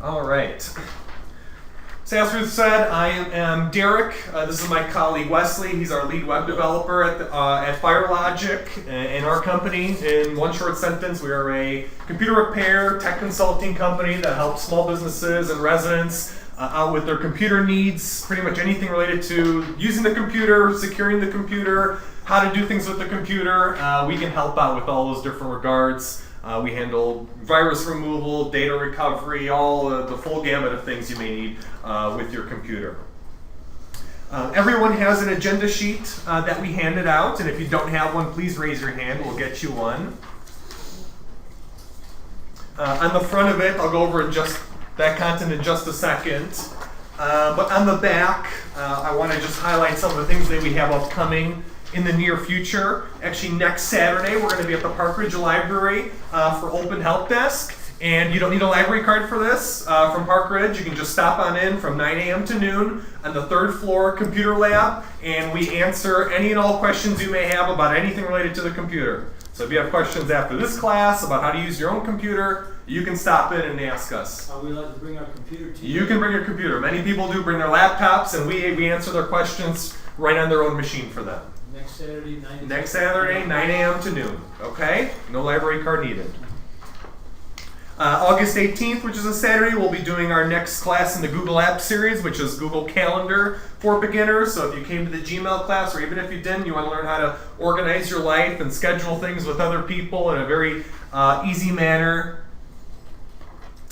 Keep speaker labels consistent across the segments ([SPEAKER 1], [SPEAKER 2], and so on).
[SPEAKER 1] All right. So as Ruth said, I am Derek. This is my colleague Wesley. He's our lead web developer at FireLogic. In our company, in one short sentence, we are a computer repair tech consulting company that helps small businesses and residents out with their computer needs, pretty much anything related to using the computer, securing the computer, how to do things with the computer. We can help out with all those different regards. We handle virus removal, data recovery, all the full gamut of things you may need with your computer. Everyone has an agenda sheet that we handed out, and if you don't have one, please raise your hand. We'll get you one. On the front of it, I'll go over just that content in just a second. But on the back, I want to just highlight some of the things that we have upcoming in the near future. Actually, next Saturday, we're going to be at the Park Ridge Library for Open Help Desk. And you don't need a library card for this from Park Ridge. You can just stop on in from 9 a.m. to noon on the third floor computer lab, and we answer any and all questions you may have about anything related to the computer. So if you have questions after this class about how to use your own computer, you can stop in and ask us.
[SPEAKER 2] Are we allowed to bring our computer to you?
[SPEAKER 1] You can bring your computer. Many people do bring their laptops, and we answer their questions right on their own machine for them.
[SPEAKER 2] Next Saturday,
[SPEAKER 1] 9 a.m. to noon. Okay? No library card needed. August 18th, which is a Saturday, we'll be doing our next class in the Google Apps series, which is Google Calendar for beginners. So if you came to the Gmail class, or even if you didn't, you want to learn how to organize your life and schedule things with other people in a very easy manner,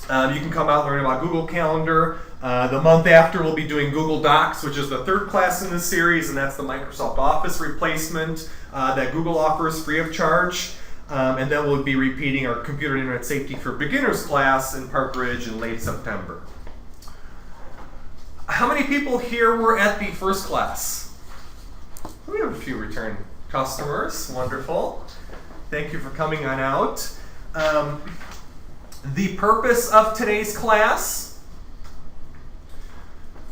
[SPEAKER 1] you can come out and learn about Google Calendar. The month after, we'll be doing Google Docs, which is the third class in this series, and that's the Microsoft Office replacement that Google offers free of charge. And then we'll be repeating our Computer and Internet Safety for Beginners class in Park Ridge in late September. How many people here were at the first class? We have a few return customers. Wonderful. Thank you for coming on out. The purpose of today's class,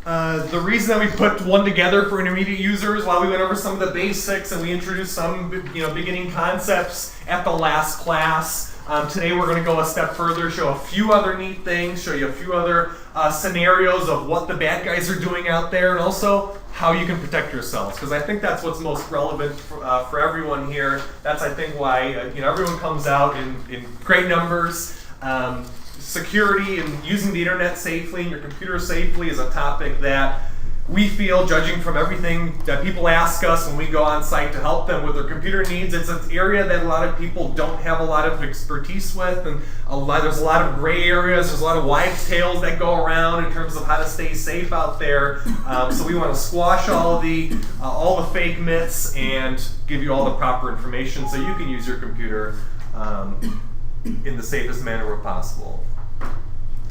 [SPEAKER 1] the reason that we put one together for intermediate users, while we went over some of the basics and we introduced some beginning concepts at the last class, today we're going to go a step further, show a few other neat things, show you a few other scenarios of what the bad guys are doing out there, and also how you can protect yourselves, because I think that's what's most relevant for everyone here. That's, I think, why everyone comes out in great numbers. Security and using the internet safely and your computer safely is a topic that we feel, judging from everything that people ask us when we go on site to help them with their computer needs, it's an area that a lot of people don't have a lot of expertise with, and there's a lot of gray areas, there's a lot of wives' tales that go around in terms of how to stay safe out there. So we want to squash all the fake myths and give you all the proper information so you can use your computer in the safest manner possible.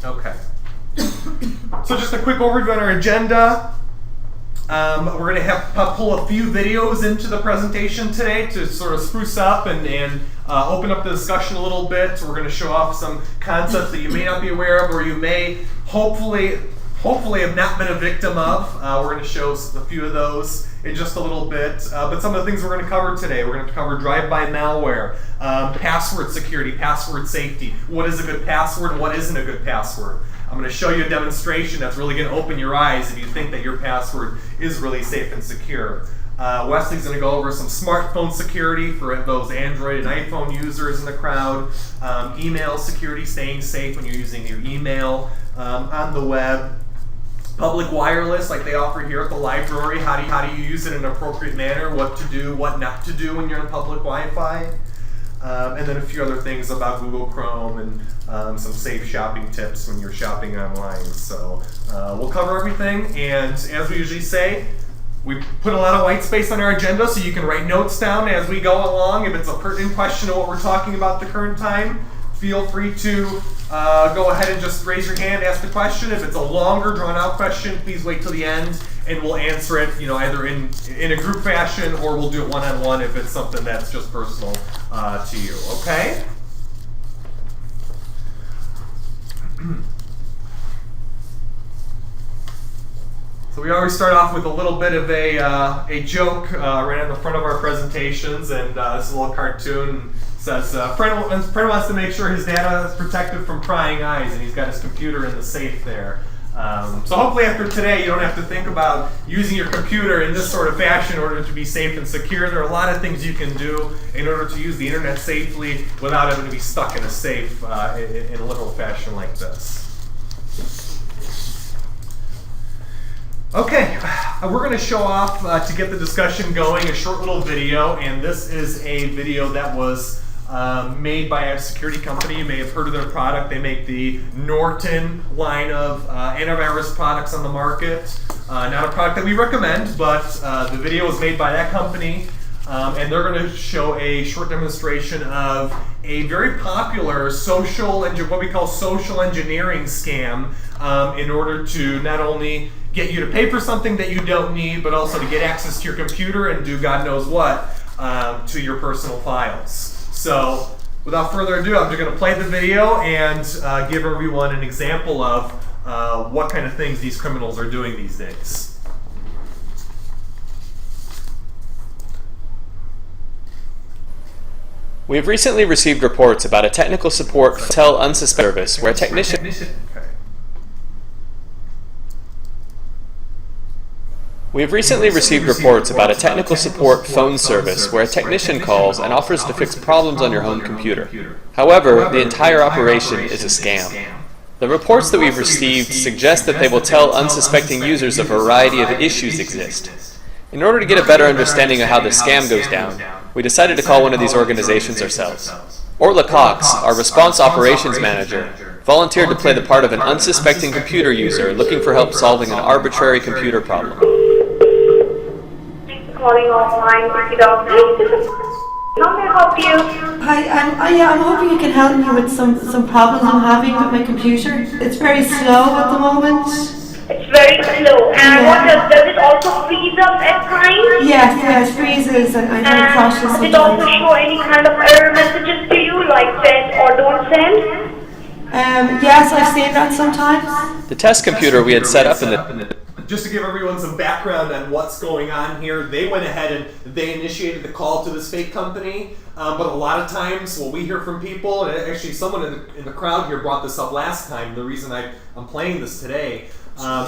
[SPEAKER 1] Okay. So just a quick overview on our agenda. We're going to pull a few videos into the presentation today to sort of spruce up and open up the discussion a little bit. We're going to show off some concepts that you may not be aware of, or you may hopefully have not been a victim of. We're going to show a few of those in just a little bit. But some of the things we're going to cover today, we're going to cover drive-by malware, password security, password safety. What is a good password and what isn't a good password? I'm going to show you a demonstration that's really going to open your eyes if you think that your password is really safe and secure. Wesley's going to go over some smartphone security for those Android and iPhone users in the crowd. Email security, staying safe when you're using your email on the web. Public wireless, like they offer here at the library. How do you use it in an appropriate manner? What to do, what not to do when you're on public Wi-Fi. And then a few other things about Google Chrome and some safe shopping tips when you're shopping online. So we'll cover everything, and as we usually say, we put a lot of white space on our agenda so you can write notes down as we go along. If it's a pertinent question of what we're talking about at the current time, feel free to go ahead and just raise your hand, ask the question. If it's a longer, drawn-out question, please wait till the end, and we'll answer it, either in a group fashion or we'll do it one-on-one if it's something that's just personal to you. Okay? So we always start off with a little bit of a joke right on the front of our presentations, and this is a little cartoon. Says friend wants to make sure his data is protected from prying eyes, and he's got his computer in the safe there. So hopefully after today you don't have to think about using your computer in this sort of fashion in order to be safe and secure. There are a lot of things you can do in order to use the internet safely without having to be stuck in a safe in a literal fashion like this. Okay, we're going to show off, to get the discussion going, a short little video, and this is a video that was made by a security company. You may have heard of their product. They make the Norton line of antivirus products on the market. Not a product that we recommend, but the video was made by that company, and they're going to show a short demonstration of a very popular what we call social engineering scam in order to not only get you to pay for something that you don't need, but also to get access to your computer and do God knows what to your personal files. So, without further ado, I'm just going to play the video and give everyone an example of what kind of things these criminals are doing these days.
[SPEAKER 3] We have recently received reports about a technical support tell unsuspected service where a technician We have recently received reports about a technical support phone service where a technician calls and offers to fix problems on your home computer. However, the entire operation is a scam. The reports that we've received suggest that they will tell unsuspecting users a variety of issues exist. In order to get a better understanding of how the scam goes down, we decided to call one of these organizations ourselves. Orla Cox, our response operations manager, volunteered to play the part of an unsuspecting computer user looking for help solving an arbitrary computer problem.
[SPEAKER 4] Calling offline, how may I help you?
[SPEAKER 5] Hi, I'm hoping you can help me with some problems I'm having with my computer. It's very slow at the moment.
[SPEAKER 4] It's very slow. And what does it also freeze up at times?
[SPEAKER 5] Yes, it freezes and I crashes sometimes.
[SPEAKER 4] Does it also show any kind of error messages to you, like send or don't send?
[SPEAKER 5] Yes, I've seen that sometimes.
[SPEAKER 3] The test computer we had set up in the
[SPEAKER 1] Just to give everyone some background on what's going on here, they went ahead and they initiated the call to this fake company. But a lot of times, what we hear from people, and actually someone in the crowd here brought this up last time, the reason I'm playing this today,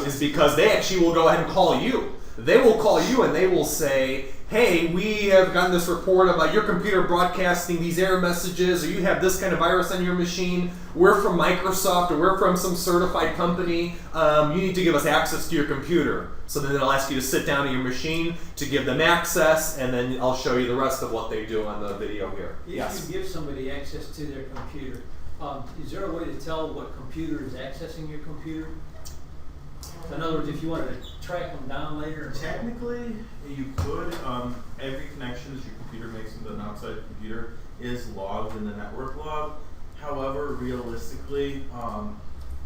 [SPEAKER 1] is because they actually will go ahead and call you. They will call you and they will say, hey, we have gotten this report about your computer broadcasting these error messages, or you have this kind of virus on your machine. We're from Microsoft, or we're from some certified company. You need to give us access to your computer. So then they'll ask you to sit down at your machine to give them access, and then I'll show you the rest of what they do on the video here.
[SPEAKER 2] If you give somebody access to their computer, is there a way to tell what computer is accessing your computer? In other words, if you wanted to track them down later?
[SPEAKER 6] Technically, you could. Every connection that your computer makes into an outside computer is logged in the network log. However, realistically,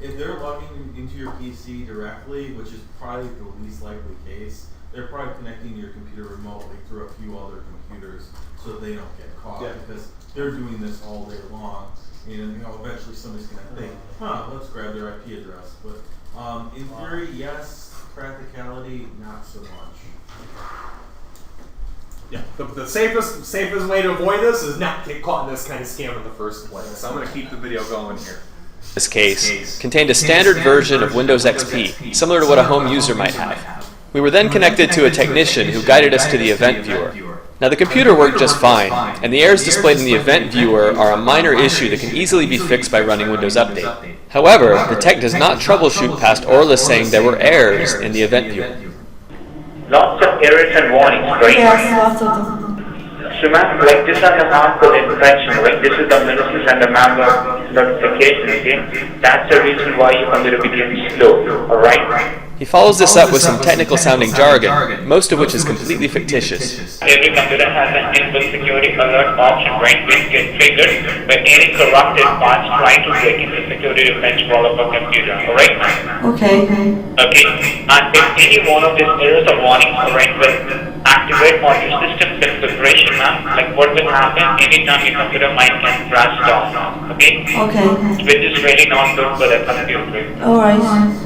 [SPEAKER 6] if they're logging into your PC directly, which is probably the least likely case, they're probably connecting your computer remotely through a few other computers so that they don't get caught, because they're doing this all day long. And eventually somebody's going to think, let's grab their IP address. But in theory, yes. Practicality, not so much.
[SPEAKER 1] Yeah, the safest way to avoid this is not get caught in this kind of scam in the first place. So I'm going to keep the video going here.
[SPEAKER 3] This case contained a standard version of Windows XP, similar to what a home user might have. We were then connected to a technician who guided us to the event viewer. Now the computer worked just fine, and the errors displayed in the event viewer are a minor issue that can easily be fixed by running Windows Update. However, the tech does not troubleshoot past Orla saying there were errors in the event viewer.
[SPEAKER 7] Lots of errors and warnings, right?
[SPEAKER 5] Yes, lots of them.
[SPEAKER 7] So ma'am, like this is a harmful infection, like this is the malicious and the malware notification, okay? That's the reason why your computer became slow, alright?
[SPEAKER 3] He follows this up with some technical sounding jargon, most of which is completely fictitious.
[SPEAKER 7] Every computer has an inbuilt security alert option, right, which gets triggered when any corrupted parts try to break into security defense for all of our computer, alright ma'am?
[SPEAKER 5] Okay.
[SPEAKER 7] Okay, and if any one of these errors or warnings, alright, will activate on your system configuration, ma'am, like what will happen anytime your computer might get crashed down, okay?
[SPEAKER 5] Okay.
[SPEAKER 7] Which is really not good for the computer.
[SPEAKER 5] Alright.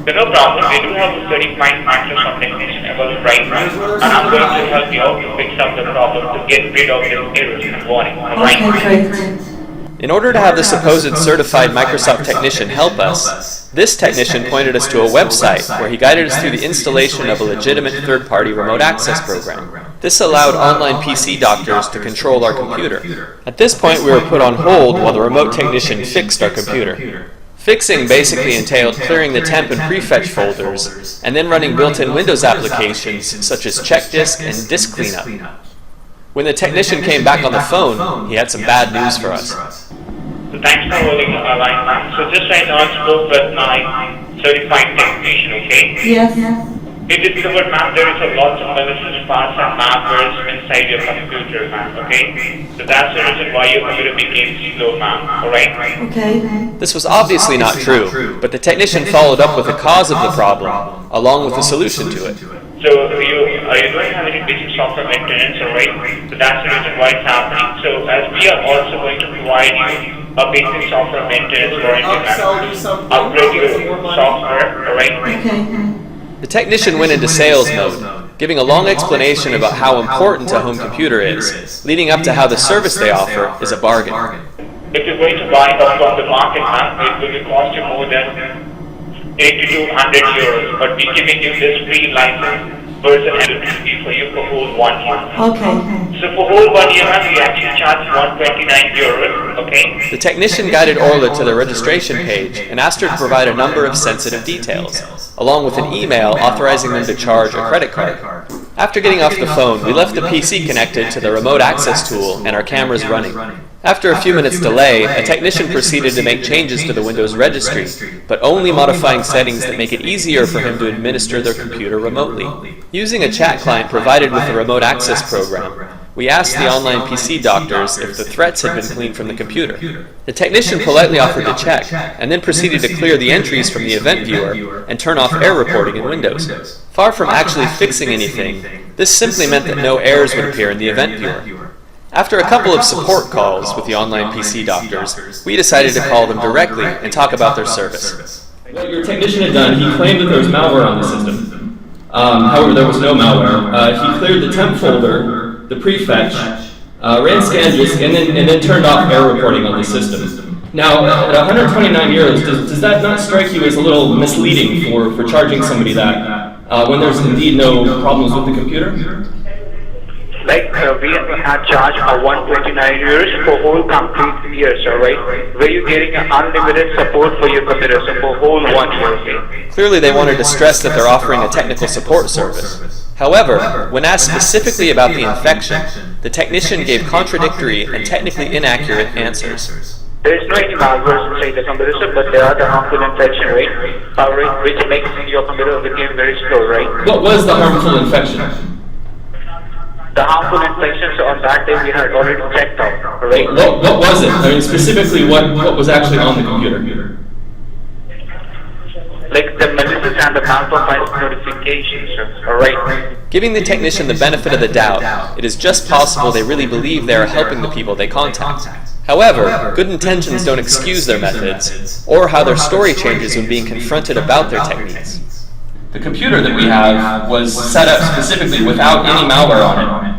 [SPEAKER 7] So no problem, we do have a certified Microsoft technician available right now, and I'm going to help you out to fix up the problem to get rid of this errors and warning. Alright?
[SPEAKER 5] Okay, great.
[SPEAKER 3] In order to have the supposed certified Microsoft technician help us, this technician pointed us to a website where he guided us through the installation of a legitimate third-party remote access program. This allowed online PC doctors to control our computer. At this point, we were put on hold while the remote technician fixed our computer. Fixing basically entailed clearing the temp and prefetch folders, and then running built-in Windows applications such as check disk and disk cleanup. When the technician came back on the phone, he had some bad news for us.
[SPEAKER 7] So thanks for holding the line, ma'am. So just right now I spoke with my certified technician, okay?
[SPEAKER 5] Yes.
[SPEAKER 7] It discovered, ma'am, there is a lot of malicious parts and malwares inside your computer, ma'am, okay? So that's the reason why your computer became slow, ma'am, alright?
[SPEAKER 5] Okay.
[SPEAKER 3] This was obviously not true, but the technician followed up with the cause of the problem, along with a solution to it.
[SPEAKER 7] So you don't have any basic software maintenance, alright? So that's the reason why it's happening. So as we are also going to provide you a basic software maintenance warranty, ma'am, upgrade your software, alright?
[SPEAKER 5] Okay.
[SPEAKER 3] The technician went into sales mode, giving a long explanation about how important a home computer is, leading up to how the service they offer is a bargain.
[SPEAKER 7] If you're going to buy it from the market, ma'am, it will cost you more than 80 to 100 euros, but we're giving you this free license version eligibility for you for whole 1 year.
[SPEAKER 5] Okay.
[SPEAKER 7] So for whole 1 year, ma'am, we actually charge 129 euros, okay?
[SPEAKER 3] The technician guided Orla to the registration page and asked her to provide a number of sensitive details, along with an email authorizing them to charge a credit card. After getting off the phone, we left the PC connected to the remote access tool and our cameras running. After a few minutes delay, a technician proceeded to make changes to the Windows registry, but only modifying settings that make it easier for him to administer their computer remotely. Using a chat client provided with the remote access program, we asked the online PC doctors if the threats had been cleaned from the computer. The technician politely offered to check, and then proceeded to clear the entries from the event viewer and turn off error reporting in Windows. Far from actually fixing anything, this simply meant that no errors would appear in the event viewer. After a couple of support calls with the online PC doctors, we decided to call them directly and talk about their service.
[SPEAKER 8] What your technician had done, he claimed that there was malware on the system. However, there was no malware. He cleared the temp folder, the prefetch, ran ScanDisk, and then turned off error reporting on the system. Now, at 129 euros, does that not strike you as a little misleading for charging somebody that when there's indeed no problems with the computer?
[SPEAKER 7] Like we have charged 129 euros for whole complete years, alright? Where you getting unlimited support for your computer, so for whole 1 year, okay?
[SPEAKER 3] Clearly they wanted to stress that they're offering a technical support service. However, when asked specifically about the infection, the technician gave contradictory and technically inaccurate answers.
[SPEAKER 7] There is no any malwares inside the computer, but there are the harmful infection, right? Which makes your computer become very slow, right?
[SPEAKER 8] What was the harmful infection?
[SPEAKER 7] The harmful infections on that day we had already checked out, right?
[SPEAKER 8] What was it? I mean, specifically, what was actually on the computer?
[SPEAKER 7] Like the malicious and the malperformance notifications, alright?
[SPEAKER 3] Giving the technician the benefit of the doubt, it is just possible they really believe they are helping the people they contact. However, good intentions don't excuse their methods, or how their story changes when being confronted about their techniques.
[SPEAKER 8] The computer that we have was set up specifically without any malware on it.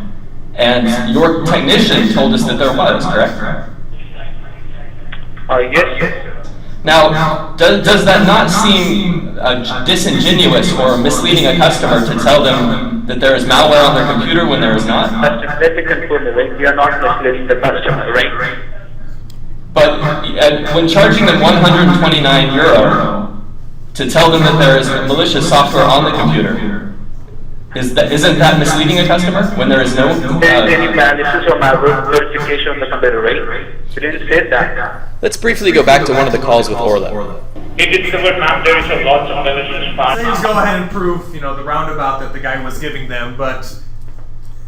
[SPEAKER 8] And your technician told us that there was, correct?
[SPEAKER 7] Yes.
[SPEAKER 8] Now, does that not seem disingenuous or misleading a customer to tell them that there is malware on their computer when there is not?
[SPEAKER 7] That's significant for me, right? We are not misleading the customer, right?
[SPEAKER 8] But when charging them 129 euro to tell them that there is malicious software on the computer, isn't that misleading a customer when there is no...
[SPEAKER 7] There is any malicious or malware notification on the computer, right? You didn't say that.
[SPEAKER 3] Let's briefly go back to one of the calls with Orla.
[SPEAKER 7] It discovered, ma'am, there is a lot of malicious parts.
[SPEAKER 1] Please go ahead and prove, the roundabout that the guy was giving them, but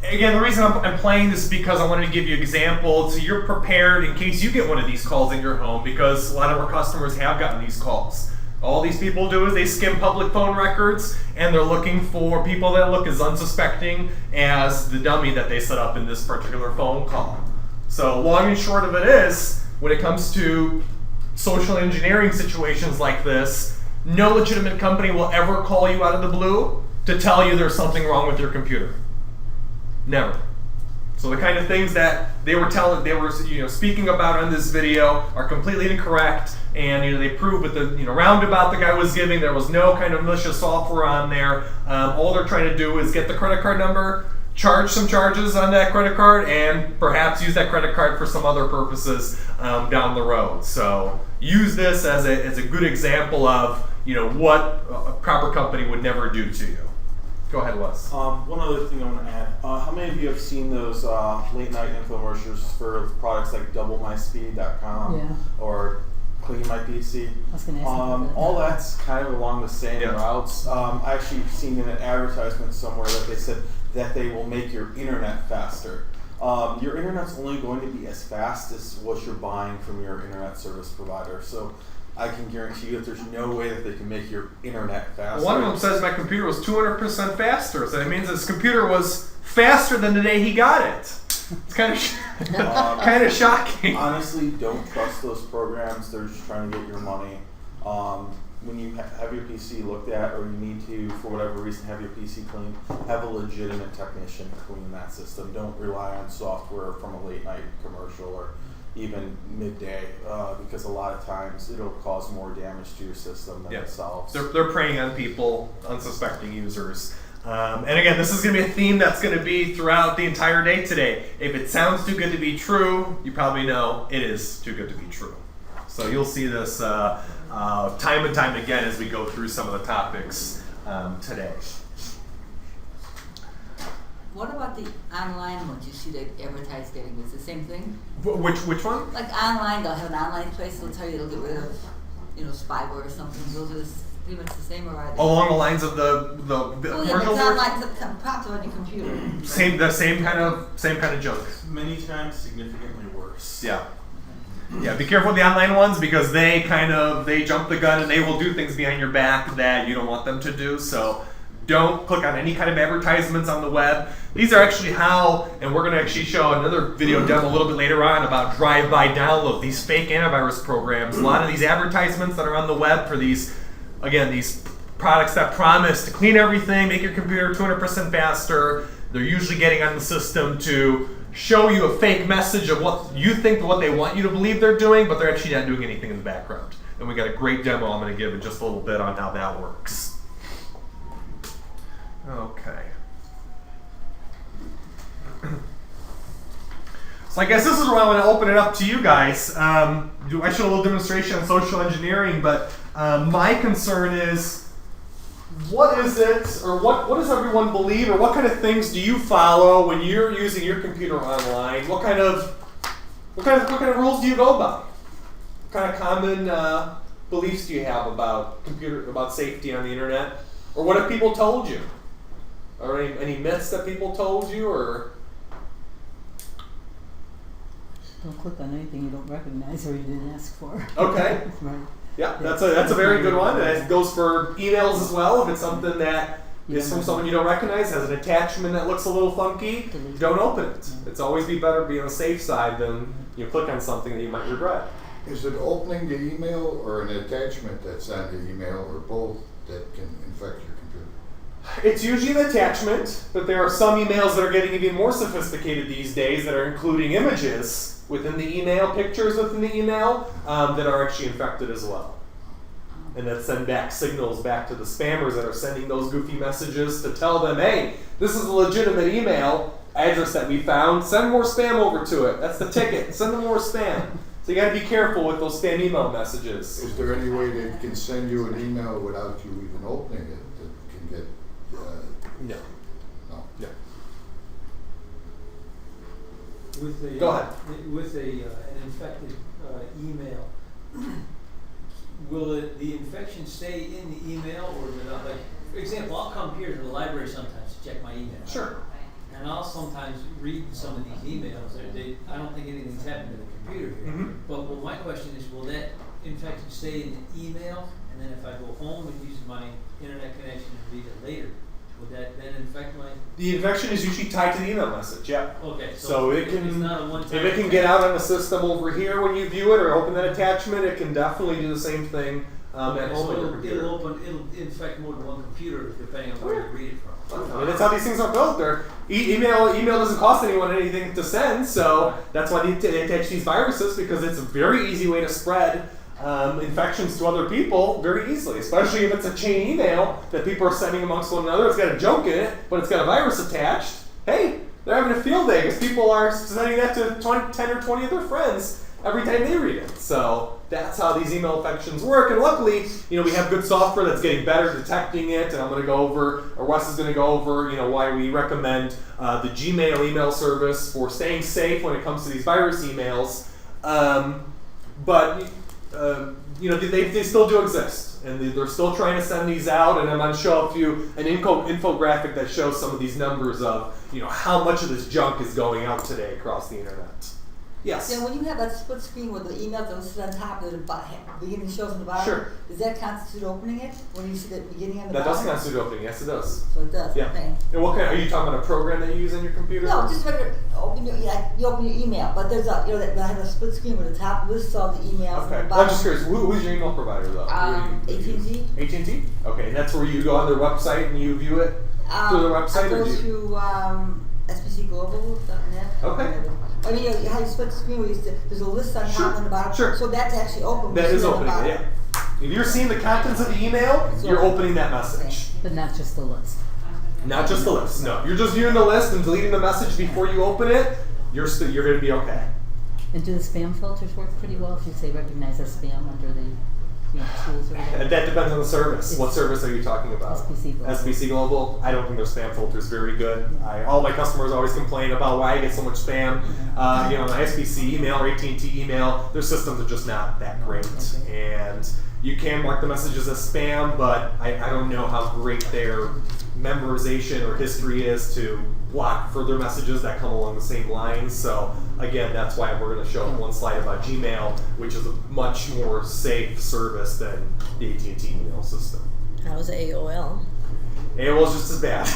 [SPEAKER 1] again, the reason I'm playing this is because I wanted to give you an example so you're prepared in case you get one of these calls in your home, because a lot of our customers have gotten these calls. All these people do is they skim public phone records, and they're looking for people that look as unsuspecting as the dummy that they set up in this particular phone call. So long and short of it is, when it comes to social engineering situations like this, No legitimate company will ever call you out of the blue to tell you there's something wrong with your computer. Never. So the kind of things that they were speaking about on this video are completely incorrect, and they proved with the roundabout the guy was giving there was no kind of malicious software on there. All they're trying to do is get the credit card number, charge some charges on that credit card, and perhaps use that credit card for some other purposes down the road. So use this as a good example of what a proper company would never do to you. Go ahead, Wes.
[SPEAKER 6] One other thing I want to add. How many of you have seen those late night infomercials for products like doublemyspeed.com
[SPEAKER 9] Yeah.
[SPEAKER 6] or Clean My PC?
[SPEAKER 9] I was gonna ask about that.
[SPEAKER 6] All that's kind of along the same
[SPEAKER 1] Yeah.
[SPEAKER 6] routes. I actually seen in an advertisement somewhere that they said that they will make your internet faster. Your internet's only going to be as fast as what you're buying from your internet service provider. So I can guarantee you that there's no way that they can make your internet faster.
[SPEAKER 1] One of them says my computer was 200% faster, so that means his computer was faster than the day he got it. It's kind of shocking.
[SPEAKER 6] Honestly, don't trust those programs. They're just trying to get your money. When you have your PC looked at, or you need to, for whatever reason, have your PC cleaned, have a legitimate technician clean that system. Don't rely on software from a late night commercial or even midday, because a lot of times it'll cause more damage to your system than it solves.
[SPEAKER 1] They're preying on people, unsuspecting users. And again, this is going to be a theme that's going to be throughout the entire day today. If it sounds too good to be true, you probably know it is too good to be true. So you'll see this time and time again as we go through some of the topics today.
[SPEAKER 10] What about the online ones you see they advertise getting? Is it the same thing?
[SPEAKER 1] Which one?
[SPEAKER 10] Like online, they'll have an online place that'll tell you it'll get rid of, spyware or something. Those are pretty much the same, or are they?
[SPEAKER 1] Along the lines of the
[SPEAKER 10] Well, yeah, but
[SPEAKER 1] commercials?
[SPEAKER 10] it's online to pop on your computer.
[SPEAKER 1] The same kind of junk.
[SPEAKER 6] Many times significantly worse.
[SPEAKER 1] Yeah. Yeah, be careful with the online ones because they jump the gun and they will do things behind your back that you don't want them to do. So don't click on any kind of advertisements on the web. These are actually and we're going to actually show another video demo a little bit later on about drive-by download, these fake antivirus programs. A lot of these advertisements that are on the web for these products that promise to clean everything, make your computer 200% faster, they're usually getting on the system to show you a fake message of what you think what they want you to believe they're doing, but they're actually not doing anything in the background. And we got a great demo I'm going to give in just a little bit on how that works. Okay. So I guess this is where I want to open it up to you guys. I showed a little demonstration on social engineering, but my concern is, what is it, or what does everyone believe, or what kind of things do you follow when you're using your computer online? What kind of rules do you go by? What kind of common beliefs do you have about safety on the internet? Or what have people told you? Are any myths that people told you, or?
[SPEAKER 9] Don't click on anything you don't recognize or you didn't ask for.
[SPEAKER 1] Okay.
[SPEAKER 9] Right.
[SPEAKER 1] Yeah, that's a very good one. And it goes for emails as well. If it's something that is from someone you don't recognize, has an attachment that looks a little funky, don't open it. It's always better to be on the safe side than you click on something that you might regret.
[SPEAKER 11] Is it opening the email or an attachment that's on the email, or both, that can infect your computer?
[SPEAKER 1] It's usually an attachment, but there are some emails that are getting even more sophisticated these days that are including images within the email, pictures within the email, that are actually infected as well. And that send back signals back to the spammers that are sending those goofy messages to tell them, hey, this is a legitimate email address that we found, send more spam over to it. That's the ticket, send them more spam. So you gotta be careful with those spam email messages.
[SPEAKER 11] Is there any way they can send you an email without you even opening it that can get...
[SPEAKER 1] No.
[SPEAKER 11] No.
[SPEAKER 1] No.
[SPEAKER 2] With
[SPEAKER 1] Go ahead.
[SPEAKER 2] With an infected email, will the infection stay in the email, or will it not? Like, for example, I'll come here to the library sometimes to check my email.
[SPEAKER 1] Sure.
[SPEAKER 2] And I'll sometimes read some of these emails. I don't think anything's happened to the computer here.
[SPEAKER 1] Mm-hmm.
[SPEAKER 2] But my question is, will that infection stay in the email? And then if I go home and use my internet connection and read it later, would that then infect my...
[SPEAKER 1] The infection is usually tied to the email message, yeah.
[SPEAKER 2] Okay,
[SPEAKER 1] So it
[SPEAKER 2] it's
[SPEAKER 1] can,
[SPEAKER 2] not a one-time...
[SPEAKER 1] if it can get out on the system over here when you view it or open that attachment, it can definitely do the same thing at home on your
[SPEAKER 2] So
[SPEAKER 1] computer.
[SPEAKER 2] it'll infect more than one computer depending on where you read it from.
[SPEAKER 1] I mean, that's how these things are built. Email doesn't cost anyone anything to send, so that's why they attach these viruses, because it's a very easy way to spread infections to other people very easily, especially if it's a chain email that people are sending amongst one another. It's got a joke in it, but it's got a virus attached. Hey, they're having a field day because people are sending that to 10 or 20 of their friends every time they read it. So that's how these email infections work. And luckily, we have good software that's getting better detecting it. And I'm going to go over, or Wes is going to go over, why we recommend the Gmail email service for staying safe when it comes to these virus emails. But they still do exist, and they're still trying to send these out. And I'm going to show an infographic that shows some of these numbers of how much of this junk is going out today across the internet. Yes.
[SPEAKER 10] Yeah, when you have that split screen where the emails are listed on top and the beginning shows on the bottom,
[SPEAKER 1] Sure.
[SPEAKER 10] does that constitute opening it when you see the beginning and the
[SPEAKER 1] That
[SPEAKER 10] bottom?
[SPEAKER 1] does constitute opening. Yes, it does.
[SPEAKER 10] So it does.
[SPEAKER 1] Yeah.
[SPEAKER 10] Okay.
[SPEAKER 1] And what are you talking about? A program that you use on your computer?
[SPEAKER 10] No, just regular. You open your email, but there's that has a split screen where the top lists all the emails.
[SPEAKER 1] Okay.
[SPEAKER 10] And the
[SPEAKER 1] Well, I'm
[SPEAKER 10] bottom.
[SPEAKER 1] just curious. Who's your email provider though?
[SPEAKER 10] AT&T.
[SPEAKER 1] AT&T. Okay, and that's where you go on their website and you view it through their website,
[SPEAKER 10] I go
[SPEAKER 1] or do you?
[SPEAKER 10] through SBCglobal.net.
[SPEAKER 1] Okay.
[SPEAKER 10] I mean, you have a split screen where there's a list on top and the bottom.
[SPEAKER 1] Sure.
[SPEAKER 10] So that's actually open.
[SPEAKER 1] That
[SPEAKER 10] You
[SPEAKER 1] is
[SPEAKER 10] see it on the
[SPEAKER 1] opening it.
[SPEAKER 10] bottom.
[SPEAKER 1] Yeah. If you're seeing the contents of the email, you're opening that message.
[SPEAKER 9] But not just the list.
[SPEAKER 1] Not just the list. No, you're just viewing the list and deleting the message before you open it. You're going to be okay.
[SPEAKER 9] And do the spam filters work pretty well if you say recognize as spam under the tools or whatever?
[SPEAKER 1] That depends on the service. What service are you talking about?
[SPEAKER 9] SBC Global.
[SPEAKER 1] SBC Global. I don't think their spam filter is very good. All my customers always complain about why I get so much spam. My SBC email or AT&T email, their systems are just not that great.
[SPEAKER 9] Okay.
[SPEAKER 1] And you can mark the messages as spam, but I don't know how great their memorization or history is to block further messages that come along the same lines. So again, that's why we're going to show one slide about Gmail, which is a much more safe service than the AT&T email system.
[SPEAKER 12] How's AOL?
[SPEAKER 1] AOL is just as bad.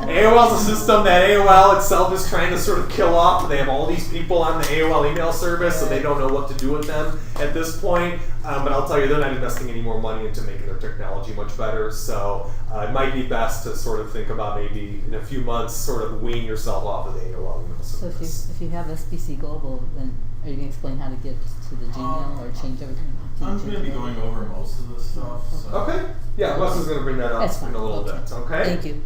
[SPEAKER 1] AOL is a system that AOL itself is trying to sort of kill off. They have all these people on the AOL email service, so they don't know what to do with them at this point. But I'll tell you, they're not investing any more money into making their technology much better. So it might be best to sort of think about maybe in a few months sort of wean yourself off of the AOL email
[SPEAKER 9] So
[SPEAKER 1] service.
[SPEAKER 9] if you have SBC Global, then are you going to explain how to get to the Gmail or change everything?
[SPEAKER 6] I'm going to be going over most of this stuff. So.
[SPEAKER 1] Okay. Yeah, Wes is going to bring that
[SPEAKER 9] That's
[SPEAKER 1] up
[SPEAKER 9] fine.
[SPEAKER 1] in a little bit. Okay.
[SPEAKER 12] Thank you.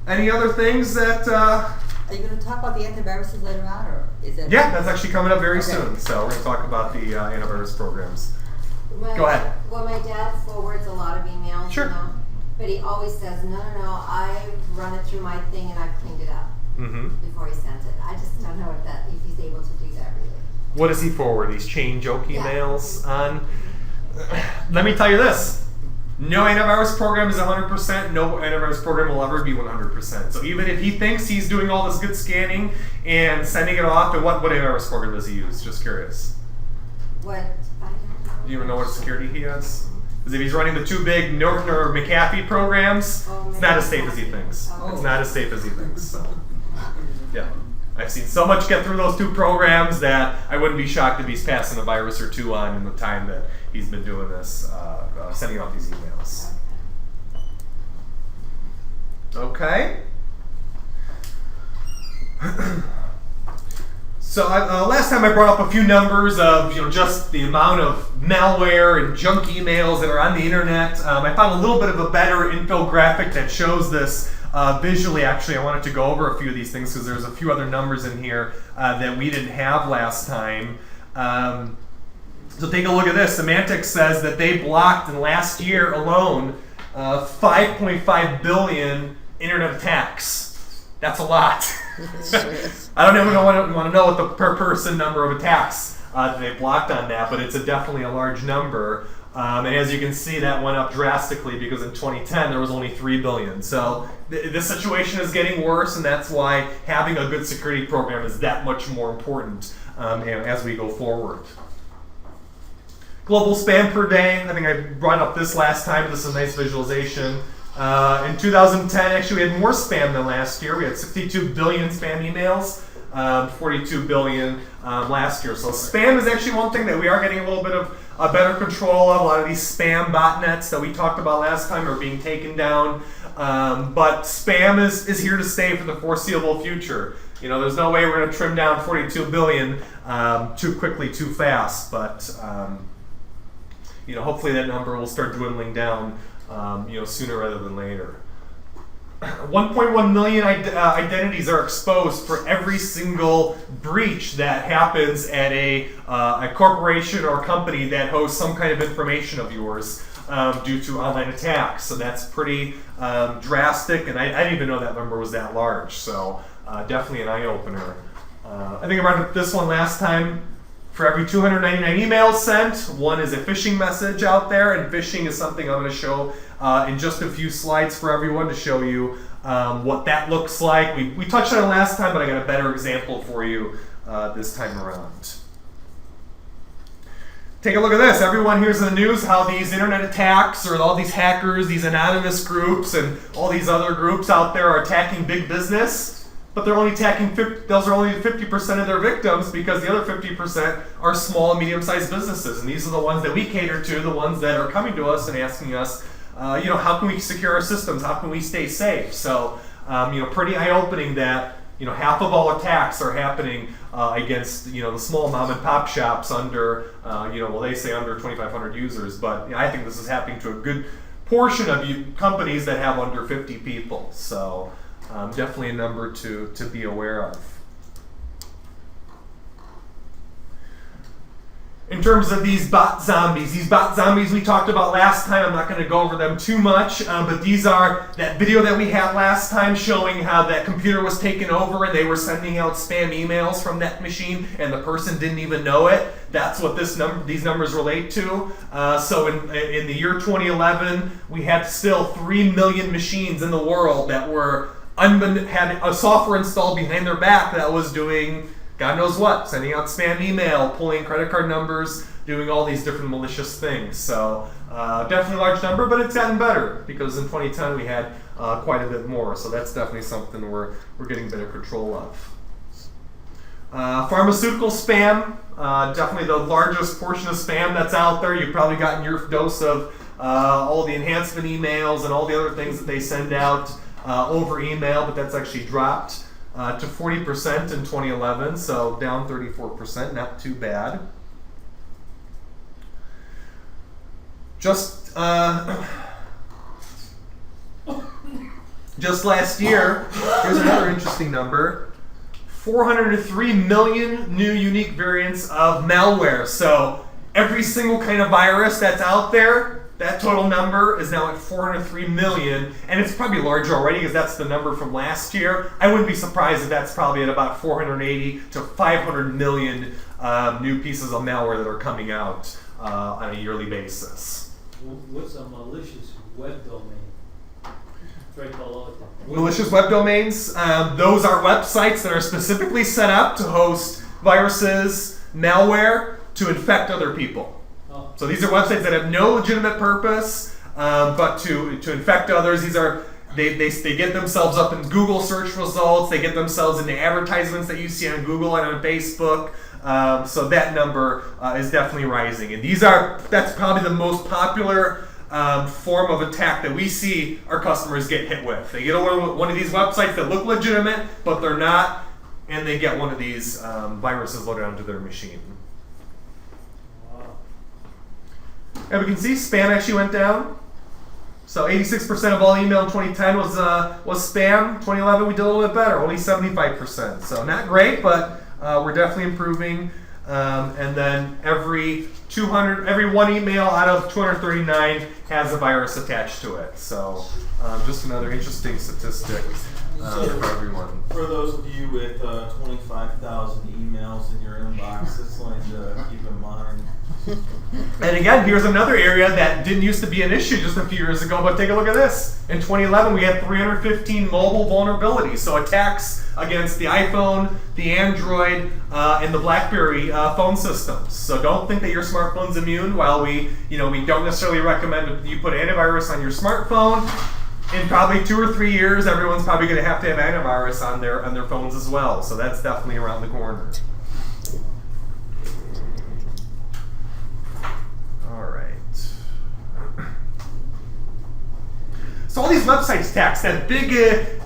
[SPEAKER 1] Any other things that?
[SPEAKER 10] Are you going to talk about the antiviruses later on, or is that?
[SPEAKER 1] Yeah, that's actually coming up very
[SPEAKER 10] Okay.
[SPEAKER 1] soon. So we're going to talk about the antivirus programs. Go ahead.
[SPEAKER 13] Well, my dad forwards a lot of emails,
[SPEAKER 1] Sure.
[SPEAKER 13] But he always says, no, I've run it through my thing and I've cleaned it up before he sends it. I just don't know if he's able to do that really.
[SPEAKER 1] What does he forward? These chain joke
[SPEAKER 13] Yeah.
[SPEAKER 1] emails on? Let me tell you this. No antivirus program is 100%. No antivirus program will ever be 100%. So even if he thinks he's doing all this good scanning and sending it off, then what antivirus program does he use? Just curious.
[SPEAKER 13] What? I don't know.
[SPEAKER 1] Do you even know what security he has? Because if he's running the two big Norton or McAfee programs, it's not as safe as he thinks. It's not as safe as he thinks. So, yeah. I've seen so much get through those two programs that I wouldn't be shocked if he's passing a virus or two on in the time that he's been doing this, sending out these emails. Okay. So last time I brought up a few numbers of just the amount of malware and junk emails that are on the internet. I found a little bit of a better infographic that shows this visually. Actually, I wanted to go over a few of these things because there's a few other numbers in here that we didn't have last time. So take a look at this. Symantec says that they blocked in last year alone 5.5 billion internet attacks. That's a lot. I don't even want to know what the per person number of attacks they blocked on that, but it's definitely a large number. And as you can see, that went up drastically because in 2010 there was only 3 billion. So this situation is getting worse, and that's why having a good security program is that much more important as we go forward. Global spam per day. I think I brought up this last time. This is a nice visualization. In 2010, actually, we had more spam than last year. We had 62 billion spam emails, 42 billion last year. So spam is actually one thing that we are getting a little bit of a better control of. A lot of these spam botnets that we talked about last time are being taken down. But spam is here to stay for the foreseeable future. You know, there's no way we're going to trim down 42 billion too quickly, too fast. But you know, hopefully that number will start dwindling down, you know, sooner rather than later. 1.1 million identities are exposed for every single breach that happens at a corporation or company that hosts some kind of information of yours due to online attacks. So that's pretty drastic, and I didn't even know that number was that large. So definitely an eye-opener. I think I brought up this one last time. For every 299 emails sent, one is a phishing message out there, and phishing is something I'm going to show in just a few slides for everyone to show you what that looks like. We touched on it last time, but I got a better example for you this time around. Take a look at this. Everyone hears in the news how these internet attacks, or all these hackers, these anonymous groups, and all these other groups out there are attacking big business. But they're only attacking, those are only 50% of their victims, because the other 50% are small and medium-sized businesses. And these are the ones that we cater to, the ones that are coming to us and asking us, you know, how can we secure our systems? How can we stay safe? So, you know, pretty eye-opening that, you know, half of all attacks are happening against, you know, the small mom and pop shops under, you know, well, they say under 2,500 users. But you know, I think this is happening to a good portion of companies that have under 50 people. So, definitely a number to be aware of. In terms of these bot zombies we talked about last time, I'm not going to go over them too much, but these are that video that we had last time showing how that computer was taken over and they were sending out spam emails from that machine and the person didn't even know it. That's what these numbers relate to. So in the year 2011, we had still 3 million machines in the world that were had a software installed behind their back that was doing God knows what, sending out spam email, pulling credit card numbers, doing all these different malicious things. So definitely a large number, but it's gotten better because in 2010 we had quite a bit more. So that's definitely something we're getting better control of. Pharmaceutical spam, definitely the largest portion of spam that's out there. You've probably gotten your dose of all the enhancement emails and all the other things that they send out over email, but that's actually dropped to 40% in 2011, so down 34%, not too bad. Just last year, here's another interesting number, 403 million new unique variants of malware. So every single kind of virus that's out there, that total number is now at 403 million, and it's probably larger already because that's the number from last year. I wouldn't be surprised if that's probably at about 480 to 500 million new pieces of malware that are coming out on a yearly basis.
[SPEAKER 2] What's a malicious web domain? Right below it.
[SPEAKER 1] Malicious web domains, those are websites that are specifically set up to host viruses, malware, to infect other people. So these are websites that have no legitimate purpose, but to infect others. These are they get themselves up in Google search results. They get themselves into advertisements that you see on Google and on Facebook. So that number is definitely rising. And that's probably the most popular form of attack that we see our customers get hit with. They get one of these websites that look legitimate, but they're not, and they get one of these viruses loaded onto their machine. And we can see spam actually went down. So 86% of all email in 2010 was spam. 2011 we did a little bit better, only 75%. So not great, but we're definitely improving. And then every one email out of 239 has a virus attached to it. So just another interesting statistic for everyone.
[SPEAKER 6] For those of you with 25,000 emails in your inbox, it's something to keep in mind.
[SPEAKER 1] And again, here's another area that didn't used to be an issue just a few years ago, but take a look at this. In 2011, we had 315 mobile vulnerabilities, so attacks against the iPhone, the Android, and the BlackBerry phone systems. So don't think that your smartphone's immune. While we don't necessarily recommend that you put antivirus on your smartphone, in probably 2 or 3 years, everyone's probably going to have antivirus on their phones as well. So that's definitely around the corner. So all these websites attacks, that big, first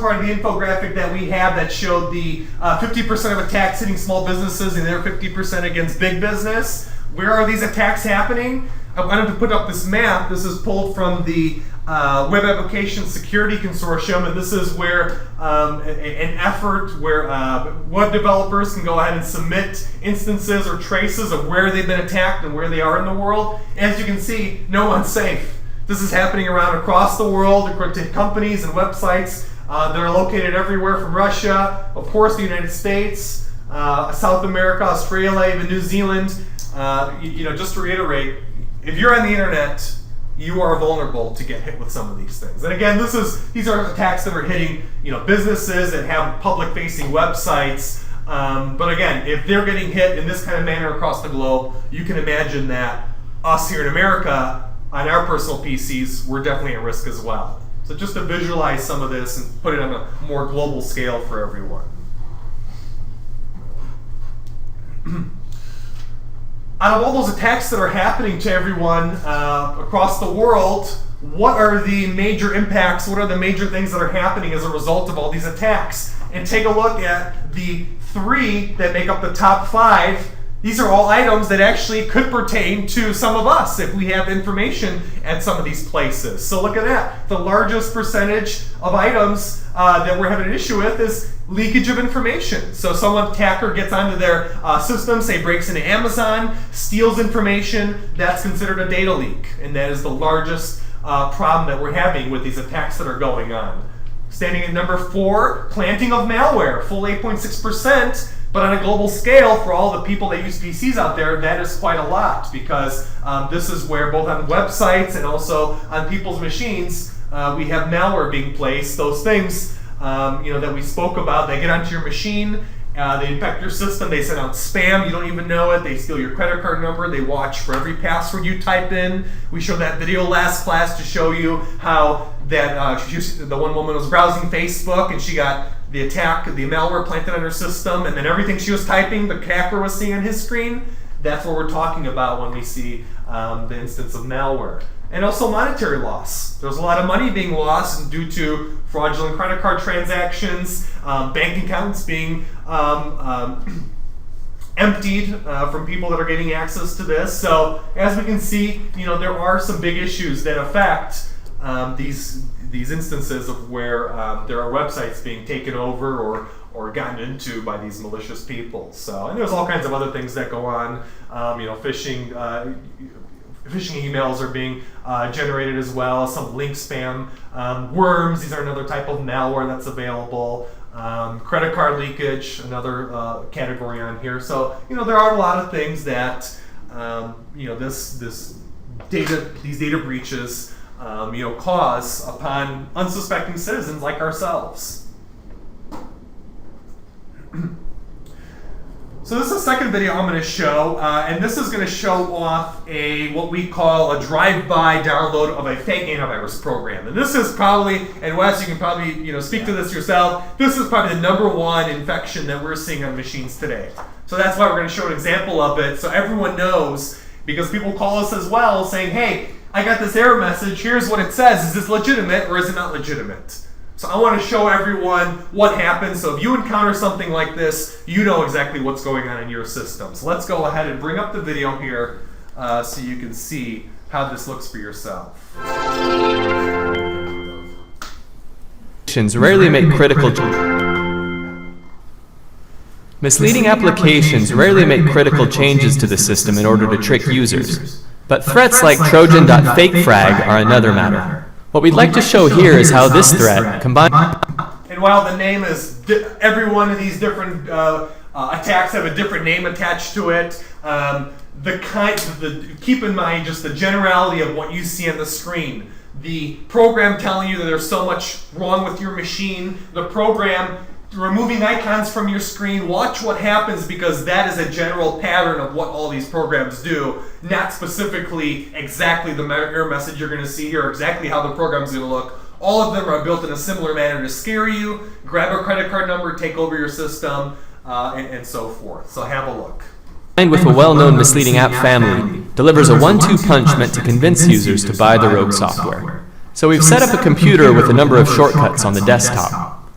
[SPEAKER 1] part of the infographic that we have that showed the 50% of attacks hitting small businesses and the other 50% against big business. Where are these attacks happening? I wanted to put up this map. This is pulled from the Web Application Security Consortium, and this is where an effort where web developers can go ahead and submit instances or traces of where they've been attacked and where they are in the world. As you can see, no one's safe. This is happening around across the world, to companies and websites that are located everywhere from Russia, of course the United States, South America, Australia, even New Zealand. Just to reiterate, if you're on the internet, you are vulnerable to get hit with some of these things. And again, these are attacks that are hitting businesses that have public-facing websites. But again, if they're getting hit in this kind of manner across the globe, you can imagine that us here in America, on our personal PCs, we're definitely at risk as well. So just to visualize some of this and put it on a more global scale for everyone. Out of all those attacks that are happening to everyone across the world, what are the major impacts? What are the major things that are happening as a result of all these attacks? And take a look at the 3 that make up the top 5. These are all items that actually could pertain to some of us if we have information at some of these places. So look at that. The largest percentage of items that we're having an issue with is leakage of information. So some attacker gets onto their system, say breaks into Amazon, steals information, that's considered a data leak. And that is the largest problem that we're having with these attacks that are going on. Standing at number 4, planting of malware, full 8.6%. But on a global scale, for all the people that use PCs out there, that is quite a lot, because this is where both on websites and also on people's machines, we have malware being placed. Those things that we spoke about, they get onto your machine, they infect your system, they send out spam, you don't even know it, they steal your credit card number, they watch for every password you type in. We showed that video last class to show you how that the one woman was browsing Facebook and she got the attack, the malware planted on her system, and then everything she was typing, the hacker was seeing on his screen. That's what we're talking about when we see the instance of malware. And also monetary loss. There's a lot of money being lost due to fraudulent credit card transactions, bank accounts being emptied from people that are getting access to this. So as we can see, there are some big issues that affect these instances of where there are websites being taken over or gotten into by these malicious people. So, and there's all kinds of other things that go on. Phishing emails are being generated as well. Some link spam, worms. These are another type of malware that's available. Credit card leakage, another category on here. So, there are a lot of things that these data breaches cause upon unsuspecting citizens like ourselves. So this is the second video I'm going to show, and this is going to show off what we call a drive-by download of a fake antivirus program. And this is probably, and Wes, you can probably speak to this yourself, this is probably the #1 infection that we're seeing on machines today. So that's why we're going to show an example of it, so everyone knows, because people call us as well saying, hey, I got this error message, here's what it says, is this legitimate or is it not legitimate? So I want to show everyone what happens, so if you encounter something like this, you know exactly what's going on in your system. So let's go ahead and bring up the video here so you can see how this looks for yourself.
[SPEAKER 3] Rarely make critical Misleading applications rarely make critical changes to the system in order to trick users. But threats like Trojan.fakefrag are another matter. What we'd like to show here is how this threat combined.
[SPEAKER 1] And while the name is, every one of these different attacks have a different name attached to it, keep in mind just the generality of what you see on the screen. The program telling you that there's so much wrong with your machine, the program removing icons from your screen. Watch what happens, because that is a general pattern of what all these programs do, not specifically exactly the error message you're going to see here, exactly how the program's going to look. All of them are built in a similar manner to scare you, grab a credit card number, take over your system, and so forth. So have a look.
[SPEAKER 3] with a well-known misleading app family, delivers a 1-2 punch meant to convince users to buy the rogue software. So we've set up a computer with a number of shortcuts on the desktop.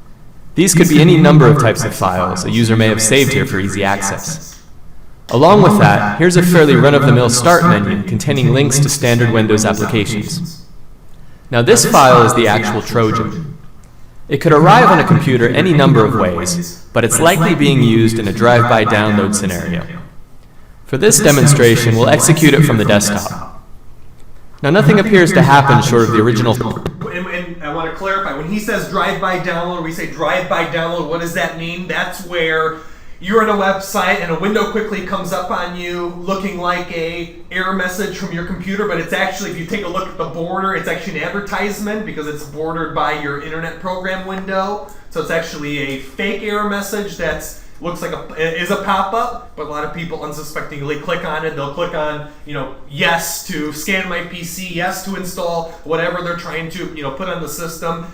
[SPEAKER 3] These could be any number of types of files a user may have saved here for easy access. Along with that, here's a fairly run-of-the-mill start menu containing links to standard Windows applications. Now this file is the actual Trojan. It could arrive on a computer any number of ways, but it's likely being used in a drive-by download scenario. For this demonstration, we'll execute it from the desktop. Now nothing appears to happen short of the original.
[SPEAKER 1] And I want to clarify, when he says drive-by download, we say drive-by download, what does that mean? That's where you're on a website and a window quickly comes up on you looking like a error message from your computer, but it's actually, if you take a look at the border, it's actually an advertisement because it's bordered by your internet program window. So it's actually a fake error message that's looks like is a pop-up, but a lot of people unsuspectingly click on it. They'll click on, yes to scan my PC, yes to install whatever they're trying to, put on the system.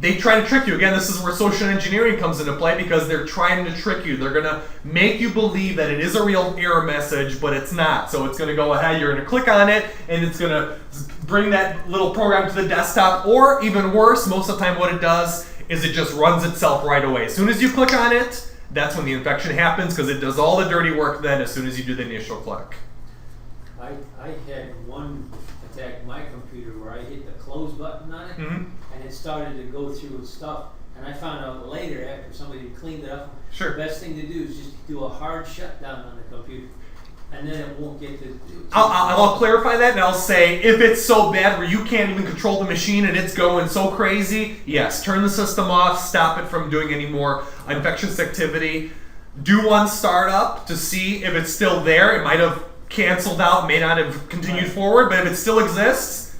[SPEAKER 1] They try to trick you. Again, this is where social engineering comes into play because they're trying to trick you. They're going to make you believe that it is a real error message, but it's not. So it's going to go ahead, you're going to click on it, and it's going to bring that little program to the desktop, or even worse, most of the time what it does is it just runs itself right away. As soon as you click on it, that's when the infection happens because it does all the dirty work then as soon as you do the initial click.
[SPEAKER 2] I had one attack my computer where I hit the close button on it, and it started to go through its stuff. And I found out later, after somebody cleaned it up, the best thing to do is just do a hard shutdown on the computer. And then it won't get to...
[SPEAKER 1] I'll clarify that, and I'll say, if it's so bad where you can't even control the machine and it's going so crazy, yes, turn the system off, stop it from doing any more infectious activity. Do one startup to see if it's still there. It might have canceled out, may not have continued forward, but if it still exists,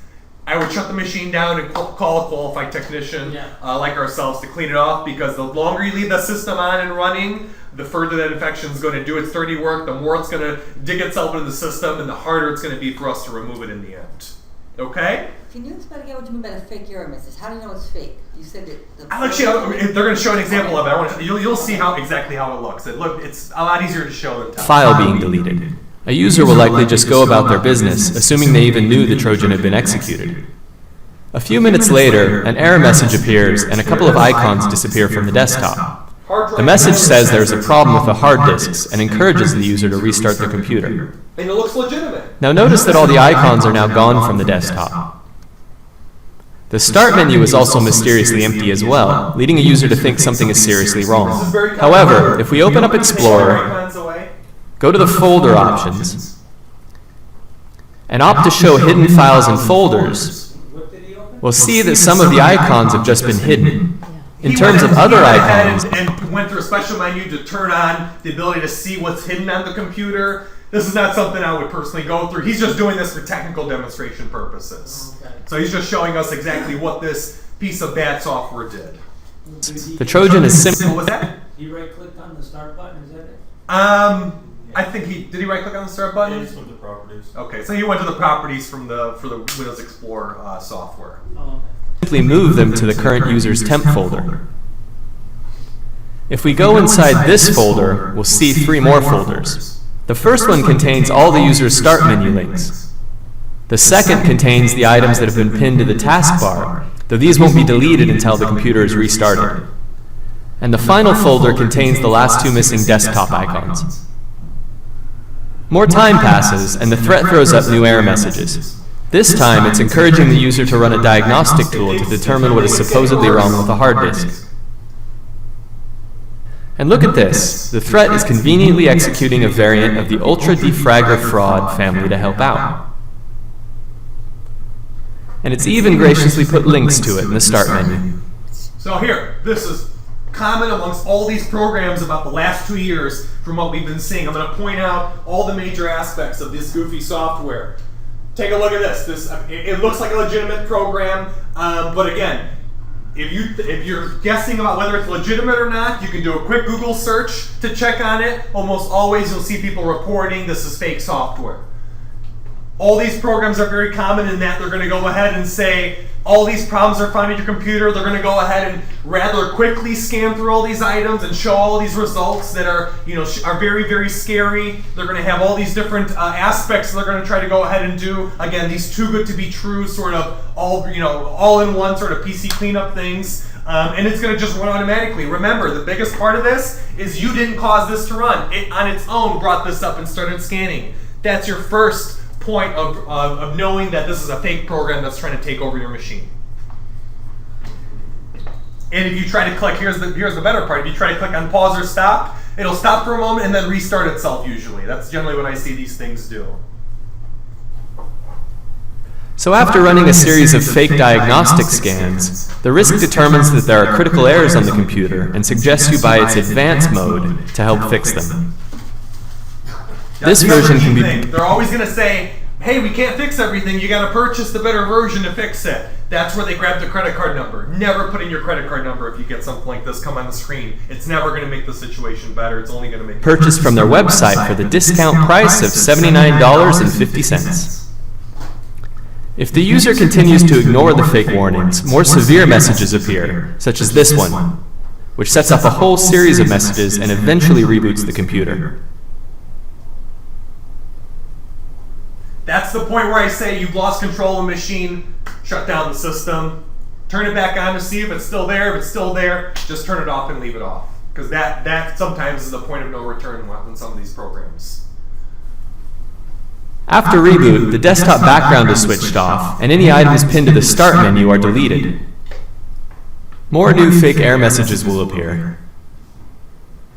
[SPEAKER 1] I would shut the machine down and call a qualified technician like ourselves to clean it off, because the longer you leave the system on and running, the further that infection is going to do its dirty work, the more it's going to dig itself into the system, and the harder it's going to be for us to remove it in the end. Okay?
[SPEAKER 10] Can you explain again what you mean by the fake error message? How do you know it's fake? You said that
[SPEAKER 1] They're going to show an example of it. You'll see exactly how it looks. It's a lot easier to show than tell.
[SPEAKER 3] File being deleted. A user will likely just go about their business, assuming they even knew the Trojan had been executed. A few minutes later, an error message appears and a couple of icons disappear from the desktop. The message says there is a problem with the hard disks and encourages the user to restart their computer.
[SPEAKER 1] And it looks legitimate.
[SPEAKER 3] Now notice that all the icons are now gone from the desktop. The start menu is also mysteriously empty as well, leading a user to think something is seriously wrong. However, if we open up Explorer, go to the folder options, and opt to show hidden files and folders, we'll see that some of the icons have just been hidden. In terms of other icons,
[SPEAKER 1] and went through a special menu to turn on the ability to see what's hidden on the computer. This is not something I would personally go through. He's just doing this for technical demonstration purposes. Okay. So he's just showing us exactly what this piece of bad software did.
[SPEAKER 3] The Trojan is simple.
[SPEAKER 1] What was that?
[SPEAKER 2] He right-clicked on the start button, is that it?
[SPEAKER 1] I think did he right-click on the start button?
[SPEAKER 6] Yeah, he just went to properties.
[SPEAKER 1] Okay, so he went to the properties for the Windows Explorer software.
[SPEAKER 2] Oh, okay.
[SPEAKER 3] Simply move them to the current user's temp folder. If we go inside this folder, we'll see 3 more folders. The first one contains all the user's start menu links. The second contains the items that have been pinned to the taskbar, though these won't be deleted until the computer is restarted. And the final folder contains the last 2 missing desktop icons. More time passes, and the threat throws up new error messages. This time, it's encouraging the user to run a diagnostic tool to determine what is supposedly wrong with the hard disk. And look at this. The threat is conveniently executing a variant of the Ultra Defragger fraud family to help out. And it's even graciously put links to it in the start menu.
[SPEAKER 1] So here, this is common amongst all these programs about the last 2 years from what we've been seeing. I'm going to point out all the major aspects of this goofy software. Take a look at this. It looks like a legitimate program, but again, if you're guessing about whether it's legitimate or not, you can do a quick Google search to check on it. Almost always you'll see people reporting this is fake software. All these programs are very common in that they're going to go ahead and say, all these problems are found in your computer. They're going to go ahead and rather quickly scan through all these items and show all these results that are, are very, very scary. They're going to have all these different aspects they're going to try to go ahead and do. Again, these too good to be true sort of all in one sort of PC cleanup things. And it's going to just run automatically. Remember, the biggest part of this is you didn't cause this to run. It on its own brought this up and started scanning. That's your first point of knowing that this is a fake program that's trying to take over your machine. And if you try to click, here's the better part. If you try to click on pause or stop, it'll stop for a moment and then restart itself usually. That's generally what I see these things do.
[SPEAKER 3] So after running a series of fake diagnostic scans, the RISC determines that there are critical errors on the computer and suggests you buy its advanced mode to help fix them. This version can be...
[SPEAKER 1] They're always going to say, hey, we can't fix everything. You got to purchase the better version to fix it. That's where they grab the credit card number. Never put in your credit card number if you get something like this come on the screen. It's never going to make the situation better. It's only going to make it
[SPEAKER 3] purchase from their website for the discount price of $79.50. If the user continues to ignore the fake warnings, more severe messages appear, such as this one, which sets off a whole series of messages and eventually reboots the computer.
[SPEAKER 1] That's the point where I say you've lost control of the machine, shut down the system, turn it back on to see if it's still there. If it's still there, just turn it off and leave it off. Because that sometimes is the point of no return in some of these programs.
[SPEAKER 3] After reboot, the desktop background is switched off, and any items pinned to the Start menu are deleted. More new fake error messages will appear,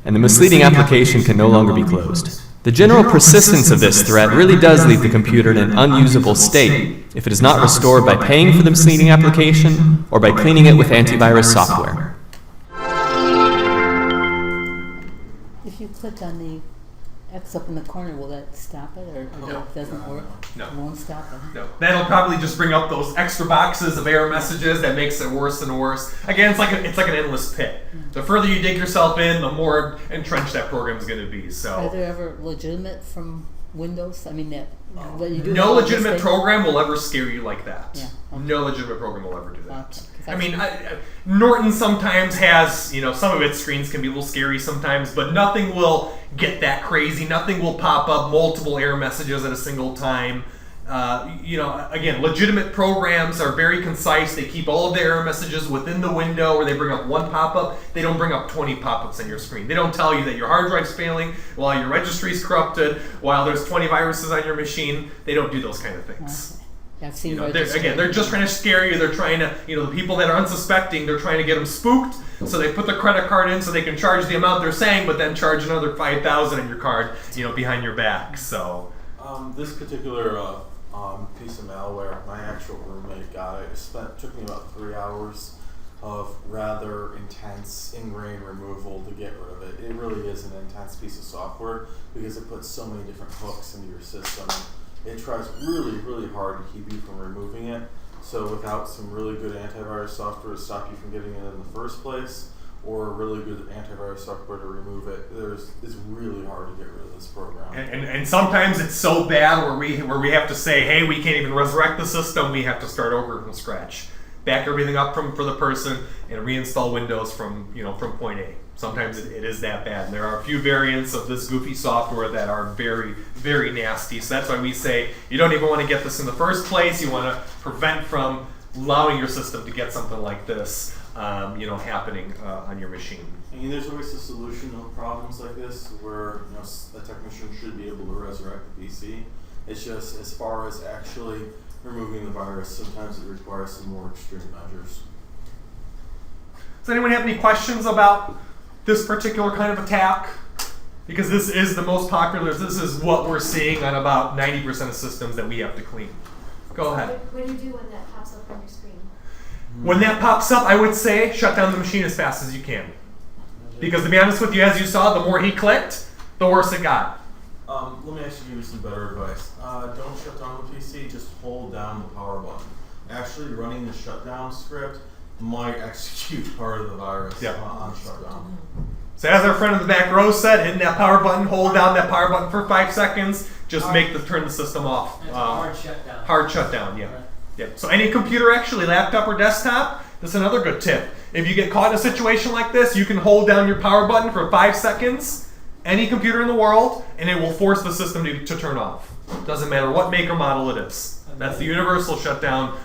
[SPEAKER 3] and the misleading application can no longer be closed. The general persistence of this threat really does leave the computer in an unusable state if it is not restored by paying for the misleading application or by cleaning it with antivirus software.
[SPEAKER 9] If you click on the X up in the corner, will that stop it, or it doesn't work?
[SPEAKER 1] No.
[SPEAKER 9] It won't stop it?
[SPEAKER 1] No. That'll probably just bring up those extra boxes of error messages that makes it worse and worse. Again, it's like an endless pit. The further you dig yourself in, the more entrenched that program is going to be. So.
[SPEAKER 9] Are there ever legitimate from Windows? I mean, that you do.
[SPEAKER 1] No legitimate program will ever scare you like that.
[SPEAKER 9] Yeah. Okay.
[SPEAKER 1] No legitimate program will ever do that.
[SPEAKER 9] Okay.
[SPEAKER 1] I mean, Norton sometimes has, some of its screens can be a little scary sometimes, but nothing will get that crazy. Nothing will pop up multiple error messages at a single time. Again, legitimate programs are very concise. They keep all of their error messages within the window where they bring up one pop-up. They don't bring up 20 pop-ups on your screen. They don't tell you that your hard drive's failing while your registry's corrupted, while there's 20 viruses on your machine. They don't do those kind of things.
[SPEAKER 9] Okay. I've seen
[SPEAKER 1] They're just trying to scare you. They're trying to, the people that are unsuspecting, they're trying to get them spooked. So they put the credit card in so they can charge the amount they're saying, but then charge another $5,000 on your card, behind your back. So
[SPEAKER 6] this particular piece of malware, my actual roommate got it. Took me about 3 hours of rather intense ingrain removal to get rid of it. It really is an intense piece of software because it puts so many different hooks into your system. It tries really, really hard to keep you from removing it. So without some really good antivirus software to stop you from getting it in the first place, or really good antivirus software to remove it, it's really hard to get rid of this program.
[SPEAKER 1] And sometimes it's so bad where we have to say, hey, we can't even resurrect the system. We have to start over from scratch, back everything up for the person, and reinstall Windows from point A. Sometimes it is that bad. And there are a few variants of this goofy software that are very, very nasty. So that's why we say you don't even want to get this in the first place. You want to prevent from allowing your system to get something like this, happening on your machine.
[SPEAKER 6] I mean, there's always a solution to problems like this where a technician should be able to resurrect the PC. It's just as far as actually removing the virus, sometimes it requires some more extreme measures.
[SPEAKER 1] Does anyone have any questions about this particular kind of attack? Because this is the most popular. This is what we're seeing on about 90% of systems that we have to clean. Go ahead.
[SPEAKER 12] What do you do when that pops up on your screen?
[SPEAKER 1] When that pops up, I would say shut down the machine as fast as you can. Because to be honest with you, as you saw, the more he clicked, the worse it got.
[SPEAKER 6] Let me actually give you some better advice. Don't shut down the PC, just hold down the power button. Actually running the shutdown script might execute part of the virus on shutdown.
[SPEAKER 1] So as our friend in the back row said, hitting that power button, hold down that power button for 5 seconds, just turn the system off.
[SPEAKER 2] Hard shutdown.
[SPEAKER 1] Hard shutdown, yeah. Yep. So any computer, actually, laptop or desktop, that's another good tip. If you get caught in a situation like this, you can hold down your power button for 5 seconds, any computer in the world, and it will force the system to turn off. Doesn't matter what make or model it is. That's the universal shutdown,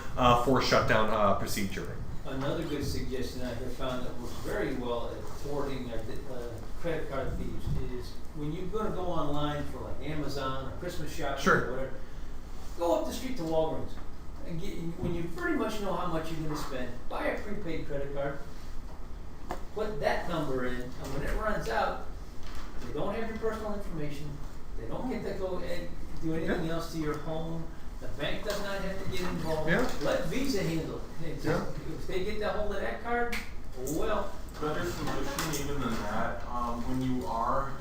[SPEAKER 1] force shutdown procedure.
[SPEAKER 2] Another good suggestion I have found that works very well at thwarting credit card thieves is when you're going to go online for like Amazon or Christmas shopping or whatever, go up the street to Walgreens. And when you pretty much know how much you're going to spend, buy a prepaid credit card, put that number in, and when it runs out, they don't have your personal information, they don't get to go and do anything else to your home, the bank does not have to get involved. Let Visa handle it. If they get a hold of that card, well.
[SPEAKER 6] Better solution even than that, when you are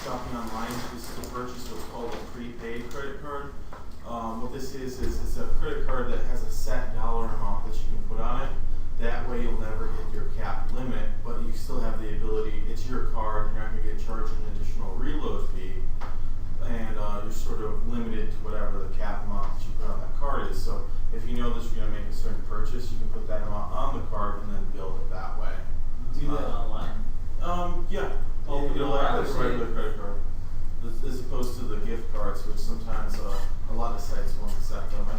[SPEAKER 6] shopping online, is to purchase what's called a prepaid credit card. What this is it's a credit card that has a set dollar amount that you can put on it. That way you'll never hit your cap limit, but you still have the ability, it's your card, you're not going to get charged an additional reload fee, and you're sort of limited to whatever the cap amount that you put on that card is. So if you know that you're going to make a certain purchase, you can put that amount on the card and then build it that way.
[SPEAKER 2] Do that online?
[SPEAKER 6] Yeah. You'll have a regular credit card. As opposed to the gift cards, which sometimes a lot of sites won't accept them. I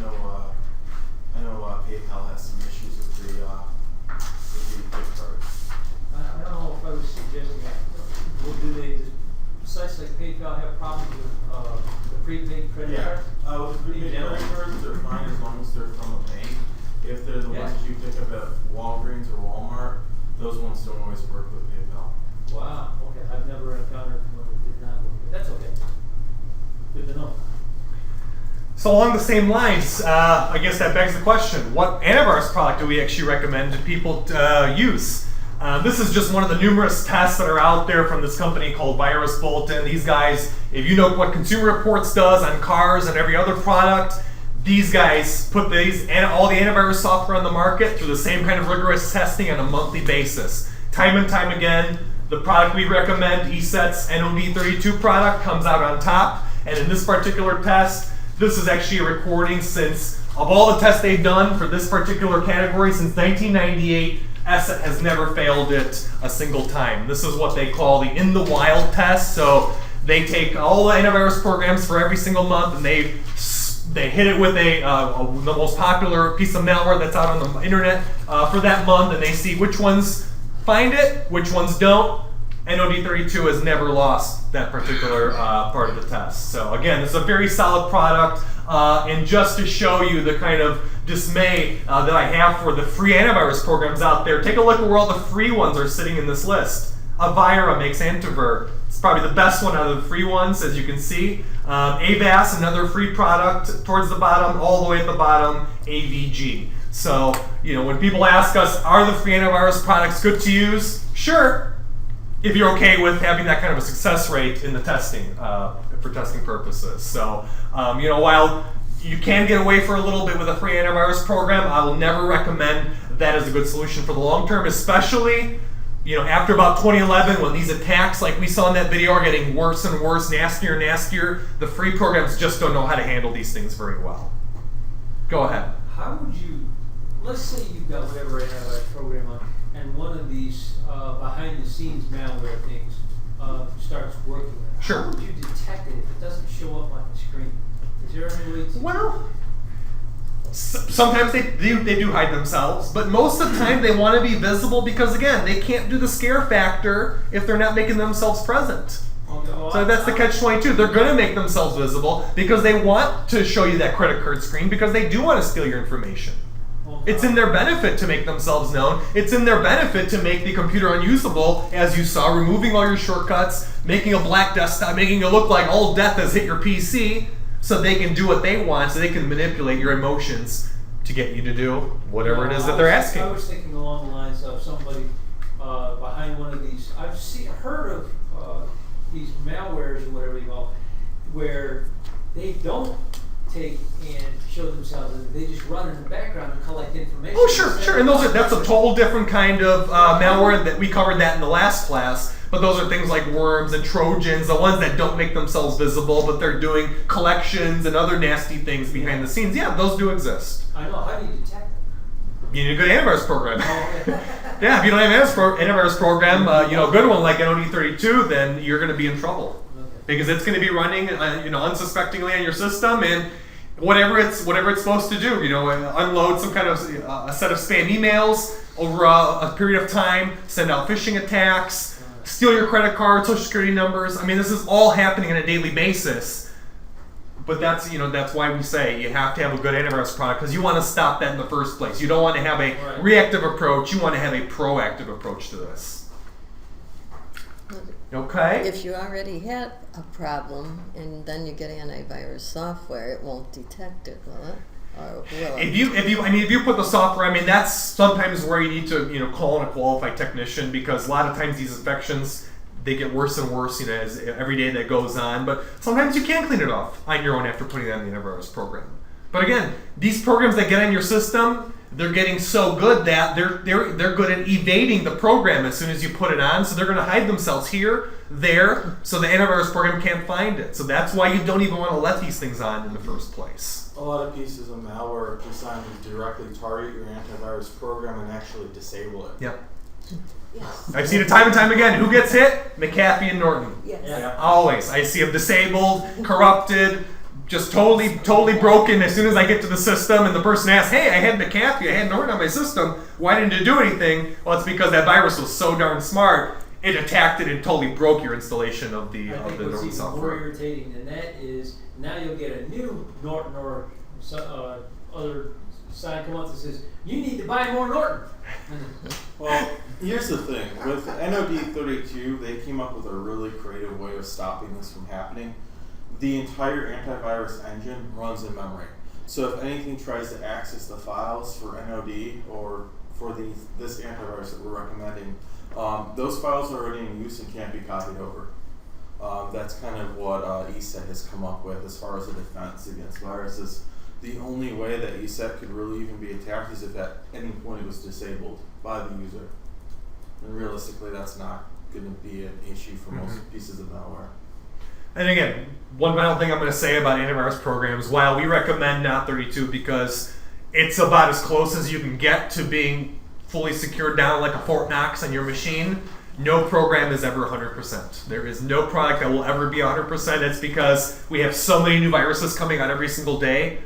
[SPEAKER 6] know PayPal has some issues with the gift cards.
[SPEAKER 2] I don't know if I was suggesting that. Well, do sites like PayPal have problems with the prepaid credit card?
[SPEAKER 6] With the prepaid credit cards, they're fine as long as they're from a bank. If they're the ones that you pick up at Walgreens or Walmart, those ones don't always work with PayPal.
[SPEAKER 2] Wow. Okay. I've never encountered one that did not work. That's okay. Good to know.
[SPEAKER 1] So along the same lines, I guess that begs the question, what antivirus product do we actually recommend people use? This is just one of the numerous tests that are out there from this company called Virus Bulletin. These guys, if you know what Consumer Reports does on cars and every other product, these guys put all the antivirus software on the market through the same kind of rigorous testing on a monthly basis. Time and time again, the product we recommend, ESET's NOD32 product, comes out on top. And in this particular test, this is actually a recording of all the tests they've done for this particular category since 1998. ESET has never failed it a single time. This is what they call the in the wild test. So they take all the antivirus programs for every single month and they hit it with the most popular piece of malware that's out on the internet for that month, and they see which ones find it, which ones don't. NOD32 has never lost that particular part of the test. So again, it's a very solid product, and just to show you the kind of dismay that I have for the free antivirus programs out there, take a look at where all the free ones are sitting in this list. Avira makes Antivirus. It's probably the best one out of the free ones, as you can see. Avast, another free product towards the bottom, all the way at the bottom, AVG. So, when people ask us, are the free antivirus products good to use? Sure, if you're okay with having that kind of a success rate in the testing, for testing purposes. So, while you can get away for a little bit with a free antivirus program, I will never recommend that as a good solution for the long term, especially after about 2011, when these attacks like we saw in that video are getting worse and worse, nastier and nastier, the free programs just don't know how to handle these things very well. Go ahead.
[SPEAKER 2] How would you, let's say you've got whatever antivirus program on, and one of these behind the scenes malware things starts working.
[SPEAKER 1] Sure.
[SPEAKER 2] How would you detect it if it doesn't show up on the screen? Is there any way to?
[SPEAKER 1] Well, sometimes they do hide themselves, but most of the time they want to be visible because, again, they can't do the scare factor if they're not making themselves present. So that's the catch-22. They're going to make themselves visible because they want to show you that credit card screen because they do want to steal your information. It's in their benefit to make themselves known. It's in their benefit to make the computer unusable, as you saw, removing all your shortcuts, making a black desktop, making it look like all death has hit your PC, so they can do what they want, so they can manipulate your emotions to get you to do whatever it is that they're asking.
[SPEAKER 2] I was thinking along the lines of somebody behind one of these. I've heard of these malwares or whatever you call, where they don't take and show themselves, and they just run in the background and collect information.
[SPEAKER 1] Oh, sure. And that's a total different kind of malware that we covered that in the last class. But those are things like worms and Trojans, the ones that don't make themselves visible, but they're doing collections and other nasty things behind the scenes. Yeah, those do exist.
[SPEAKER 2] I know. How do you detect them?
[SPEAKER 1] You need a good antivirus program. Yeah, if you don't have an antivirus program, a good one like NOD32, then you're going to be in trouble. Because it's going to be running, unsuspectingly on your system, and whatever it's supposed to do, unload some kind of a set of spam emails over a period of time, send out phishing attacks, steal your credit card, social security numbers. I mean, this is all happening on a daily basis. But that's why we say you have to have a good antivirus product, because you want to stop that in the first place. You don't want to have a reactive approach. You want to have a proactive approach to this. Okay.
[SPEAKER 14] If you already had a problem and then you get antivirus software, it won't detect it, will it? Or will it?
[SPEAKER 1] If you put the software, that's sometimes where you need to call in a qualified technician, because a lot of times these infections, they get worse and worse as every day that goes on. But sometimes you can clean it off on your own after putting that in the antivirus program. But again, these programs that get on your system, they're getting so good that they're good at evading the program as soon as you put it on. So they're going to hide themselves here, there, so the antivirus program can't find it. So that's why you don't even want to let these things on in the first place.
[SPEAKER 6] A lot of pieces of malware are designed to directly target your antivirus program and actually disable it.
[SPEAKER 1] Yep. Yes. I've seen it time and time again. Who gets hit? McAfee and Norton.
[SPEAKER 10] Yes.
[SPEAKER 1] Yeah. Always. I see them disabled, corrupted, just totally broken as soon as I get to the system, and the person asks, hey, I had McAfee, I had Norton on my system, why didn't it do anything? Well, it's because that virus was so darn smart, it attacked it and totally broke your installation of the Norton software.
[SPEAKER 2] More irritating than that is now you'll get a new Norton or other sign come up that says, you need to buy more Norton.
[SPEAKER 6] Well, here's the thing. With NOD32, they came up with a really creative way of stopping this from happening. The entire antivirus engine runs in memory. So if anything tries to access the files for NOD or for this antivirus that we're recommending, those files are already in use and can't be copied over. That's kind of what ESET has come up with as far as a defense against viruses. The only way that ESET could really even be attacked is if at any point it was disabled by the user. And realistically, that's not going to be an issue for most pieces of malware.
[SPEAKER 1] And again, one final thing I'm going to say about antivirus programs, while we recommend NOD32 because it's about as close as you can get to being fully secured down like a Fort Knox on your machine, no program is ever 100%. There is no product that will ever be 100%. It's because we have so many new viruses coming out every single day.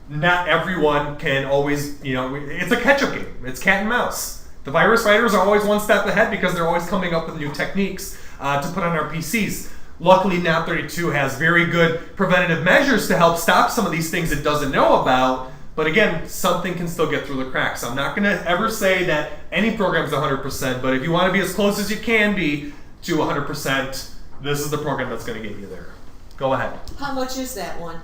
[SPEAKER 1] Not everyone can always, it's a catch-up game. It's cat and mouse. The virus writers are always one step ahead because they're always coming up with new techniques to put on our PCs. Luckily, NOD32 has very good preventative measures to help stop some of these things it doesn't know about. But again, something can still get through the cracks. I'm not going to ever say that any program is 100%, but if you want to be as close as you can be to 100%, this is the program that's going to get you there. Go ahead.
[SPEAKER 15] How much is that one?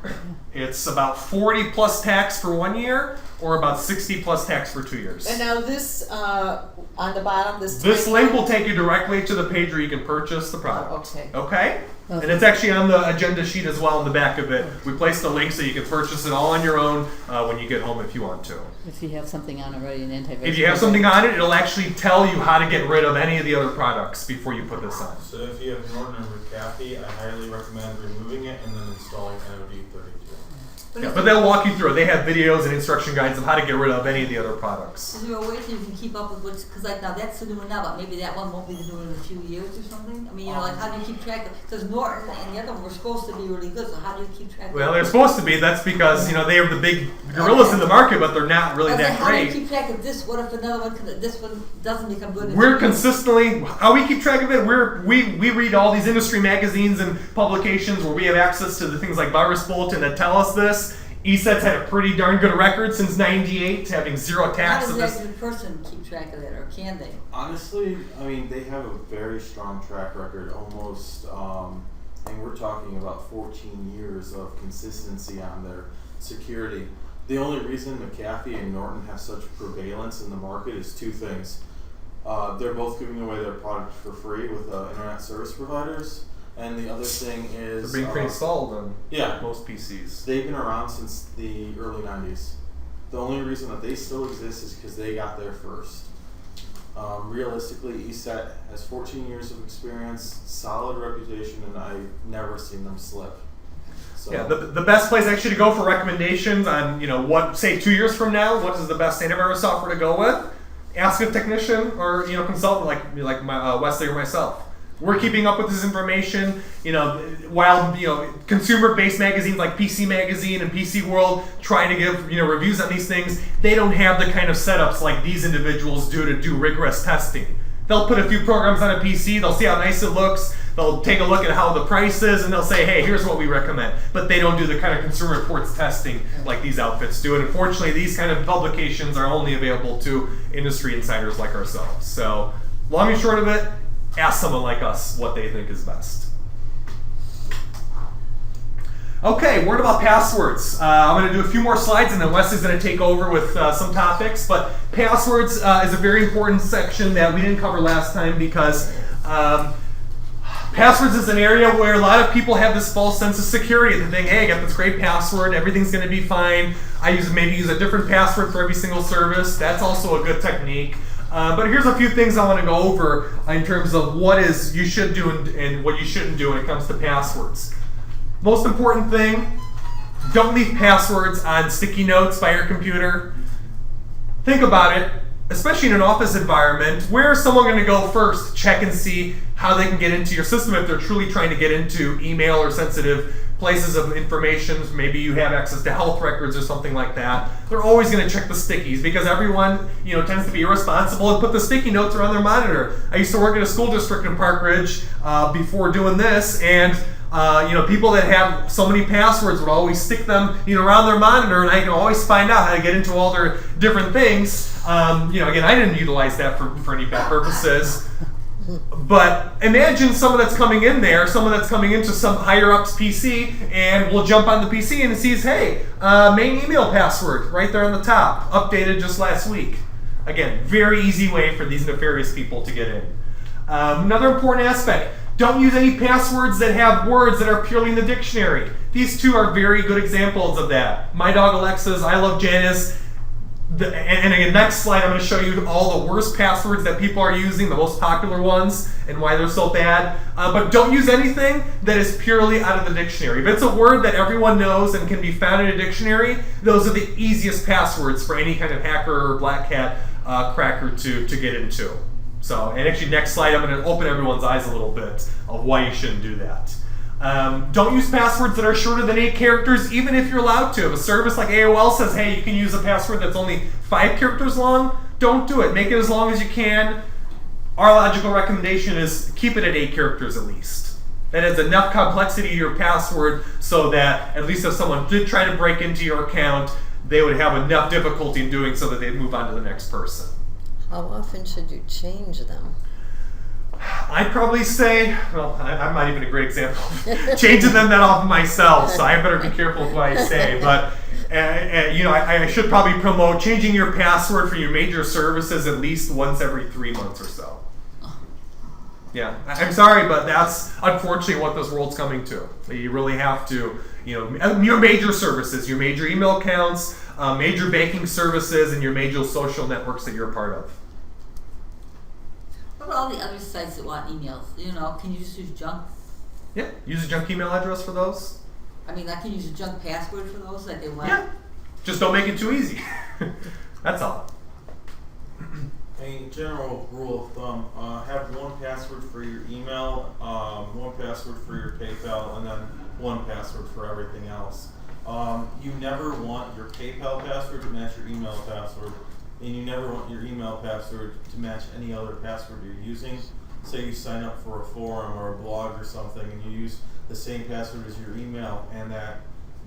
[SPEAKER 1] It's about 40 plus tax for 1 year, or about 60 plus tax for 2 years.
[SPEAKER 15] And now this, on the bottom,
[SPEAKER 1] this link will take you directly to the page where you can purchase the product.
[SPEAKER 15] Okay.
[SPEAKER 1] Okay? And it's actually on the agenda sheet as well in the back of it. We placed the link so you can purchase it all on your own when you get home if you want to.
[SPEAKER 9] If you have something on already in antivirus.
[SPEAKER 1] If you have something on it, it'll actually tell you how to get rid of any of the other products before you put this on.
[SPEAKER 6] So if you have Norton or McAfee, I highly recommend removing it and then installing NOD32.
[SPEAKER 1] Yeah, but they'll walk you through it. They have videos and instruction guides of how to get rid of any of the other products.
[SPEAKER 10] Is there a way so you can keep up with what's, because like now that's the new one now, but maybe that one won't be the new one in a few years or something? I mean, like how do you keep track of, because Norton and the other one were supposed to be really good, so how do you keep track of
[SPEAKER 1] Well, they're supposed to be. That's because, they are the big gorillas in the market, but they're not really that
[SPEAKER 10] how
[SPEAKER 1] great.
[SPEAKER 10] do you keep track of this? What if another one, this one doesn't become good?
[SPEAKER 1] We're consistently, how we keep track of it, we read all these industry magazines and publications where we have access to the things like Virus Bulletin that tell us this. ESET's had a pretty darn good record since '98, having zero tax.
[SPEAKER 10] How does that person keep track of that, or can they?
[SPEAKER 6] Honestly, they have a very strong track record, almost, and we're talking about 14 years of consistency on their security. The only reason McAfee and Norton have such prevalence in the market is two things. They're both giving away their product for free with internet service providers, And the other thing is
[SPEAKER 1] they're being pre-installed on
[SPEAKER 6] yeah,
[SPEAKER 1] most PCs.
[SPEAKER 6] They've been around since the early 90s. The only reason that they still exist is because they got there first. Realistically, ESET has 14 years of experience, solid reputation, and I've never seen them slip. So.
[SPEAKER 1] Yeah, the best place actually to go for recommendations on, what, say 2 years from now, what is the best antivirus software to go with? Ask a technician or, consultant like Wesley or myself. We're keeping up with this information, while, consumer-based magazines like PC Magazine and PC World try to give, reviews on these things. They don't have the kind of setups like these individuals do to do rigorous testing. They'll put a few programs on a PC, they'll see how nice it looks, they'll take a look at how the price is, and they'll say, hey, here's what we recommend. But they don't do the kind of consumer reports testing like these outfits do. And unfortunately, these kind of publications are only available to industry insiders like ourselves. So, long and short of it, ask someone like us what they think is best. Okay, word about passwords. I'm going to do a few more slides and then Wesley's going to take over with some topics. But passwords is a very important section that we didn't cover last time because passwords is an area where a lot of people have this false sense of security. They think, hey, I got this great password, everything's going to be fine. I maybe use a different password for every single service. That's also a good technique. But here's a few things I want to go over in terms of what is you should do and what you shouldn't do when it comes to passwords. Most important thing, don't leave passwords on sticky notes by your computer. Think about it, especially in an office environment. Where is someone going to go first? Check and see how they can get into your system if they're truly trying to get into email or sensitive places of information. Maybe you have access to health records or something like that. They're always going to check the stickies because everyone, tends to be irresponsible and put the sticky notes around their monitor. I used to work at a school district in Park Ridge before doing this, and people that have so many passwords would always stick them, around their monitor, and I can always find out how to get into all their different things. Again, I didn't utilize that for any bad purposes. But imagine someone that's coming in there, someone that's coming into some higher-up's PC, and will jump on the PC and sees, hey, main email password right there on the top, updated just last week. Again, very easy way for these nefarious people to get in. Another important aspect, don't use any passwords that have words that are purely in the dictionary. These two are very good examples of that. My dog Alexa's, I love Janice. And again, next slide, I'm going to show you all the worst passwords that people are using, the most popular ones, and why they're so bad. But don't use anything that is purely out of the dictionary. If it's a word that everyone knows and can be found in a dictionary, those are the easiest passwords for any kind of hacker or black hat cracker to get into. So, and actually, next slide, I'm going to open everyone's eyes a little bit of why you shouldn't do that. Don't use passwords that are shorter than 8 characters, even if you're allowed to. If a service like AOL says, hey, you can use a password that's only 5 characters long, don't do it. Make it as long as you can. Our logical recommendation is keep it at 8 characters at least. That adds enough complexity to your password so that at least if someone did try to break into your account, they would have enough difficulty in doing so that they'd move on to the next person.
[SPEAKER 14] How often should you change them?
[SPEAKER 1] I'd probably say, well, I'm not even a great example of changing them that often myself, so I better be careful with what I say. But, I should probably promote changing your password for your major services at least once every 3 months or so. Yeah, I'm sorry, but that's unfortunately what this world's coming to. You really have to, your major services, your major email accounts, major banking services, and your major social networks that you're a part of.
[SPEAKER 10] What about all the other sites that want emails? Can you just use junk?
[SPEAKER 1] Yeah, use a junk email address for those.
[SPEAKER 10] I can use a junk password for those that they want?
[SPEAKER 1] Yeah, just don't make it too easy. That's all.
[SPEAKER 6] A general rule of thumb, have one password for your email, one password for your PayPal, and then one password for everything else. You never want your PayPal password to match your email password, and you never want your email password to match any other password you're using. Say you sign up for a forum or a blog or something, and you use the same password as your email, and that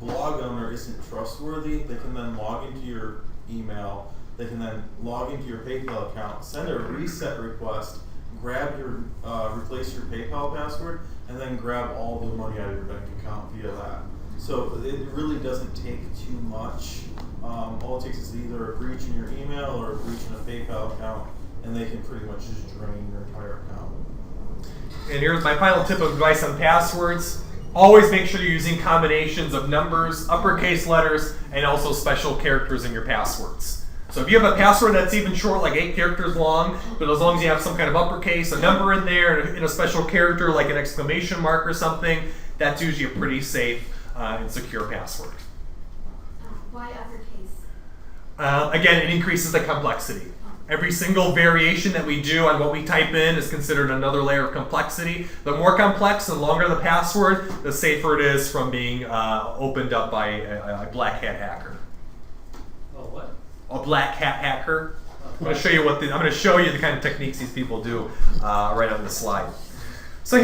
[SPEAKER 6] blog owner isn't trustworthy, they can then log into your email, they can then log into your PayPal account, send a reset request, replace your PayPal password, and then grab all the money out of your bank account via that. So it really doesn't take too much. All it takes is either a breach in your email or a breach in a PayPal account, and they can pretty much just drain your entire account.
[SPEAKER 1] and here's my final tip of advice on passwords. Always make sure you're using combinations of numbers, uppercase letters, and also special characters in your passwords. So if you have a password that's even short, like 8 characters long, but as long as you have some kind of uppercase, a number in there, and a special character like an exclamation mark or something, that's usually a pretty safe and secure password.
[SPEAKER 12] Why uppercase?
[SPEAKER 1] Again, it increases the complexity. Every single variation that we do on what we type in is considered another layer of complexity. The more complex and longer the password, the safer it is from being opened up by a black hat hacker.
[SPEAKER 2] Oh, what?
[SPEAKER 1] A black hat hacker. I'm going to show you the kind of techniques these people do right on the slide. So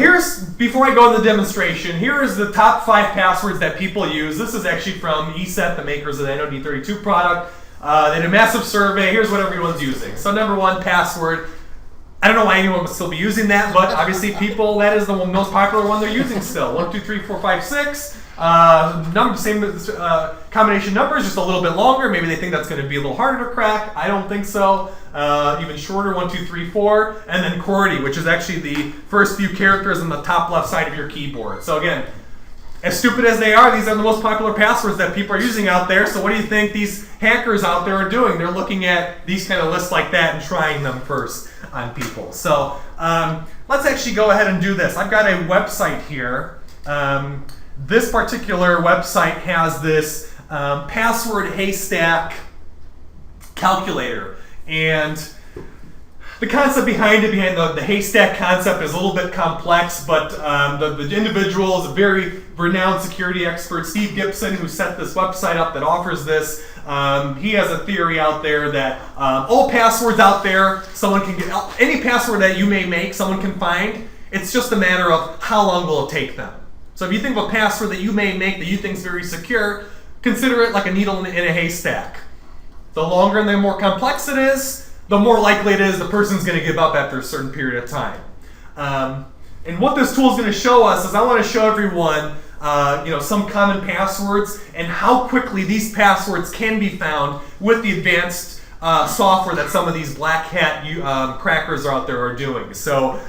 [SPEAKER 1] before I go into the demonstration, here is the top 5 passwords that people use. This is actually from ESET, the makers of the NOD32 product. They did a massive survey. Here's what everyone's using. So number 1, password. I don't know why anyone would still be using that, but obviously people, that is the most popular one they're using still. 1, 2, 3, 4, 5, 6. Same combination numbers, just a little bit longer. Maybe they think that's going to be a little harder to crack. I don't think so. Even shorter, 1, 2, 3, 4. And then QWERTY, which is actually the first few characters on the top left side of your keyboard. So again, as stupid as they are, these are the most popular passwords that people are using out there. So what do you think these hackers out there are doing? They're looking at these kind of lists like that and trying them first on people. So let's actually go ahead and do this. I've got a website here. This particular website has this password haystack calculator. And the concept behind the haystack concept is a little bit complex, but the individual is a very renowned security expert, Steve Gibson, who set this website up that offers this. He has a theory out there that all passwords out there, someone can get any password that you may make, someone can find. It's just a matter of how long will it take them. So if you think of a password that you may make that you think is very secure, consider it like a needle in a haystack. The longer and the more complex it is, the more likely it is the person's going to give up after a certain period of time. And what this tool is going to show us is I want to show everyone some common passwords and how quickly these passwords can be found with the advanced software that some of these black hat crackers out there are doing. So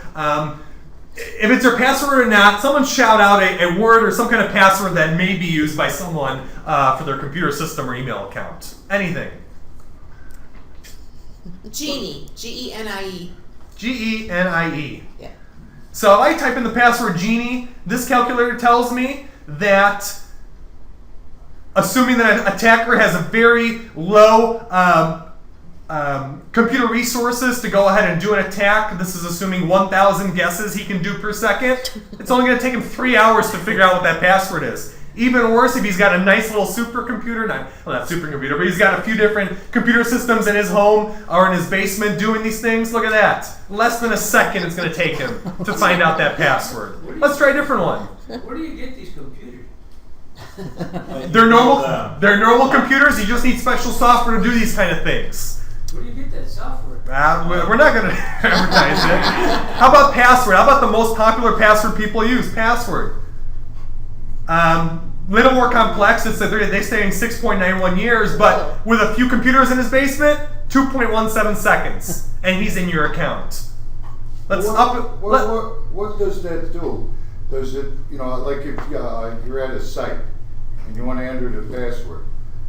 [SPEAKER 1] if it's your password or not, someone shout out a word or some kind of password that may be used by someone for their computer system or email account. Anything.
[SPEAKER 15] Genie. G-E-N-I-E.
[SPEAKER 1] G-E-N-I-E.
[SPEAKER 15] Yeah.
[SPEAKER 1] So if I type in the password Genie, this calculator tells me that, assuming that an attacker has a very low computer resources to go ahead and do an attack, this is assuming 1,000 guesses he can do per second, it's only going to take him 3 hours to figure out what that password is. Even worse, if he's got a nice little supercomputer, not supercomputer, but he's got a few different computer systems in his home or in his basement doing these things, look at that. Less than a second it's going to take him to find out that password. Let's try a different one.
[SPEAKER 2] Where do you get these computers?
[SPEAKER 1] They're normal computers, you just need special software to do these kind of things.
[SPEAKER 2] Where do you get that software?
[SPEAKER 1] We're not going to advertise it. How about password? How about the most popular password people use? Password. Little more complex. It's they stay in 6.91 years, but with a few computers in his basement, 2.17 seconds, and he's in your account.
[SPEAKER 11] What does that do? Does it, like if you're at a site and you want to enter the password,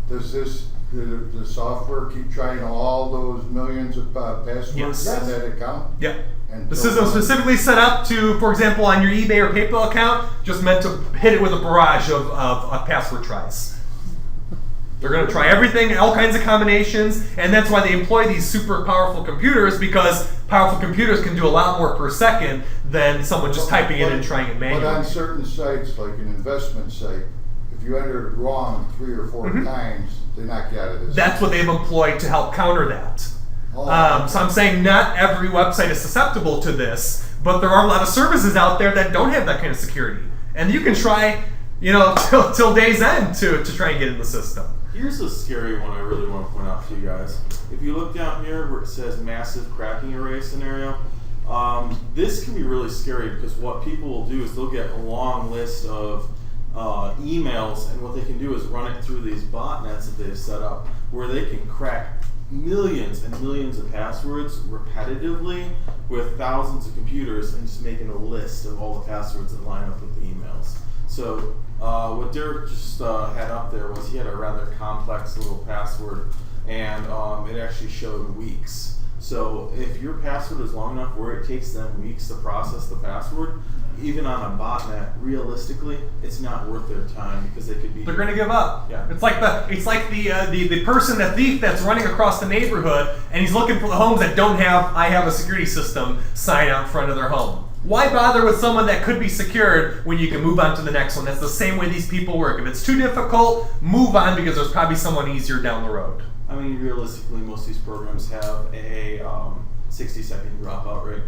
[SPEAKER 11] does the software keep trying all those millions of passwords in that account?
[SPEAKER 1] Yeah. The system is specifically set up to, for example, on your eBay or PayPal account, just meant to hit it with a barrage of password tries. They're going to try everything, all kinds of combinations, and that's why they employ these super powerful computers, because powerful computers can do a lot more per second than someone just typing it and trying it manually.
[SPEAKER 11] But on certain sites, like an investment site, if you enter it wrong 3 or 4 times, they knock you out of this.
[SPEAKER 1] That's what they've employed to help counter that. So I'm saying not every website is susceptible to this, but there are a lot of services out there that don't have that kind of security. And you can try, till day's end to try and get in the system.
[SPEAKER 6] Here's a scary one I really want to point out to you guys. If you look down here where it says massive cracking array scenario, this can be really scary because what people will do is they'll get a long list of emails, and what they can do is run it through these botnets that they've set up where they can crack millions and millions of passwords repetitively with thousands of computers and just making a list of all the passwords that line up with the emails. So what Derek just had up there was he had a rather complex little password, and it actually showed weeks. So if your password is long enough where it takes them weeks to process the password, even on a botnet, realistically, it's not worth their time because they could be.
[SPEAKER 1] They're going to give up.
[SPEAKER 6] Yeah.
[SPEAKER 1] It's like the person, the thief that's running across the neighborhood, and he's looking for the homes that don't have "I have a security system" sign out front of their home. Why bother with someone that could be secured when you can move on to the next one? That's the same way these people work. If it's too difficult, move on because there's probably someone easier down the road.
[SPEAKER 6] I mean, realistically, most of these programs have a 60-second dropout rate.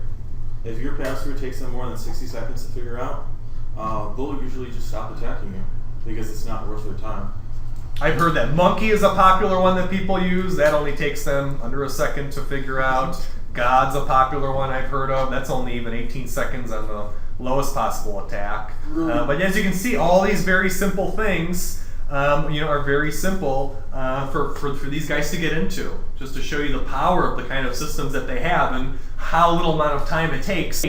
[SPEAKER 6] If your password takes them more than 60 seconds to figure out, they'll usually just stop attacking you because it's not worth their time.
[SPEAKER 1] I've heard that Monkey is a popular one that people use. That only takes them under a second to figure out. God's a popular one I've heard of. That's only even 18 seconds on the lowest possible attack. But as you can see, all these very simple things are very simple for these guys to get into, just to show you the power of the kind of systems that they have and how little amount of time it takes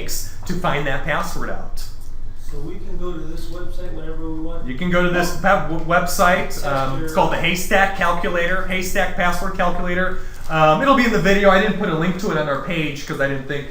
[SPEAKER 1] to find that password out.
[SPEAKER 2] So we can go to this website whenever we want?
[SPEAKER 1] You can go to this website. It's called the Haystack Calculator, Haystack Password Calculator. It'll be in the video. I didn't put a link to it on our page because I didn't think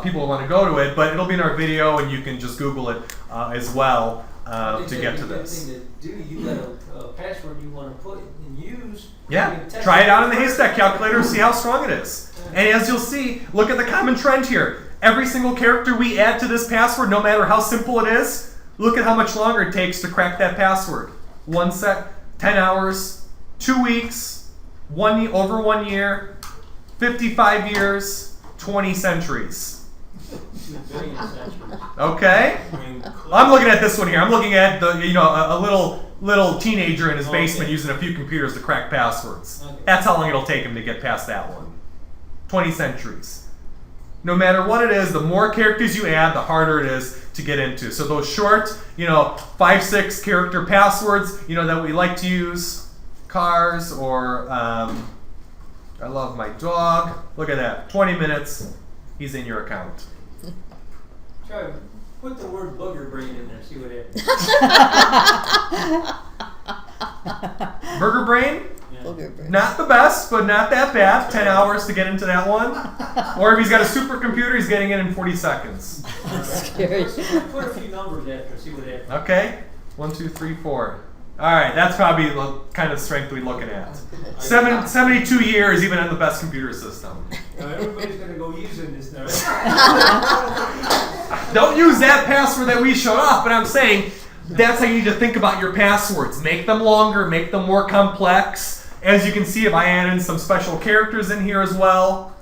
[SPEAKER 1] people would want to go to it, but it'll be in our video and you can just Google it as well to get to this.
[SPEAKER 2] You got a password you want to put and use.
[SPEAKER 1] Yeah, try it out in the Haystack Calculator and see how strong it is. And as you'll see, look at the common trend here. Every single character we add to this password, no matter how simple it is, look at how much longer it takes to crack that password. 10 hours, 2 weeks, over 1 year, 55 years, 20 centuries. Okay? I'm looking at this one here. I'm looking at a little teenager in his basement using a few computers to crack passwords. That's how long it'll take him to get past that one. 20 centuries. No matter what it is, the more characters you add, the harder it is to get into. So those short, 5-6 character passwords, that we like to use, cars or I love my dog. Look at that. 20 minutes, he's in your account.
[SPEAKER 2] Try put the word booger brain in there, see what happens.
[SPEAKER 1] Burger brain?
[SPEAKER 14] Booger brain.
[SPEAKER 1] Not the best, but not that bad. 10 hours to get into that one. Or if he's got a supercomputer, he's getting it in 40 seconds.
[SPEAKER 14] That's scary.
[SPEAKER 2] Put a few numbers after, see what happens.
[SPEAKER 1] Okay. 1, 2, 3, 4. All right, that's probably the kind of strength we're looking at. 72 years, even on the best computer system.
[SPEAKER 2] Now everybody's going to go using this now.
[SPEAKER 1] Don't use that password that we showed off, but I'm saying that's how you need to think about your passwords. Make them longer, make them more complex. As you can see, if I add in some special characters in here as well,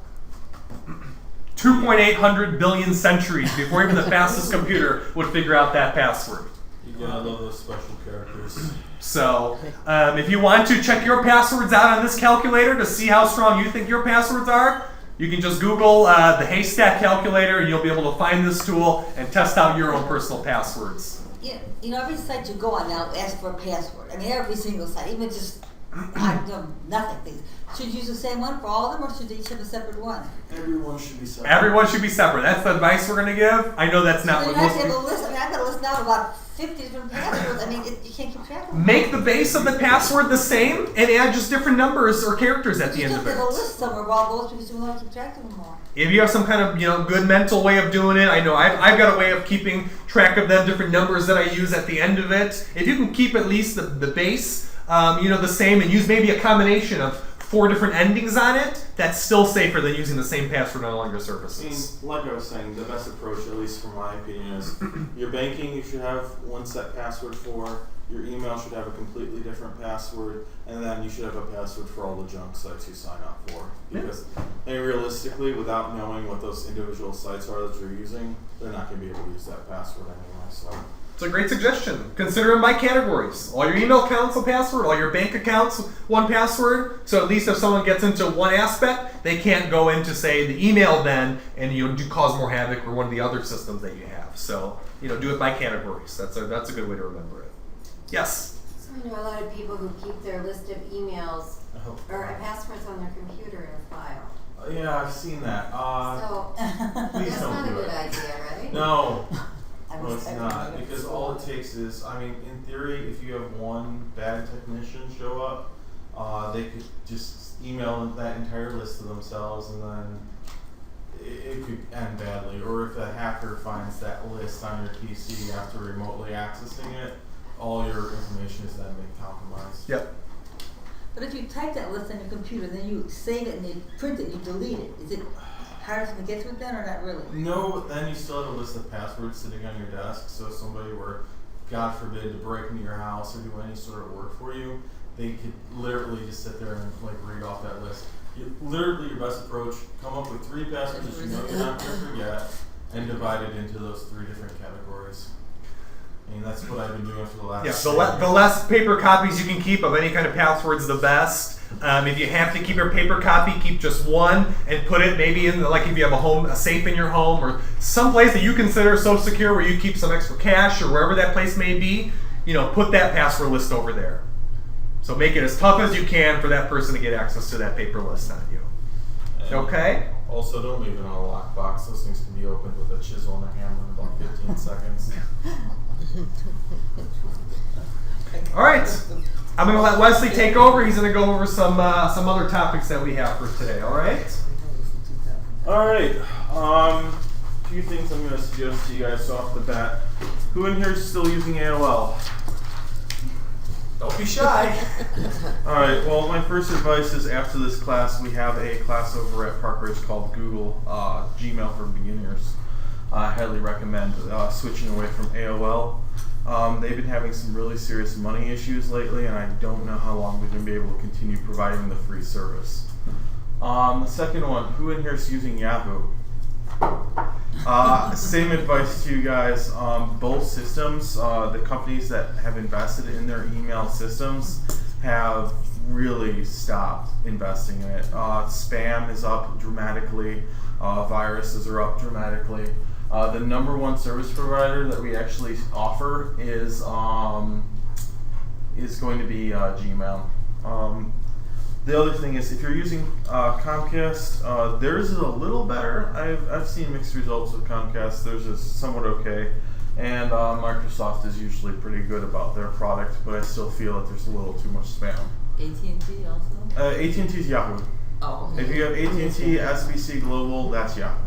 [SPEAKER 1] 2.8 billion centuries before even the fastest computer would figure out that password.
[SPEAKER 6] You gotta love those special characters.
[SPEAKER 1] So, if you want to check your passwords out on this calculator to see how strong you think your passwords are, you can just Google the Haystack Calculator and you'll be able to find this tool and test out your own personal passwords.
[SPEAKER 10] Yeah, every site you go on now asks for a password. I mean, every single site, even just nothing. Should you use the same one for all of them, or should they each have a separate one?
[SPEAKER 6] Everyone should be separate.
[SPEAKER 1] Everyone should be separate. That's the advice we're going to give. I know that's not what most people...
[SPEAKER 10] Have a list. I mean, I've got a list now of about 50 different passwords. I mean, you can't keep track of them.
[SPEAKER 1] Make the base of the password the same and add just different numbers or characters at the end of it.
[SPEAKER 10] You have a list somewhere of all those because you want to keep track of them all.
[SPEAKER 1] If you have some kind of good mental way of doing it, I know I've got a way of keeping track of them, different numbers that I use at the end of it. If you can keep at least the base, the same, and use maybe a combination of 4 different endings on it, that's still safer than using the same password on all your services.
[SPEAKER 6] Like I was saying, the best approach, at least from my opinion, is your banking you should have one set password for, your email should have a completely different password, and then you should have a password for all the junk sites you sign up for. Because realistically, without knowing what those individual sites are that you're using, they're not going to be able to use that password anyway. So
[SPEAKER 1] it's a great suggestion. Consider them by categories. All your email accounts a password, all your bank accounts one password. So at least if someone gets into one aspect, they can't go into, say, the email then and do cause more havoc for one of the other systems that you have. So do it by categories. That's a good way to remember it. Yes.
[SPEAKER 13] So I know a lot of people who keep their list of emails or passwords on their computer in a file.
[SPEAKER 6] Yeah, I've seen that.
[SPEAKER 13] So,
[SPEAKER 6] please
[SPEAKER 13] that's
[SPEAKER 6] don't
[SPEAKER 13] not a
[SPEAKER 6] do
[SPEAKER 13] good
[SPEAKER 6] it.
[SPEAKER 13] idea, right?
[SPEAKER 6] No.
[SPEAKER 10] I
[SPEAKER 6] No,
[SPEAKER 10] was
[SPEAKER 6] it's
[SPEAKER 10] expecting
[SPEAKER 6] not.
[SPEAKER 10] that.
[SPEAKER 6] Because all it takes is, I mean, in theory, if you have one bad technician show up, they could just email that entire list to themselves, and then it could end badly. Or if a hacker finds that list on your PC after remotely accessing it, all your information is then being compromised.
[SPEAKER 1] Yep.
[SPEAKER 10] But if you type that list on your computer, then you save it and you print it, and you delete it. Is it harder to get to it then, or not really?
[SPEAKER 6] No, then you still have a list of passwords sitting on your desk, so if somebody were, God forbid, to break into your house or do any sort of work for you, they could literally just sit there and like read off that list. Literally your best approach, come up with 3 passwords that you know you're not going to forget, and divide it into those 3 different categories. And that's what I've been doing for the last
[SPEAKER 1] Yeah, the less paper copies you can keep of any kind of passwords, the best. If you have to keep your paper copy, keep just one and put it maybe in like if you have a safe in your home or some place that you consider so secure where you keep some extra cash or wherever that place may be. Put that password list over there. So make it as tough as you can for that person to get access to that paper list on you.
[SPEAKER 6] And
[SPEAKER 1] okay?
[SPEAKER 6] Also, don't leave it on a lockbox. Those things can be opened with a chisel and a hammer in about 15 seconds.
[SPEAKER 1] All right. I'm going to let Wesley take over. He's going to go over some other topics that we have for today. All right?
[SPEAKER 6] All right. A few things I'm going to suggest to you guys off the bat. Who in here is still using AOL?
[SPEAKER 1] Don't be shy.
[SPEAKER 6] All right. Well, my first advice is after this class, we have a class over at Park Ridge called Google Gmail for Beginners. I highly recommend switching away from AOL. They've been having some really serious money issues lately, and I don't know how long we're going to be able to continue providing the free service. The second one, who in here is using Yahoo? Same advice to you guys. Both systems, the companies that have invested in their email systems have really stopped investing in it. Spam is up dramatically. Viruses are up dramatically. The number one service provider that we actually offer is going to be Gmail. The other thing is, if you're using Comcast, theirs is a little better. I've seen mixed results with Comcast. Theirs is somewhat okay, and Microsoft is usually pretty good about their product, but I still feel that there's a little too much spam.
[SPEAKER 10] AT&T also?
[SPEAKER 6] AT&T is Yahoo.
[SPEAKER 10] Oh.
[SPEAKER 6] If you have AT&T, SBC Global, that's Yahoo.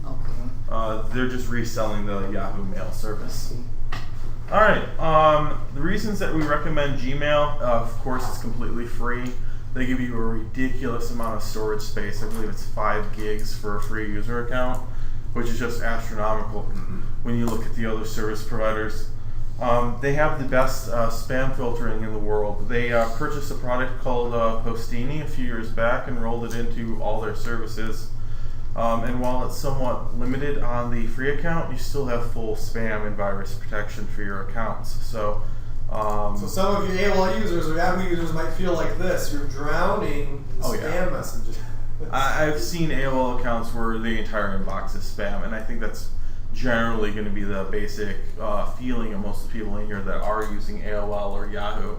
[SPEAKER 10] Okay.
[SPEAKER 6] They're just reselling the Yahoo Mail service. All right. The reasons that we recommend Gmail, of course, it's completely free. They give you a ridiculous amount of storage space. I believe it's 5 gigs for a free user account, which is just astronomical when you look at the other service providers. They have the best spam filtering in the world. They purchased a product called Postini a few years back and rolled it into all their services. And while it's somewhat limited on the free account, you still have full spam and virus protection for your accounts. So
[SPEAKER 1] some of you AOL users or Yahoo users might feel like this. You're drowning in spam messages.
[SPEAKER 6] I've seen AOL accounts where the entire inbox is spam, and I think that's generally going to be the basic feeling of most of the people in here that are using AOL or Yahoo.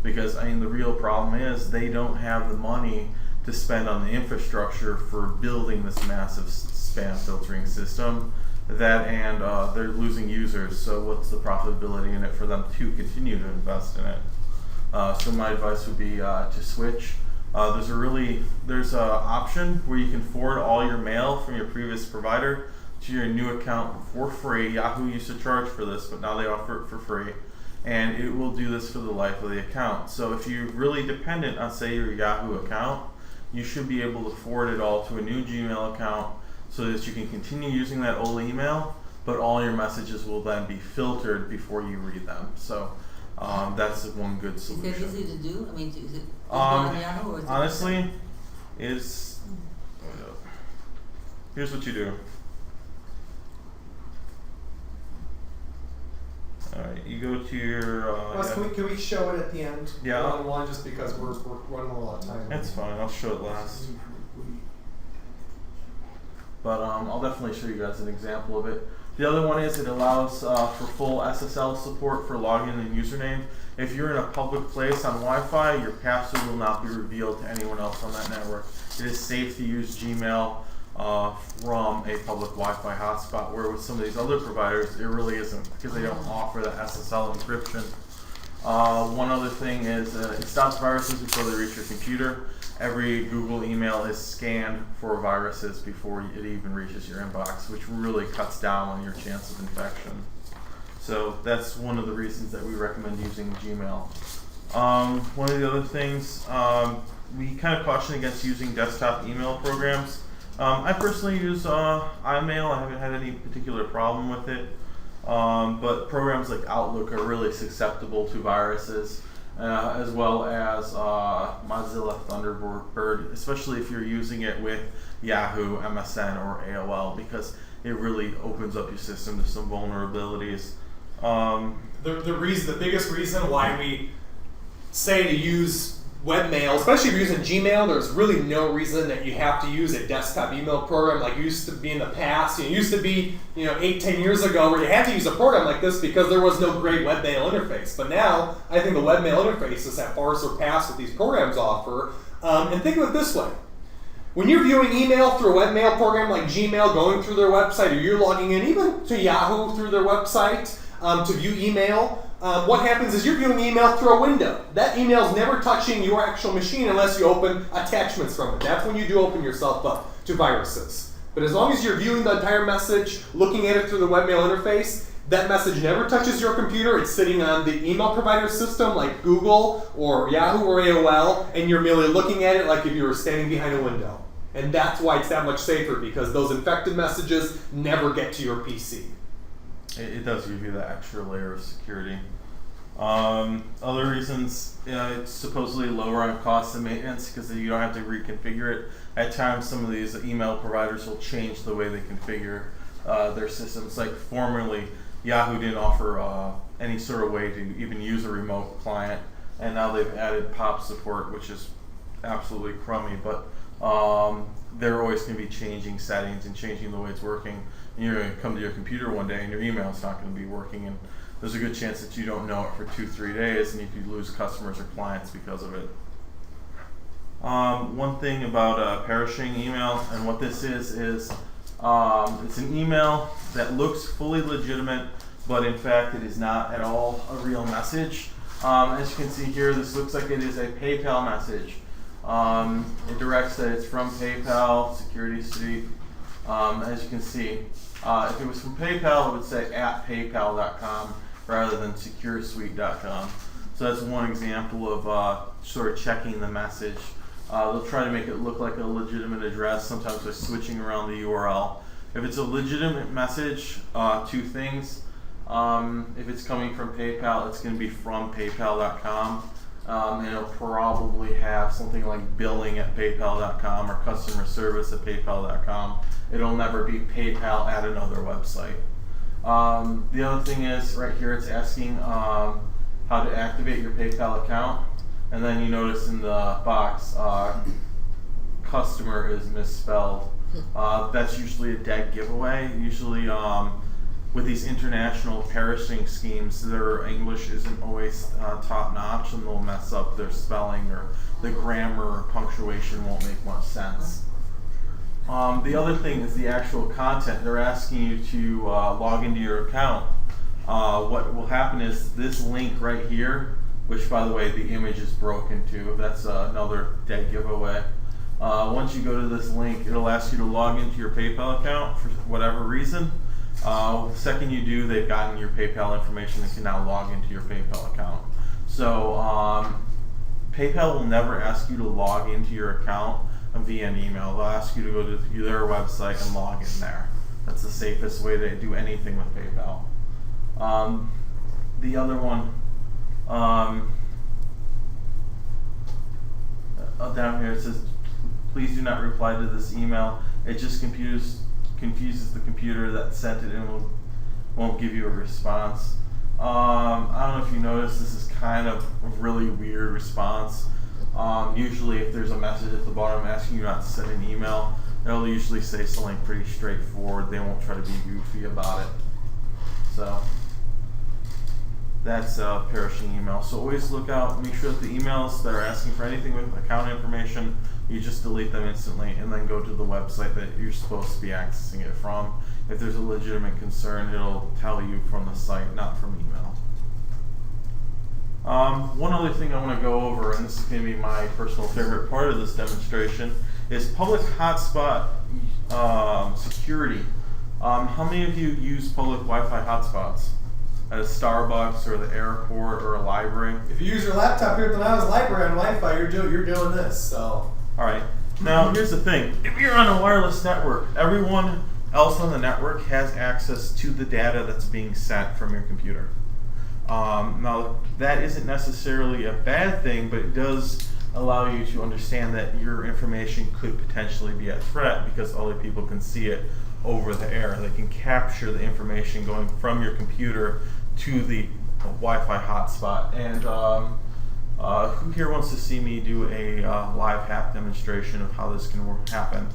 [SPEAKER 6] Because, I mean, the real problem is they don't have the money to spend on the infrastructure for building this massive spam filtering system. That and they're losing users, so what's the profitability in it for them to continue to invest in it? So my advice would be to switch. There's an option where you can forward all your mail from your previous provider to your new account for free. Yahoo used to charge for this, but now they offer it for free. And it will do this for the life of the account. So if you're really dependent on, say, your Yahoo account, you should be able to forward it all to a new Gmail account so that you can continue using that old email, but all your messages will then be filtered before you read them. So that's one good solution.
[SPEAKER 10] Is that easy to do? I mean, is it on Yahoo or is it
[SPEAKER 6] honestly, here's what you do. Alright, you go to your...
[SPEAKER 1] Wes, can we show it at the end?
[SPEAKER 6] Yeah.
[SPEAKER 1] One, just because we're running a lot of time.
[SPEAKER 6] That's fine, I'll show it last. But I'll definitely show you guys an example of it. The other one is it allows for full SSL support for login and username. If you're in a public place on Wi-Fi, your password will not be revealed to anyone else on that network. it is safe to use Gmail from a public Wi-Fi hotspot, where with some of these other providers, it really isn't, because they don't offer the SSL encryption. One other thing is it stops viruses before they reach your computer. Every Google email is scanned for viruses before it even reaches your inbox, which really cuts down on your chance of infection. So that's one of the reasons that we recommend using Gmail. One of the other things, we kind of caution against using desktop email programs. I personally use iMail. I haven't had any particular problem with it. But programs like Outlook are really susceptible to viruses, as well as Mozilla Thunderbird, especially if you're using it with Yahoo, MSN, or AOL, because it really opens up your system to some vulnerabilities.
[SPEAKER 1] The biggest reason why we say to use webmail, especially if you're using Gmail, there's really no reason that you have to use a desktop email program like it used to be in the past. It used to be, 8-10 years ago, where you had to use a program like this because there was no great webmail interface. But now, I think the webmail interfaces have far surpassed what these programs offer. And think of it this way. When you're viewing email through a webmail program like Gmail, going through their website, or you're logging in even to Yahoo through their website to view email, what happens is you're viewing email through a window. That email is never touching your actual machine unless you open attachments from it. That's when you do open yourself up to viruses. But as long as you're viewing the entire message, looking at it through the webmail interface, that message never touches your computer. It's sitting on the email provider system like Google or Yahoo or AOL, and you're merely looking at it like if you were standing behind a window. And that's why it's that much safer, because those infected messages never get to your PC.
[SPEAKER 6] It does give you that extra layer of security. Other reasons, it's supposedly lower on cost and maintenance because you don't have to reconfigure it. At times, some of these email providers will change the way they configure their systems. Like formerly, Yahoo didn't offer any sort of way to even use a remote client, and now they've added POP support, which is absolutely crummy, but they're always going to be changing settings and changing the way it's working. And you're going to come to your computer one day and your email is not going to be working, and there's a good chance that you don't know it for 2-3 days, and you could lose customers or clients because of it. One thing about perishing email, and what this is it's an email that looks fully legitimate, but in fact it is not at all a real message. As you can see here, this looks like it is a PayPal message. It directs that it's from PayPal, Security Suite. As you can see, if it was from PayPal, it would say @paypal.com rather than securesuite.com. So that's one example of sort of checking the message. They'll try to make it look like a legitimate address, sometimes by switching around the URL. If it's a legitimate message, two things. If it's coming from PayPal, it's going to be from paypal.com. And it'll probably have something like billing at paypal.com or customer service at paypal.com. It'll never be PayPal at another website. The other thing is, right here it's asking how to activate your PayPal account. And then you notice in the box, customer is misspelled. That's usually a dead giveaway. Usually with these international perishing schemes, their English isn't always top-notch, and they'll mess up their spelling, or the grammar or punctuation won't make much sense. The other thing is the actual content. They're asking you to log into your account. What will happen is this link right here, which by the way the image is broken too, that's another dead giveaway. Once you go to this link, it'll ask you to log into your PayPal account for whatever reason. The second you do, they've gotten your PayPal information and can now log into your PayPal account. So PayPal will never ask you to log into your account via an email. They'll ask you to go to their website and log in there. That's the safest way to do anything with PayPal. The other one, down here it says, please do not reply to this email. It just confuses the computer that sent it and won't give you a response. I don't know if you noticed, this is kind of a really weird response. Usually if there's a message at the bottom asking you not to send an email, they'll usually say something pretty straightforward. They won't try to be goofy about it. So that's perishing email. So always look out, make sure that the emails that are asking for anything with account information you just delete them instantly and then go to the website that you're supposed to be accessing it from. If there's a legitimate concern, it'll tell you from the site, not from email. One other thing I want to go over, and this is going to be my personal favorite part of this demonstration, is public hotspot security. How many of you use public Wi-Fi hotspots at a Starbucks or the airport or a library?
[SPEAKER 1] If you use your laptop here at the Niles Library on Wi-Fi, you're doing this. So.
[SPEAKER 6] All right. Now here's the thing: if you're on a wireless network, everyone else on the network has access to the data that's being sent from your computer. Now that isn't necessarily a bad thing, but it does allow you to understand that your information could potentially be at threat because other people can see it over the air. They can capture the information going from your computer to the Wi-Fi hotspot. And who here wants to see me do a live hack demonstration of how this can happen?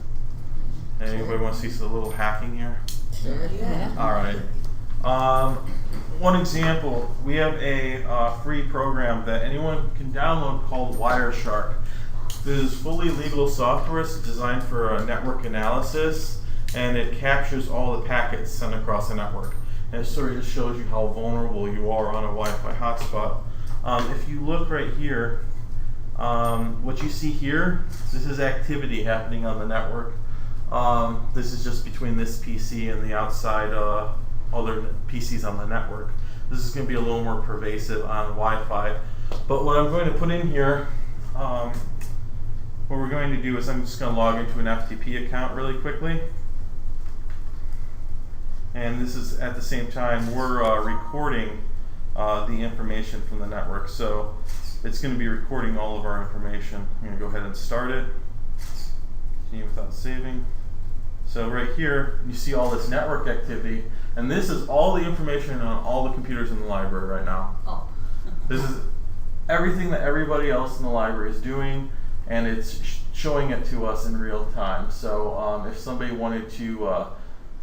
[SPEAKER 6] Anybody want to see a little hacking here?
[SPEAKER 14] Sure.
[SPEAKER 10] Yeah.
[SPEAKER 6] All right. One example, we have a free program that anyone can download called Wireshark. This is fully legal software. It's designed for network analysis, and it captures all the packets sent across the network. And it sort of just shows you how vulnerable you are on a Wi-Fi hotspot. If you look right here, what you see here, this is activity happening on the network. This is just between this PC and the outside other PCs on the network. This is going to be a little more pervasive on Wi-Fi. But what I'm going to put in here, what we're going to do is I'm just going to log into an FTP account really quickly. And this is at the same time we're recording the information from the network. So it's going to be recording all of our information. I'm going to go ahead and start it. Continue without saving. So right here, you see all this network activity, and this is all the information on all the computers in the library right now.
[SPEAKER 10] Oh.
[SPEAKER 6] This is everything that everybody else in the library is doing, and it's showing it to us in real time. So if somebody wanted to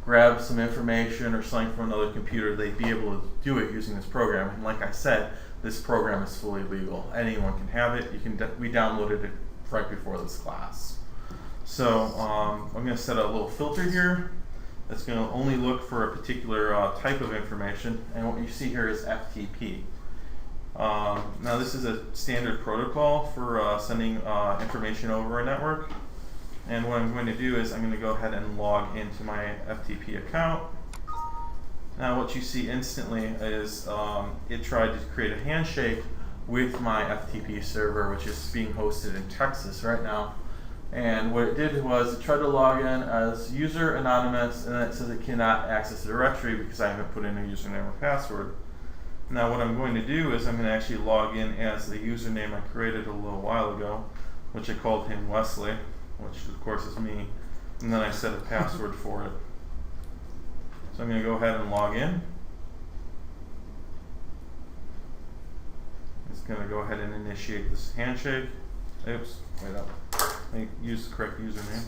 [SPEAKER 6] grab some information or something from another computer, they'd be able to do it using this program. And like I said, this program is fully legal. Anyone can have it. We downloaded it right before this class. So I'm going to set a little filter here that's going to only look for a particular type of information, and what you see here is FTP. Now this is a standard protocol for sending information over a network, and what I'm going to do is I'm going to go ahead and log into my FTP account. Now what you see instantly is it tried to create a handshake with my FTP server, which is being hosted in Texas right now. And what it did was it tried to log in as user anonymous, and then it says it cannot access the directory because I haven't put in a username or password. Now what I'm going to do is I'm going to actually log in as the username I created a little while ago, which I called him Wesley, which of course is me, and then I set a password for it. So I'm going to go ahead and log in. It's going to go ahead and initiate this handshake. Oops, wait up. I use the correct username.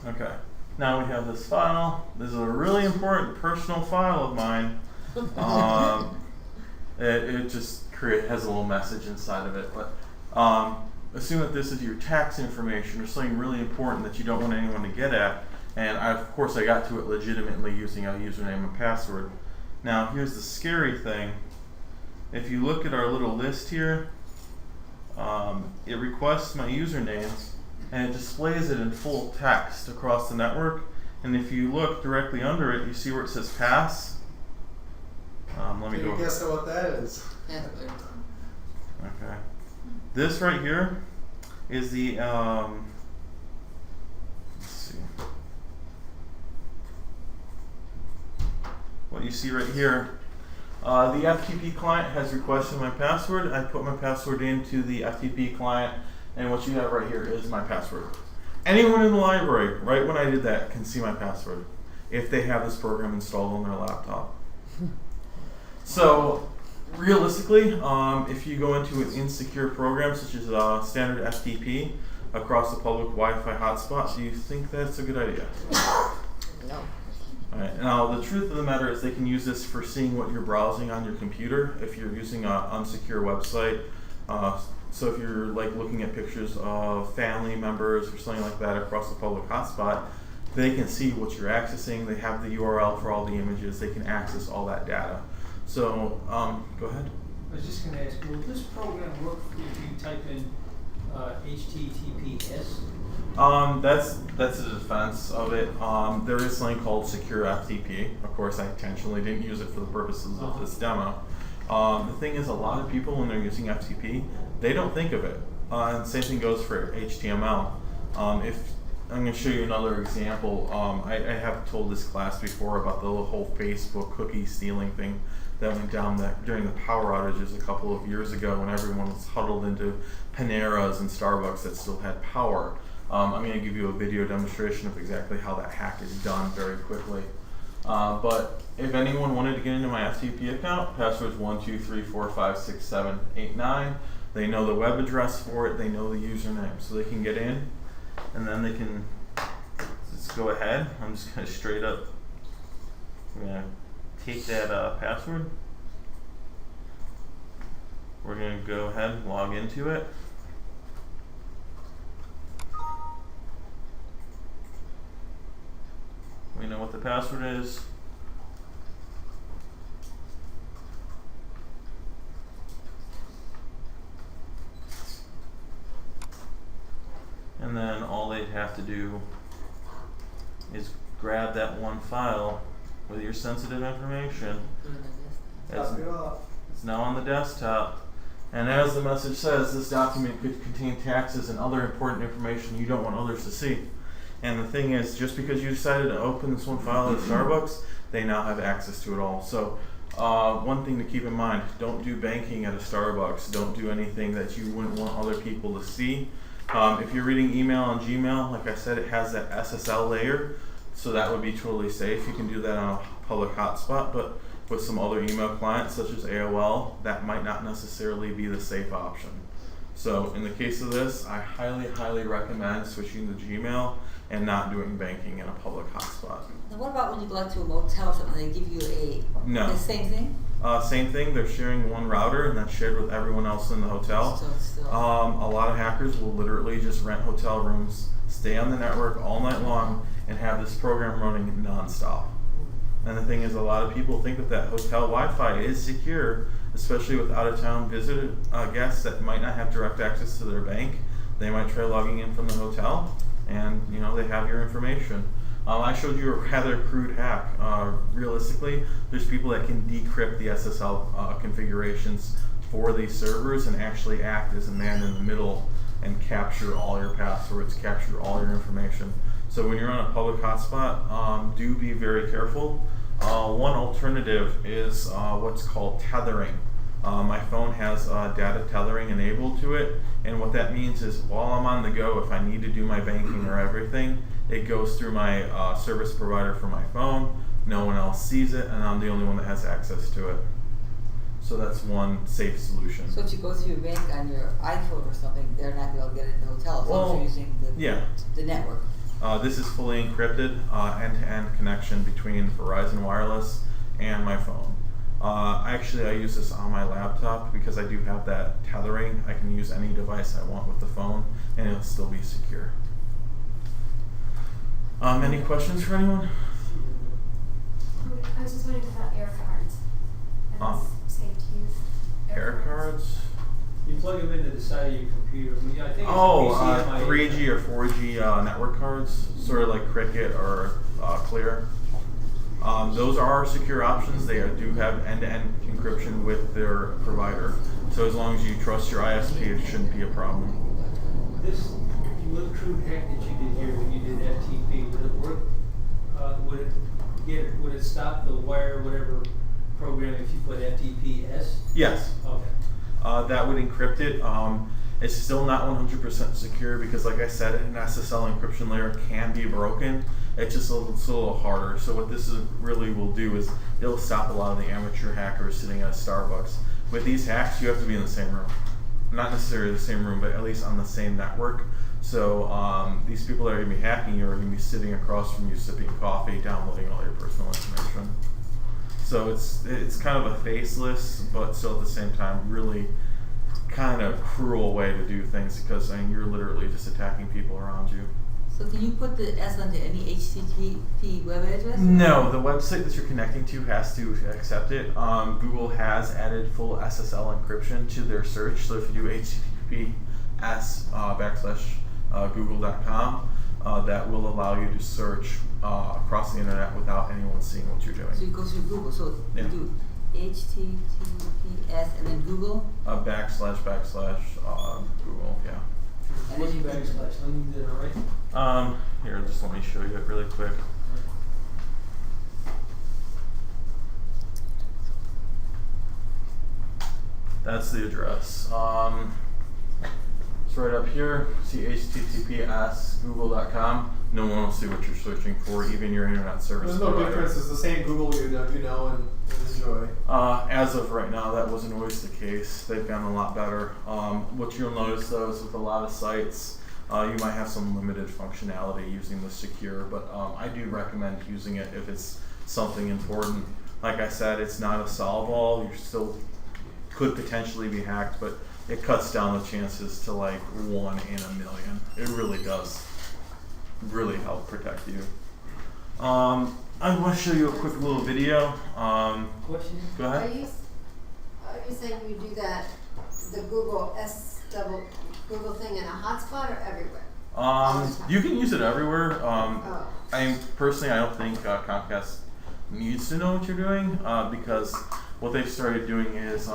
[SPEAKER 6] Okay, now we have this file. This is a really important personal file of mine. It just has a little message inside of it. But assume that this is your tax information or something really important that you don't want anyone to get at. And of course I got to it legitimately using a username and password. Now here's the scary thing. If you look at our little list here, it requests my username and it displays it in full text across the network. And if you look directly under it, you see where it says pass. Let me go.
[SPEAKER 1] Guess what that is.
[SPEAKER 6] Okay. This right here is the let's see. What you see right here, the FTP client has requested my password. I put my password into the FTP client, and what you have right here is my password. Anyone in the library, right when I did that, can see my password if they have this program installed on their laptop. So realistically, if you go into an insecure program such as standard FTP across the public Wi-Fi hotspot, do you think that's a good idea?
[SPEAKER 14] No.
[SPEAKER 6] Alright, now the truth of the matter is they can use this for seeing what you're browsing on your computer if you're using an unsecure website. So if you're like looking at pictures of family members or something like that across the public hotspot, they can see what you're accessing. They have the URL for all the images. They can access all that data. So go ahead.
[SPEAKER 2] I was just going to ask, will this program work if you type in HTTPS?
[SPEAKER 6] That's a defense of it. There is something called secure FTP. Of course, I intentionally didn't use it for the purposes of this demo. The thing is, a lot of people when they're using FTP, they don't think of it. And same thing goes for HTML. If I'm going to show you another example. I have told this class before about the whole Facebook cookie stealing thing that went down during the power outages a couple of years ago when everyone was huddled into Paneras and Starbucks that still had power. I'm going to give you a video demonstration of exactly how that hack is done very quickly. But if anyone wanted to get into my FTP account, password's 123456789. They know the web address for it, they know the username, so they can get in, and then they can just go ahead. I'm just going to straight up, I'm going to take that password. We're going to go ahead and log into it. We know what the password is. And then all they'd have to do is grab that one file with your sensitive information. It's now on the desktop. And as the message says, this document could contain taxes and other important information you don't want others to see. And the thing is, just because you decided to open this one file at Starbucks, they now have access to it all. So one thing to keep in mind, don't do banking at a Starbucks. Don't do anything that you wouldn't want other people to see. If you're reading email on Gmail, like I said, it has that SSL layer, so that would be totally safe. You can do that on a public hotspot, but with some other email clients, such as AOL, that might not necessarily be the safe option. So in the case of this, I highly, highly recommend switching to Gmail and not doing banking in a public hotspot.
[SPEAKER 10] Now what about when you go out to a motel or something, they give you the same thing?
[SPEAKER 6] Same thing, they're sharing one router and that's shared with everyone else in the hotel.
[SPEAKER 10] So it's still
[SPEAKER 6] A lot of hackers will literally just rent hotel rooms, stay on the network all night long, and have this program running nonstop. And the thing is, a lot of people think that hotel Wi-Fi is secure, especially with out-of-town visitor guests that might not have direct access to their bank. They might try logging in from the hotel, and they have your information. I showed you a rather crude hack. Realistically, there's people that can decrypt the SSL configurations for these servers and actually act as a man in the middle and capture all your passwords, capture all your information. So when you're on a public hotspot, do be very careful. One alternative is what's called tethering. My phone has data tethering enabled to it, and what that means is while I'm on the go, if I need to do my banking or everything, it goes through my service provider for my phone. No one else sees it, and I'm the only one that has access to it. So that's one safe solution.
[SPEAKER 10] So if you go through your bank on your iPhone or something, they're not going to be able to get it in the hotel as long as you're using the network.
[SPEAKER 6] This is fully encrypted, end-to-end connection between Verizon Wireless and my phone. Actually, I use this on my laptop because I do have that tethering. I can use any device I want with the phone, and it'll still be secure. Any questions for anyone?
[SPEAKER 12] I was just wondering about air cards. And it's safe to use
[SPEAKER 6] Air cards?
[SPEAKER 2] You plug them into the side of your computer. I think it's
[SPEAKER 6] 3G or 4G network cards, sort of like Cricket or Clear. Those are secure options. They do have end-to-end encryption with their provider. So as long as you trust your ISP, it shouldn't be a problem.
[SPEAKER 2] This little crude hack that you did here when you did FTP, would it work? Would it stop the wire whatever program if you put FTPS?
[SPEAKER 6] Yes.
[SPEAKER 2] Okay.
[SPEAKER 6] That would encrypt it. It's still not 100% secure because, like I said, an SSL encryption layer can be broken. It's just a little harder. So what this really will do is it'll stop a lot of the amateur hackers sitting at a Starbucks. With these hacks, you have to be in the same room. Not necessarily the same room, but at least on the same network. So these people that are going to be hacking you are going to be sitting across from you, sipping coffee, downloading all your personal information. So it's kind of a faceless, but still at the same time really kind of cruel way to do things, because I mean, you're literally just attacking people around you.
[SPEAKER 10] So can you put the S under any HTTP web address?
[SPEAKER 6] No, the website that you're connecting to has to accept it. Google has added full SSL encryption to their search. So if you do HTTPS /google.com, that will allow you to search across the internet without anyone seeing what you're doing.
[SPEAKER 10] So you go through Google. So
[SPEAKER 6] Yeah.
[SPEAKER 10] you do HTTPS and then Google.
[SPEAKER 6] / Google, yeah.
[SPEAKER 2] What's your backslash? Let me do it, alright?
[SPEAKER 6] Here, just let me show you it really quick. That's the address. It's right up here. See https google.com. No one will see what you're searching for, even your internet service
[SPEAKER 1] There's no
[SPEAKER 6] provider.
[SPEAKER 1] difference. It's the same Google you know and enjoy.
[SPEAKER 6] As of right now, that wasn't always the case. They've gotten a lot better. What you'll notice though is with a lot of sites, you might have some limited functionality using the secure, but I do recommend using it if it's something important. Like I said, it's not a solve-all. You still could potentially be hacked, but it cuts down the chances to like 1 in a million. It really does really help protect you. I want to show you a quick little video.
[SPEAKER 2] Question?
[SPEAKER 6] Go ahead.
[SPEAKER 13] Are you saying you do that, the Google Google thing in a hotspot or everywhere?
[SPEAKER 6] You can use it everywhere. I don't think Comcast needs to know what you're doing, because what they've started doing is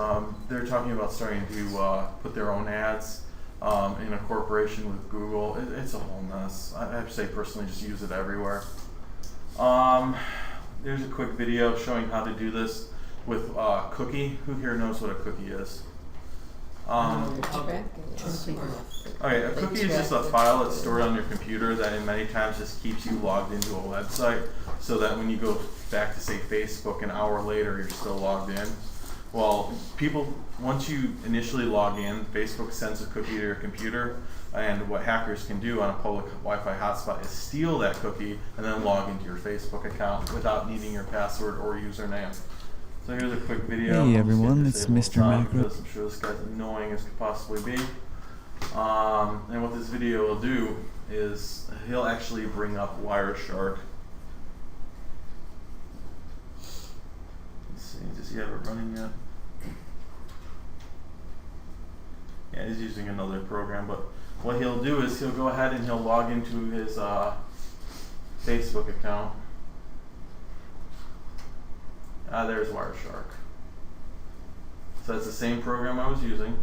[SPEAKER 6] they're talking about starting to put their own ads in a corporation with Google. It's a whole mess. I'd say personally just use it everywhere. There's a quick video showing how to do this with cookie. Who here knows what a cookie is? Okay, a cookie is just a file that's stored on your computer that in many times just keeps you logged into a website, so that when you go back to say Facebook an hour later, you're still logged in. Well, once you initially log in, Facebook sends a cookie to your computer, and what hackers can do on a public Wi-Fi hotspot is steal that cookie and then log into your Facebook account without needing your password or username. So here's a quick video.
[SPEAKER 16] Hey everyone, it's Mr. Macro.
[SPEAKER 6] I'm sure this guy's annoying as could possibly be. And what this video will do is he'll actually bring up Wireshark. Let's see, does he have it running yet? Yeah, he's using another program, but what he'll do is he'll go ahead and he'll log into his Facebook account. There's Wireshark. So that's the same program I was using.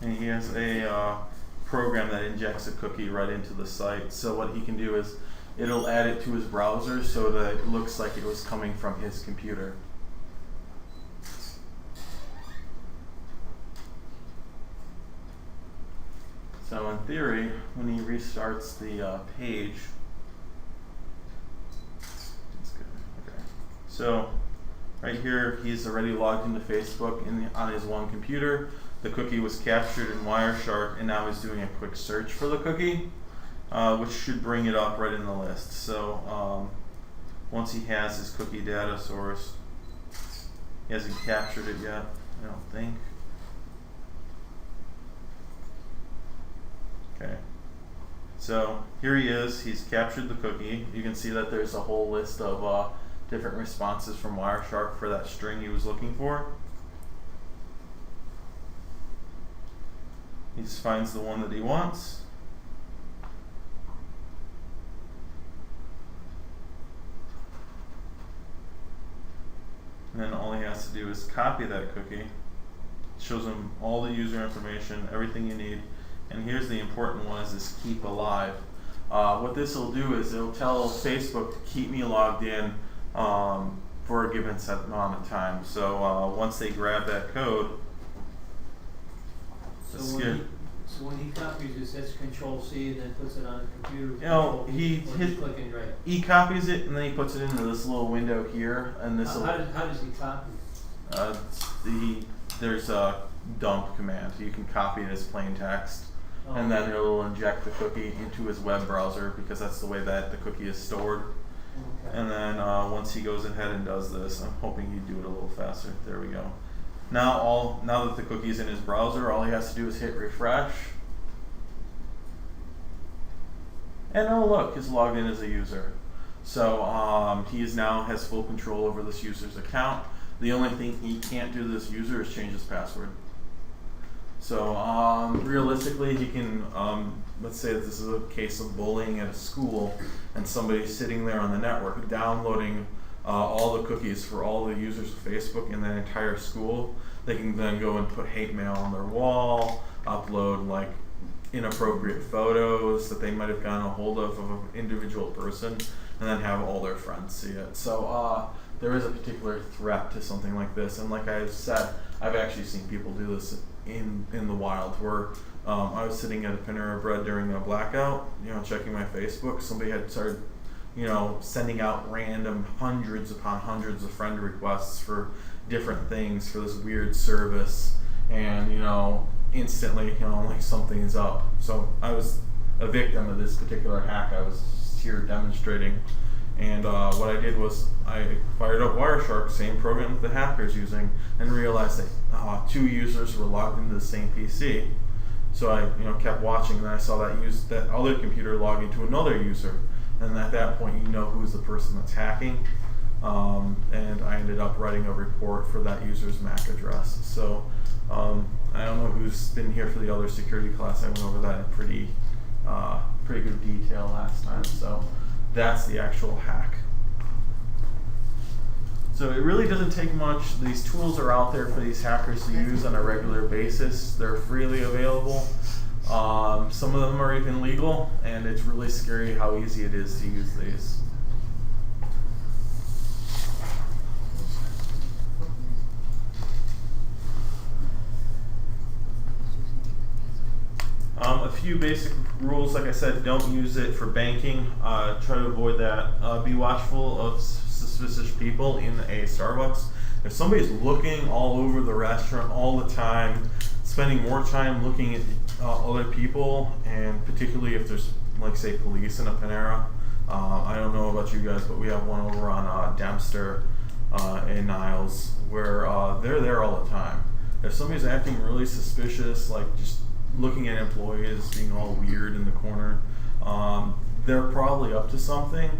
[SPEAKER 6] And he has a program that injects a cookie right into the site. So what he can do is it'll add it to his browser so that it looks like it was coming from his computer. So in theory, when he restarts the page, that's good. Okay. So right here, he's already logged into Facebook on his one computer. The cookie was captured in Wireshark, and now he's doing a quick search for the cookie, which should bring it up right in the list. So once he has his cookie data source, he hasn't captured it yet, I don't think. Okay, so here he is. He's captured the cookie. You can see that there's a whole list of different responses from Wireshark for that string he was looking for. He just finds the one that he wants. And then all he has to do is copy that cookie. It shows him all the user information, everything you need. And here's the important one, is this keep alive. What this will do is it'll tell Facebook to keep me logged in for a given set amount of time. So once they grab that code,
[SPEAKER 2] So So when he copies this, that's Control C and then puts it on the computer.
[SPEAKER 6] You know,
[SPEAKER 2] Control-
[SPEAKER 6] he
[SPEAKER 2] or
[SPEAKER 6] his,
[SPEAKER 2] click and drag.
[SPEAKER 6] he copies it and then he puts it into this little window here, and this.
[SPEAKER 2] How does he copy?
[SPEAKER 6] There's a dump command. You can copy it as plain text, and then it'll inject the cookie into his web browser because that's the way that the cookie is stored.
[SPEAKER 2] Okay.
[SPEAKER 6] And then once he goes ahead and does this, I'm hoping he'd do it a little faster. There we go. Now that the cookie's in his browser, all he has to do is hit refresh. And oh look, he's logged in as a user. So he now has full control over this user's account. The only thing he can't do to this user is change his password. So realistically, he can, let's say this is a case of bullying at a school, and somebody's sitting there on the network downloading all the cookies for all the users of Facebook in that entire school. They can then go and put hate mail on their wall, upload like inappropriate photos that they might have gotten a hold of an individual person, and then have all their friends see it. So there is a particular threat to something like this, and like I've said, I've actually seen people do this in the wild, where I was sitting at a Panera Bread during a blackout, checking my Facebook. Somebody had started, sending out random hundreds upon hundreds of friend requests for different things for this weird service, and instantly, like something's up. So I was a victim of this particular hack I was here demonstrating. And what I did was I fired up Wireshark, same program that the hacker's using, and realized that 2 users were logged into the same PC. So I kept watching, and then I saw that other computer log into another user. And at that point, who's the person that's hacking. And I ended up writing a report for that user's MAC address. So I don't know who's been here for the other security class. I went over that in pretty good detail last time. So that's the actual hack. So it really doesn't take much. These tools are out there for these hackers to use on a regular basis. They're freely available. Some of them are even legal, and it's really scary how easy it is to use these. A few basic rules, like I said, don't use it for banking. Try to avoid that. Be watchful of suspicious people in a Starbucks. If somebody's looking all over the restaurant all the time, spending more time looking at other people, and particularly if there's, like, say, police in a Panera. I don't know about you guys, but we have one over on Dempster in Niles where they're there all the time. If somebody's acting really suspicious, like just looking at employees being all weird in the corner, they're probably up to something,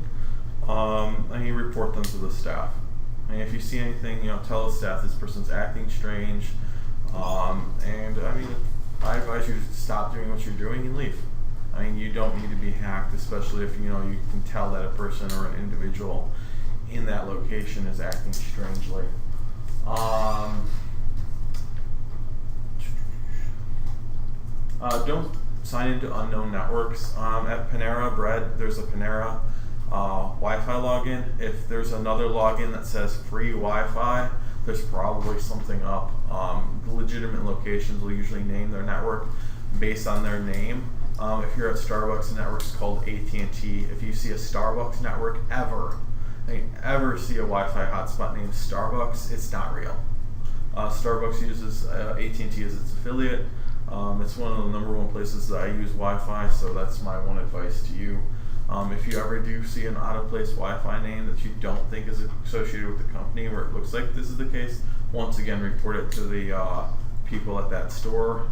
[SPEAKER 6] and you report them to the staff. And if you see anything, tell the staff this person's acting strange, and I advise you to stop doing what you're doing and leave. You don't need to be hacked, especially if you can tell that a person or an individual in that location is acting strangely. Don't sign into unknown networks. At Panera Bread, there's a Panera Wi-Fi login. If there's another login that says free Wi-Fi, there's probably something up. Legitimate locations will usually name their network based on their name. If you're at Starbucks, the network's called AT&T. If you see a Starbucks network ever see a Wi-Fi hotspot named Starbucks, it's not real. Starbucks uses AT&T as its affiliate. It's one of the #1 places that I use Wi-Fi, so that's my one advice to you. If you ever do see an out-of-place Wi-Fi name that you don't think is associated with the company, where it looks like this is the case, once again, report it to the people at that store.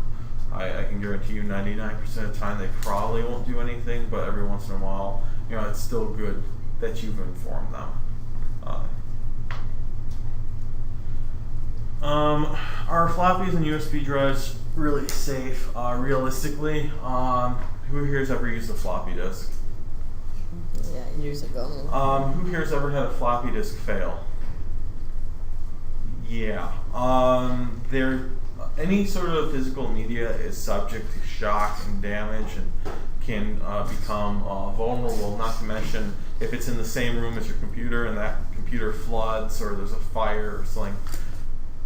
[SPEAKER 6] I can guarantee you 99% of the time they probably won't do anything, but every once in a while, it's still good that you've informed them. Are floppies and USB drives really safe? Realistically, who here's ever used a floppy disk?
[SPEAKER 14] Yeah, years ago.
[SPEAKER 6] Who here's ever had a floppy disk fail? Yeah. Any sort of physical media is subject to shock and damage and can become vulnerable, not to mention if it's in the same room as your computer and that computer floods or there's a fire or something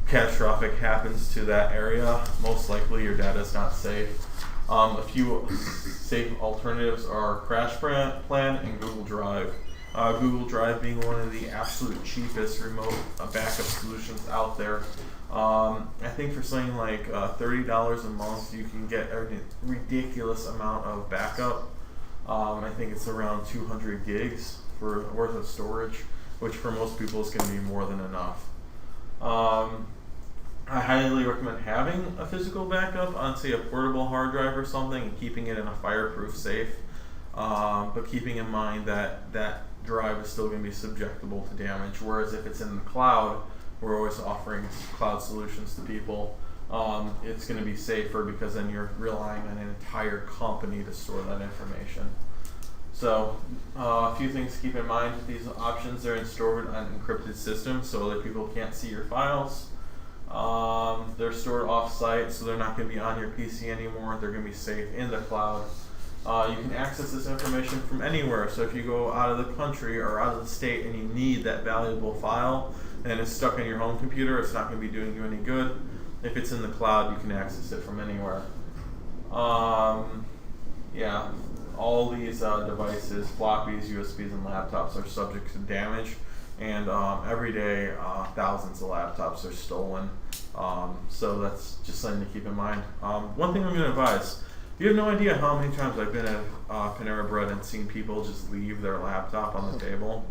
[SPEAKER 6] catastrophic happens to that area, most likely your data is not safe. A few safe alternatives are Plan and Google Drive. Google Drive being one of the absolute cheapest remote backup solutions out there. I think for something like $30 a month, you can get a ridiculous amount of backup. I think it's around 200 gigs worth of storage, which for most people is going to be more than enough. I highly recommend having a physical backup on, say, a portable hard drive or something, and keeping it in a fireproof safe. But keeping in mind that that drive is still going to be susceptible to damage. Whereas if it's in the cloud, we're always offering cloud solutions to people. It's going to be safer because then you're relying on an entire company to store that information. So a few things to keep in mind. These options are stored on encrypted systems so other people can't see your files. They're stored off-site, so they're not going to be on your PC anymore. They're going to be safe in the cloud. You can access this information from anywhere. So if you go out of the country or out of the state and you need that valuable file and it's stuck on your home computer, it's not going to be doing you any good. If it's in the cloud, you can access it from anywhere. Yeah, all these devices, floppies, USBs, and laptops are subject to damage. And every day, thousands of laptops are stolen. So that's just something to keep in mind. One thing I'm going to advise, you have no idea how many times I've been at Panera Bread and seen people just leave their laptop on the table.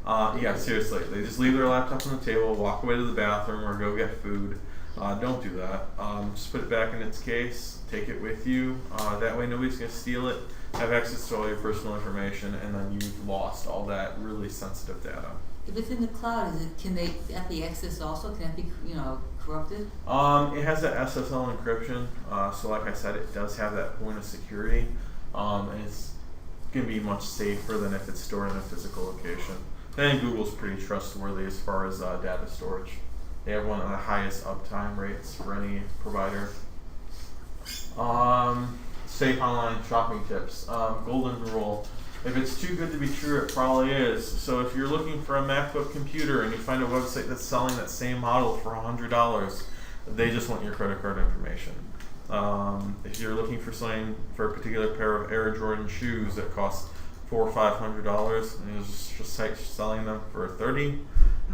[SPEAKER 6] Yeah, seriously. They just leave their laptop on the table, walk away to the bathroom, or go get food. Don't do that. Just put it back in its case, take it with you. That way nobody's going to steal it, have access to all your personal information, and then you've lost all that really sensitive data.
[SPEAKER 10] If it's in the cloud, can that be accessed also? Can that be, corrupted?
[SPEAKER 6] It has that SSL encryption, so like I said, it does have that point of security, and it's going to be much safer than if it's stored in a physical location. Then Google's pretty trustworthy as far as data storage. They have one of the highest uptime rates for any provider. Safe online shopping tips. Golden rule. If it's too good to be true, it probably is. So if you're looking for a MacBook computer and you find a website that's selling that same model for $100, they just want your credit card information. If you're looking for something for a particular pair of Air Jordan shoes that cost $400 or $500, and there's just sites selling them for $30,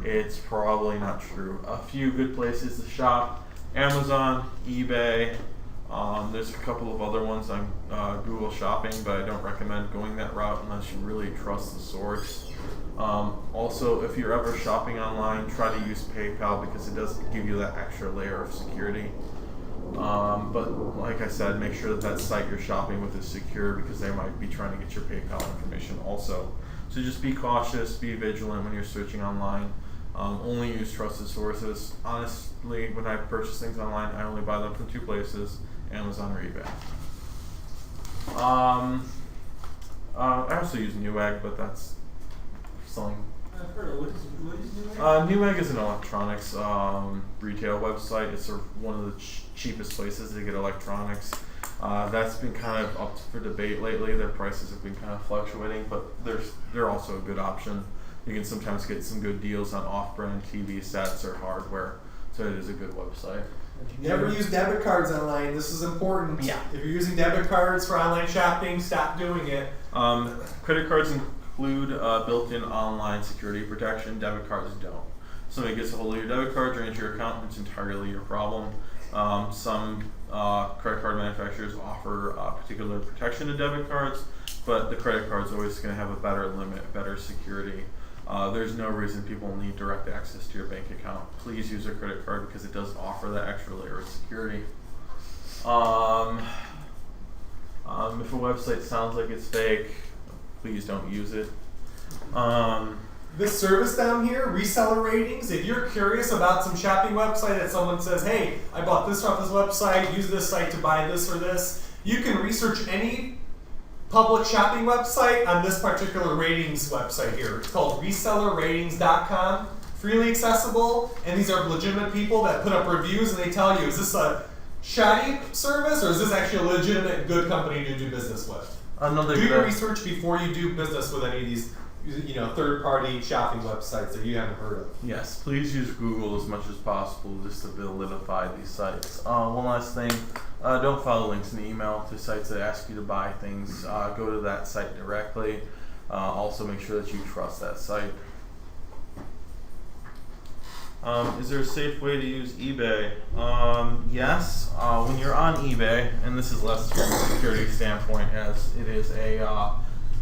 [SPEAKER 6] it's probably not true. A few good places to shop: Amazon, eBay. There's a couple of other ones on Google Shopping, but I don't recommend going that route unless you really trust the source. Also, if you're ever shopping online, try to use PayPal because it does give you that extra layer of security. But like I said, make sure that site you're shopping with is secure because they might be trying to get your PayPal information also. So just be cautious, be vigilant when you're searching online. Only use trusted sources. Honestly, when I purchase things online, I only buy them from two places: Amazon or eBay. I also use Newegg, but that's selling.
[SPEAKER 2] I've heard of what is Newegg?
[SPEAKER 6] Newegg is an electronics retail website. It's one of the cheapest places to get electronics. That's been kind of up for debate lately. Their prices have been kind of fluctuating, but they're also a good option. You can sometimes get some good deals on off-brand TV sets or hardware, so it is a good website.
[SPEAKER 1] Never use debit cards online. This is important. Yeah. If you're using debit cards for online shopping, stop doing it.
[SPEAKER 6] Credit cards include built-in online security protection. Debit cards don't. Somebody gets a hold of your debit card, drains your account, it's entirely your problem. Some credit card manufacturers offer particular protection to debit cards, but the credit card's always going to have a better limit, better security. There's no reason people need direct access to your bank account. Please use a credit card because it does offer that extra layer of security. If a website sounds like it's fake, please don't use it.
[SPEAKER 1] This service down here, reseller ratings, if you're curious about some shopping website that someone says, hey, I bought this off this website, use this site to buy this or this, you can research any public shopping website on this particular ratings website here. It's called resellerratings.com, freely accessible, and these are legitimate people that put up reviews and they tell you, is this a shoddy service or is this actually a legitimate good company to do business with? Do your research before you do business with any of these third-party shopping websites that you haven't heard of.
[SPEAKER 6] Yes, please use Google as much as possible just to validify these sites. One last thing, Don't follow links in the email to sites that ask you to buy things. Go to that site directly. Also make sure that you trust that site. Is there a safe way to use eBay? Yes. When you're on eBay, and this is less from a security standpoint as it is a,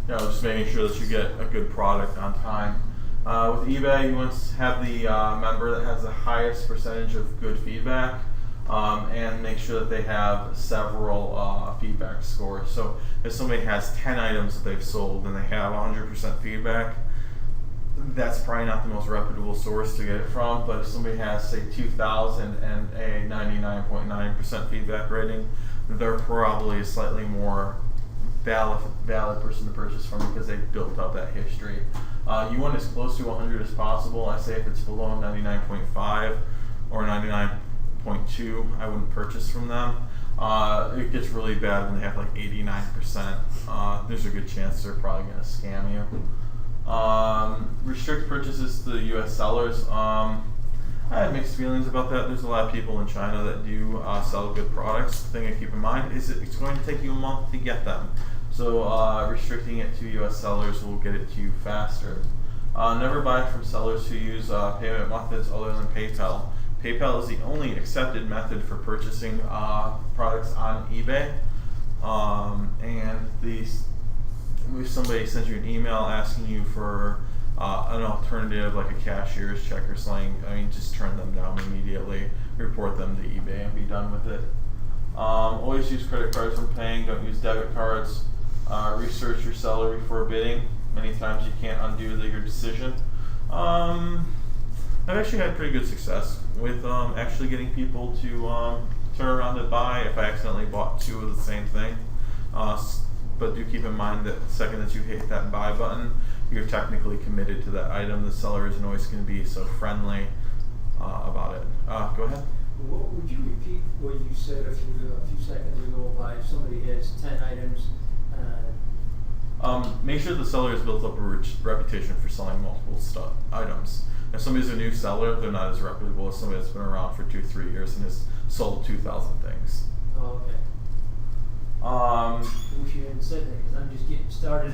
[SPEAKER 6] just making sure that you get a good product on time. With eBay, you want to have the member that has the highest percentage of good feedback, and make sure that they have several feedback scores. So if somebody has 10 items that they've sold and they have 100% feedback, that's probably not the most reputable source to get it from. But if somebody has, say, 2,000 and a 99.9% feedback rating, they're probably a slightly more valid person to purchase from because they've built up that history. You want as close to 100 as possible. I say if it's below 99.5 or 99.2, I wouldn't purchase from them. It gets really bad when they have like 89%. There's a good chance they're probably going to scam you. Restrict purchases to the U.S. sellers. I have mixed feelings about that. There's a lot of people in China that do sell good products. The thing to keep in mind is that it's going to take you a month to get them. So restricting it to U.S. sellers will get it to you faster. Never buy from sellers who use payment methods other than PayPal. PayPal is the only accepted method for purchasing products on eBay. And if somebody sends you an email asking you for an alternative like a cashier's check or something, just turn them down immediately, report them to eBay and be done with it. Always use credit cards when paying, don't use debit cards. Research your seller before bidding. Many times you can't undo your decision. I've actually had pretty good success with actually getting people to turn around and buy if I accidentally bought two of the same thing. But do keep in mind that the second that you hit that buy button, you're technically committed to that item. The seller isn't always going to be so friendly about it. Go ahead.
[SPEAKER 2] What would you repeat what you said a few seconds ago about if somebody has 10 items?
[SPEAKER 6] Make sure the seller has built up a reputation for selling multiple items. If somebody's a new seller, they're not as reputable as somebody that's been around for 2-3 years and has sold 2,000 things.
[SPEAKER 2] Oh, okay. I wish you hadn't said that because I'm just getting started.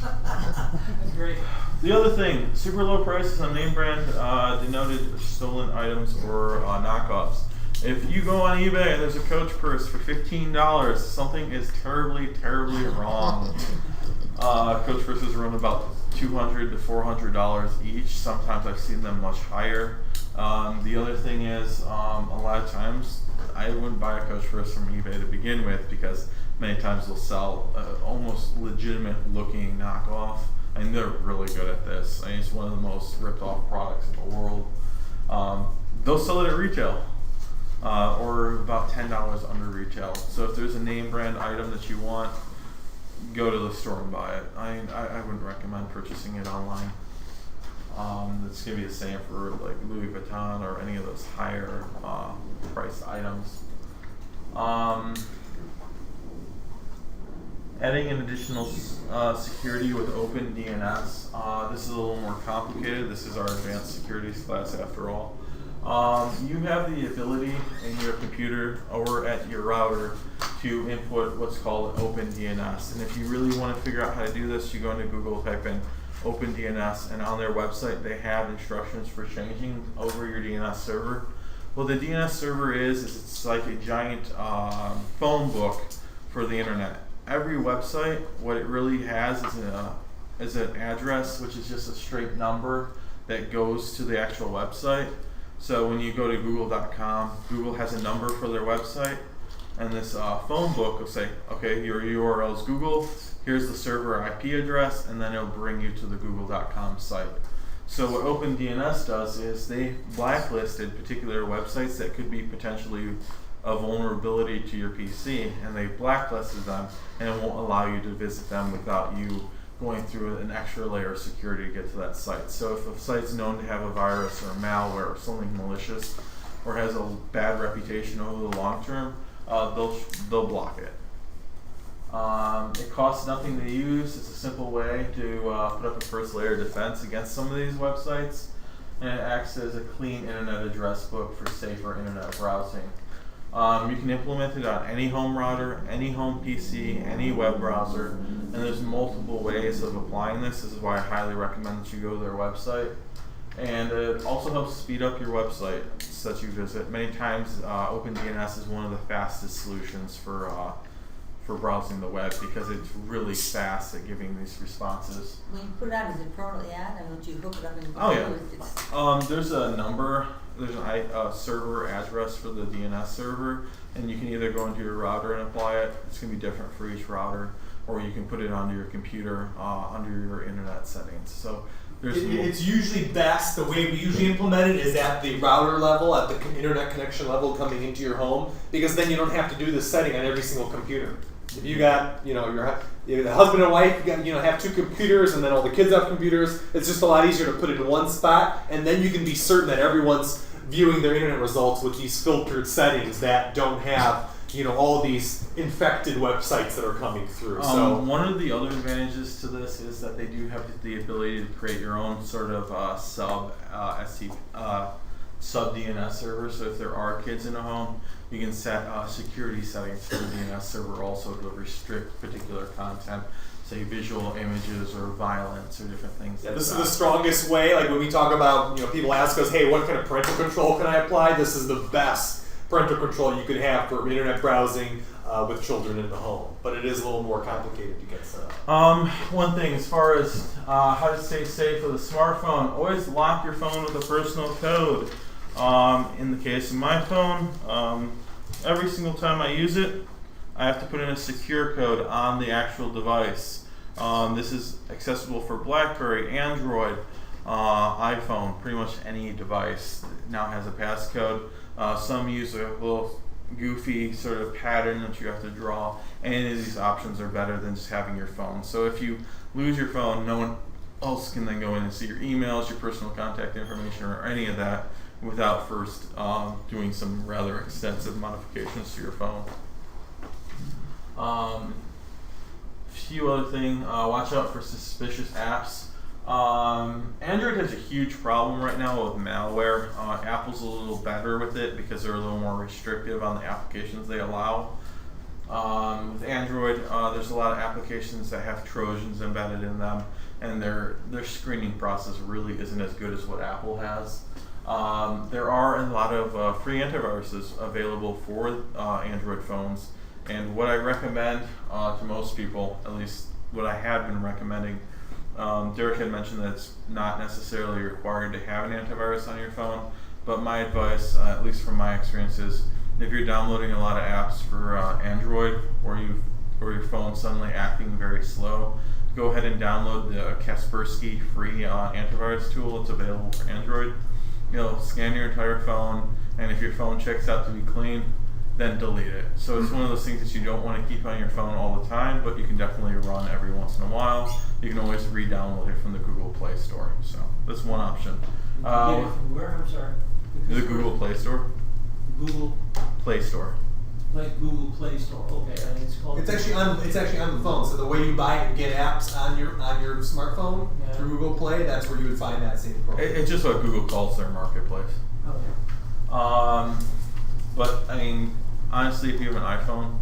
[SPEAKER 2] That's great.
[SPEAKER 6] The other thing, super low prices on name brand denoted stolen items or knockoffs. If you go on eBay and there's a Coach purse for $15, something is terribly, terribly wrong. Coach purses run about $200 to $400 each. Sometimes I've seen them much higher. The other thing is, a lot of times I wouldn't buy a Coach purse from eBay to begin with because many times they'll sell almost legitimate looking knockoff. They're really good at this. It's one of the most ripped off products in the world. They'll sell it at retail. Or about $10 under retail. So if there's a name brand item that you want, go to the store and buy it. I wouldn't recommend purchasing it online. It's going to be the same for like Louis Vuitton or any of those higher priced items. Adding an additional security with OpenDNS. This is a little more complicated. This is our advanced securities class after all. You have the ability in your computer or at your router to input what's called OpenDNS. And if you really want to figure out how to do this, you go into Google, type in OpenDNS, and on their website they have instructions for changing over your DNS server. What the DNS server is it's like a giant phone book for the internet. Every website, what it really has is an address, which is just a straight number that goes to the actual website. So when you go to google.com, Google has a number for their website, and this phone book will say, okay, your URL is Google, here's the server IP address, and then it'll bring you to the google.com site. So what OpenDNS does is they blacklisted particular websites that could be potentially a vulnerability to your PC, and they blacklisted them, and it won't allow you to visit them without you going through an extra layer of security to get to that site. So if a site's known to have a virus or a malware or something malicious or has a bad reputation over the long term, they'll block it. It costs nothing to use. It's a simple way to put up a first layer of defense against some of these websites, and it acts as a clean internet address book for safer internet browsing. You can implement it on any home router, any home PC, any web browser, and there's multiple ways of applying this. This is why I highly recommend that you go to their website. And it also helps speed up your website that you visit. Many times, OpenDNS is one of the fastest solutions for browsing the web because it's really fast at giving these responses.
[SPEAKER 10] When you put it on, is it permanently on? I mean, do you hook it up and
[SPEAKER 6] Oh yeah. There's a number. There's a server address for the DNS server, and you can either go into your router and apply it. It's going to be different for each router, or you can put it onto your computer under your internet settings. So
[SPEAKER 1] it's usually best, the way we usually implement it is at the router level, at the internet connection level coming into your home, because then you don't have to do this setting on every single computer. If you got, the husband and wife, have two computers, and then all the kids have computers, it's just a lot easier to put it in one spot, and then you can be certain that everyone's viewing their internet results with these filtered settings that don't have all these infected websites that are coming through. So
[SPEAKER 6] one of the other advantages to this is that they do have the ability to create your own sort of sub DNS server. So if there are kids in a home, you can set security settings for the DNS server also to restrict particular content, say visual images or violence or different things.
[SPEAKER 1] Yeah, this is the strongest way. Like when we talk about, people ask us, hey, what kind of parental control can I apply? This is the best parental control you could have for internet browsing with children in the home. But it is a little more complicated to get set up.
[SPEAKER 6] One thing, as far as how to stay safe with a smartphone, always lock your phone with a personal code. In the case of my phone, every single time I use it, I have to put in a secure code on the actual device. This is accessible for BlackBerry, Android, iPhone, pretty much any device now has a passcode. Some use a little goofy sort of pattern that you have to draw. Any of these options are better than just having your phone. So if you lose your phone, no one else can then go in and see your emails, your personal contact information, or any of that without first doing some rather extensive modifications to your phone. Few other things, watch out for suspicious apps. Android has a huge problem right now with malware. Apple's a little better with it because they're a little more restrictive on the applications they allow. With Android, there's a lot of applications that have Trojans embedded in them, and their screening process really isn't as good as what Apple has. There are a lot of free antiviruses available for Android phones, and what I recommend to most people, at least what I have been recommending, Derek had mentioned that it's not necessarily required to have an antivirus on your phone, but my advice, at least from my experiences, if you're downloading a lot of apps for Android or your phone's suddenly acting very slow, go ahead and download the Kaspersky free antivirus tool. It's available for Android. You'll scan your entire phone, and if your phone checks out to be clean, then delete it. So it's one of those things that you don't want to keep on your phone all the time, but you can definitely run every once in a while. You can always re-download it from the Google Play Store. So that's one option.
[SPEAKER 2] Where? I'm sorry.
[SPEAKER 6] The Google Play Store.
[SPEAKER 2] Google
[SPEAKER 6] Play Store.
[SPEAKER 2] Google Play Store. Okay, and it's called.
[SPEAKER 1] It's actually on the phone. So the way you buy and get apps on your smartphone through Google Play, that's where you would find that same program.
[SPEAKER 6] It's just what Google calls their marketplace.
[SPEAKER 2] Okay.
[SPEAKER 6] But I mean, honestly, if you have an iPhone,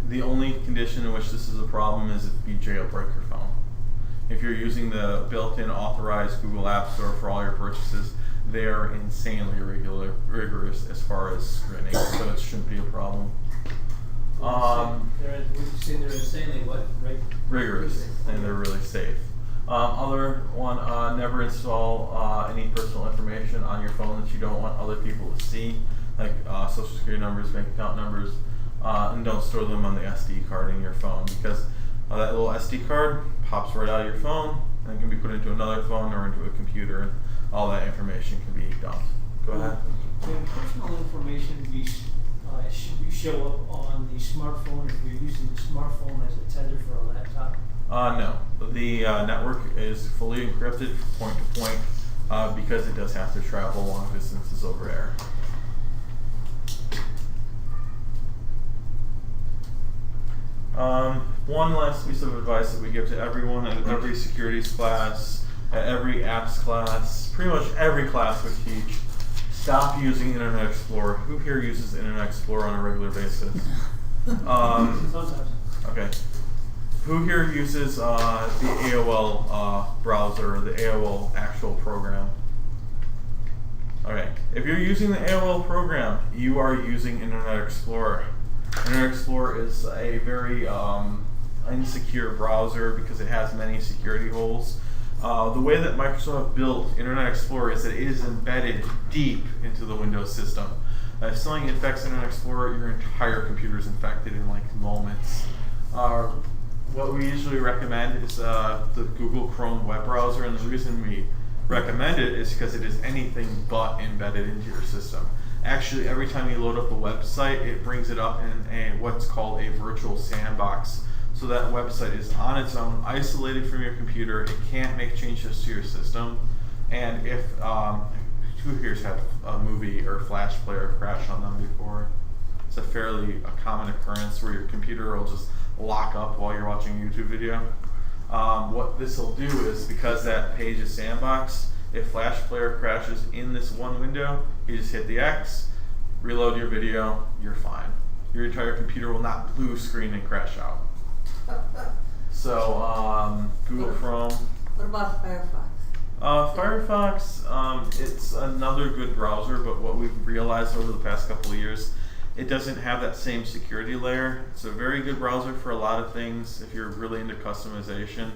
[SPEAKER 6] the only condition in which this is a problem is if you jailbreak your phone. If you're using the built-in authorized Google App Store for all your purchases, they are insanely rigorous as far as screening, so it shouldn't be a problem.
[SPEAKER 2] They're insanely what?
[SPEAKER 6] Rigorous, and they're really safe. Other one, never install any personal information on your phone that you don't want other people to see, like social security numbers, bank account numbers, and don't store them on the SD card in your phone, because that little SD card pops right out of your phone and can be put into another phone or into a computer, and all that information can be dumped. Go ahead.
[SPEAKER 2] Can personal information should show up on the smartphone if you're using the smartphone as a tether for a laptop?
[SPEAKER 6] No. The network is fully encrypted point to point because it does have to travel long distances over air. One last piece of advice that we give to everyone at every securities class, at every apps class, pretty much every class we teach. stop using Internet Explorer. Who here uses Internet Explorer on a regular basis?
[SPEAKER 2] Sometimes.
[SPEAKER 6] Okay. Who here uses the AOL browser, or the AOL actual program? Okay. If you're using the AOL program, you are using Internet Explorer. Internet Explorer is a very insecure browser because it has many security holes. The way that Microsoft built Internet Explorer is that it is embedded deep into the Windows system. If something infects Internet Explorer, your entire computer is infected in like moments. What we usually recommend is the Google Chrome web browser, and the reason we recommend it is because it is anything but embedded into your system. Actually, every time you load up a website, it brings it up in what's called a virtual sandbox. So that website is on its own, isolated from your computer. It can't make changes to your system. And if who here's had a movie or Flash player crash on them before? It's a fairly common occurrence where your computer will just lock up while you're watching a YouTube video. What this will do is, because that page is sandbox, if Flash player crashes in this one window, you just hit the X, reload your video, you're fine. Your entire computer will not blue screen and crash out. So Google Chrome.
[SPEAKER 10] What about Firefox?
[SPEAKER 6] Firefox, it's another good browser, but what we've realized over the past couple of years, it doesn't have that same security layer. It's a very good browser for a lot of things if you're really into customization,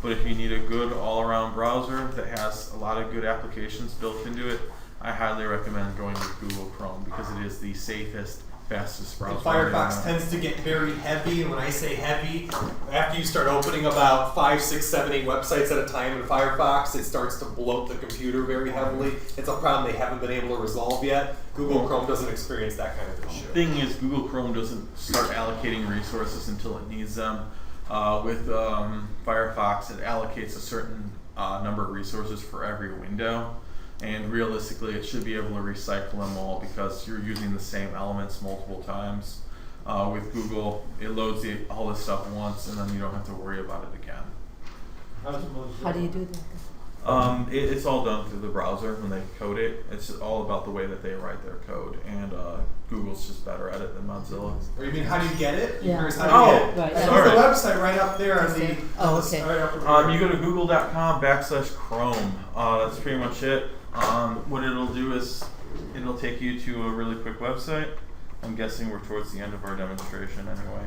[SPEAKER 6] but if you need a good all-around browser that has a lot of good applications built into it, I highly recommend going with Google Chrome because it is the safest, fastest browser.
[SPEAKER 1] Firefox tends to get very heavy, and when I say heavy, after you start opening about 5, 6, 7, 8 websites at a time in Firefox, it starts to bloat the computer very heavily. It's a problem they haven't been able to resolve yet. Google Chrome doesn't experience that kind of issue.
[SPEAKER 6] The thing is, Google Chrome doesn't start allocating resources until it needs them. With Firefox, it allocates a certain number of resources for every window. And realistically, it should be able to recycle them all because you're using the same elements multiple times. With Google, it loads all this stuff once, and then you don't have to worry about it again.
[SPEAKER 9] How do you do that?
[SPEAKER 6] It's all done through the browser when they code it. It's all about the way that they write their code, and Google's just better at it than Mozilla.
[SPEAKER 1] Or you mean how do you get it?
[SPEAKER 9] Yeah.
[SPEAKER 1] Here's how you get it.
[SPEAKER 9] Right.
[SPEAKER 1] There's the website right up there on the.
[SPEAKER 9] Okay.
[SPEAKER 1] Right up
[SPEAKER 6] You go to google.com/Chrome. That's pretty much it. What it'll do is it'll take you to a really quick website. I'm guessing we're towards the end of our demonstration anyway.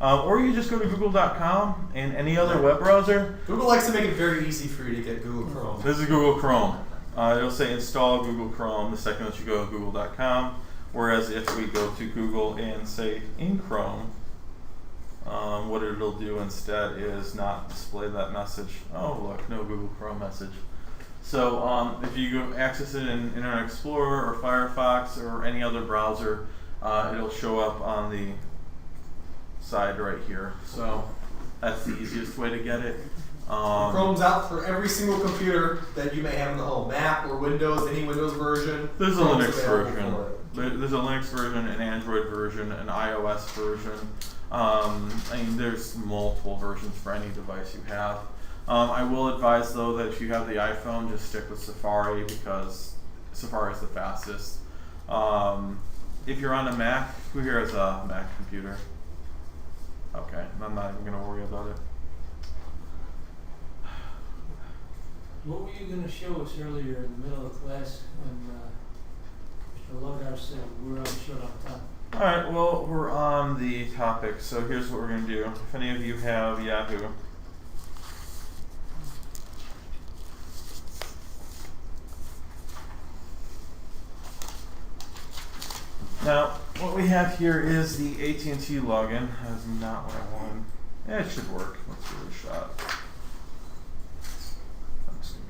[SPEAKER 6] Or you just go to google.com and any other web browser.
[SPEAKER 1] Google likes to make it very easy for you to get Google Chrome.
[SPEAKER 6] This is Google Chrome. It'll say install Google Chrome the second that you go to google.com. Whereas if we go to Google and say in Chrome, what it'll do instead is not display that message. Oh look, no Google Chrome message. So if you go access it in Internet Explorer or Firefox or any other browser, it'll show up on the side right here. So that's the easiest way to get it.
[SPEAKER 1] Chrome's out for every single computer that you may have in the home, Mac or Windows, any Windows version.
[SPEAKER 6] There's a
[SPEAKER 1] Chrome's
[SPEAKER 6] Linux
[SPEAKER 1] available
[SPEAKER 6] version.
[SPEAKER 1] for it.
[SPEAKER 6] There's a Linux version, an Android version, an iOS version. I mean, there's multiple versions for any device you have. I will advise though that if you have the iPhone, just stick with Safari because Safari is the fastest. If you're on a Mac, who here has a Mac computer? Okay, I'm not even going to worry about it.
[SPEAKER 2] What were you going to show us earlier in the middle of class when Mr. Logar said we're on short on time?
[SPEAKER 6] Alright, well, we're on the topic, so here's what we're going to do. If any of you have Yahoo, now, what we have here is the AT&T login. That is not what I wanted. Yeah, it should work. Let's give it a shot. I'm just gonna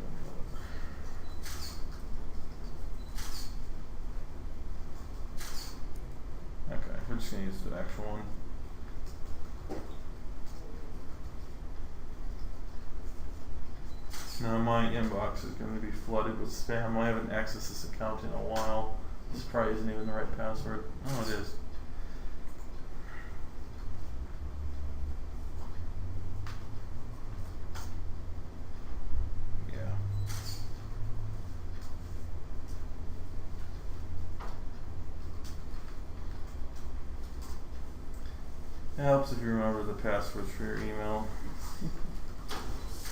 [SPEAKER 6] go okay, we're just going to use the actual one. Now my inbox is going to be flooded with spam. I haven't accessed this account in a while. This probably isn't even the right password. Oh, it is. Yeah. It helps if you remember the passwords for your email.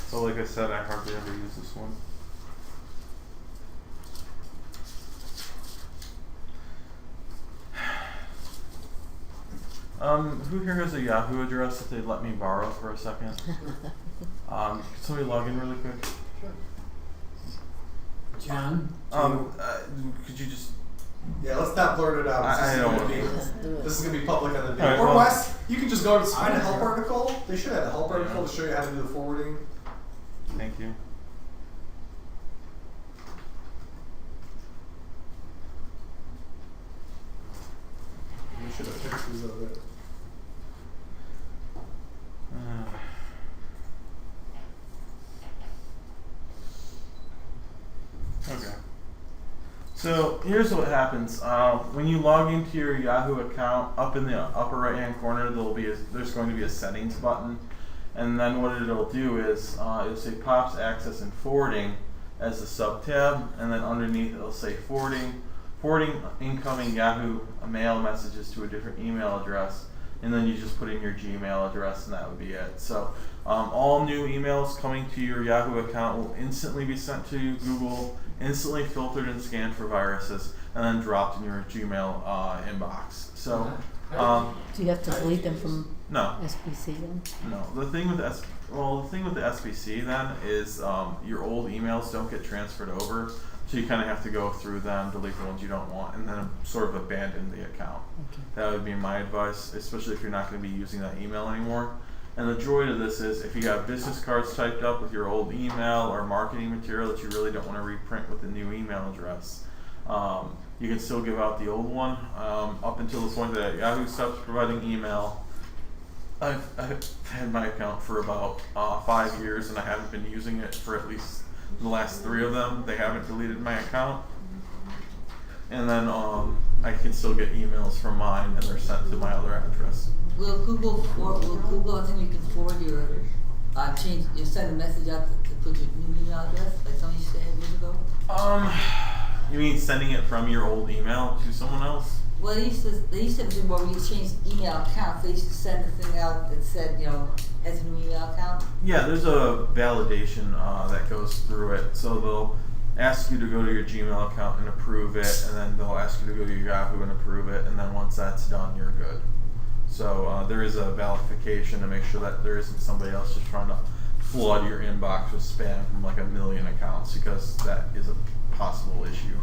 [SPEAKER 6] So like I said, I hardly ever use this one. Who here has a Yahoo address that they'd let me borrow for a second? Could somebody log in really quick?
[SPEAKER 2] Sure. John?
[SPEAKER 6] Could you just...
[SPEAKER 1] Yeah, let's not blurt it out.
[SPEAKER 6] I don't want
[SPEAKER 1] This is going to be public on the video.
[SPEAKER 6] Right,
[SPEAKER 1] Or
[SPEAKER 6] well,
[SPEAKER 1] Wes, you can just go to find a help article. They should have a help article to show you how to do the forwarding.
[SPEAKER 6] Thank you.
[SPEAKER 1] We should have pictures of it.
[SPEAKER 6] Okay. So here's what happens. When you log into your Yahoo account, up in the upper right hand corner there's going to be a settings button, and then what it'll do is it'll say POPs access and forwarding as the sub tab, and then underneath it'll say forwarding incoming Yahoo mail messages to a different email address, and then you just put in your Gmail address and that would be it. So all new emails coming to your Yahoo account will instantly be sent to Google, instantly filtered and scanned for viruses, and then dropped in your Gmail inbox. So
[SPEAKER 9] do you have to delete them from
[SPEAKER 6] no
[SPEAKER 9] SBC then?
[SPEAKER 6] No. The thing with the SBC then is your old emails don't get transferred over, so you kind of have to go through them, delete the ones you don't want, and then sort of abandon the account.
[SPEAKER 9] Okay.
[SPEAKER 6] That would be my advice, especially if you're not going to be using that email anymore. And the joy to this is if you have business cards typed up with your old email or marketing material that you really don't want to reprint with the new email address, you can still give out the old one up until the point that Yahoo stops providing email. I've had my account for about 5 years and I haven't been using it for at least the last 3 of them. They haven't deleted my account. And then I can still get emails from mine and they're sent to my other address.
[SPEAKER 10] Will Google, I think you can forward your, you send a message out to put your new email address, like somebody said years ago?
[SPEAKER 6] You mean sending it from your old email to someone else?
[SPEAKER 10] Well, they used to have a thing where we changed email accounts. They used to send a thing out that said, as a new email account.
[SPEAKER 6] Yeah, there's a validation that goes through it. So they'll ask you to go to your Gmail account and approve it, and then they'll ask you to go to your Yahoo and approve it, and then once that's done, you're good. So there is a verification to make sure that there isn't somebody else just trying to flood your inbox with spam from like 1 million accounts, because that is a possible issue.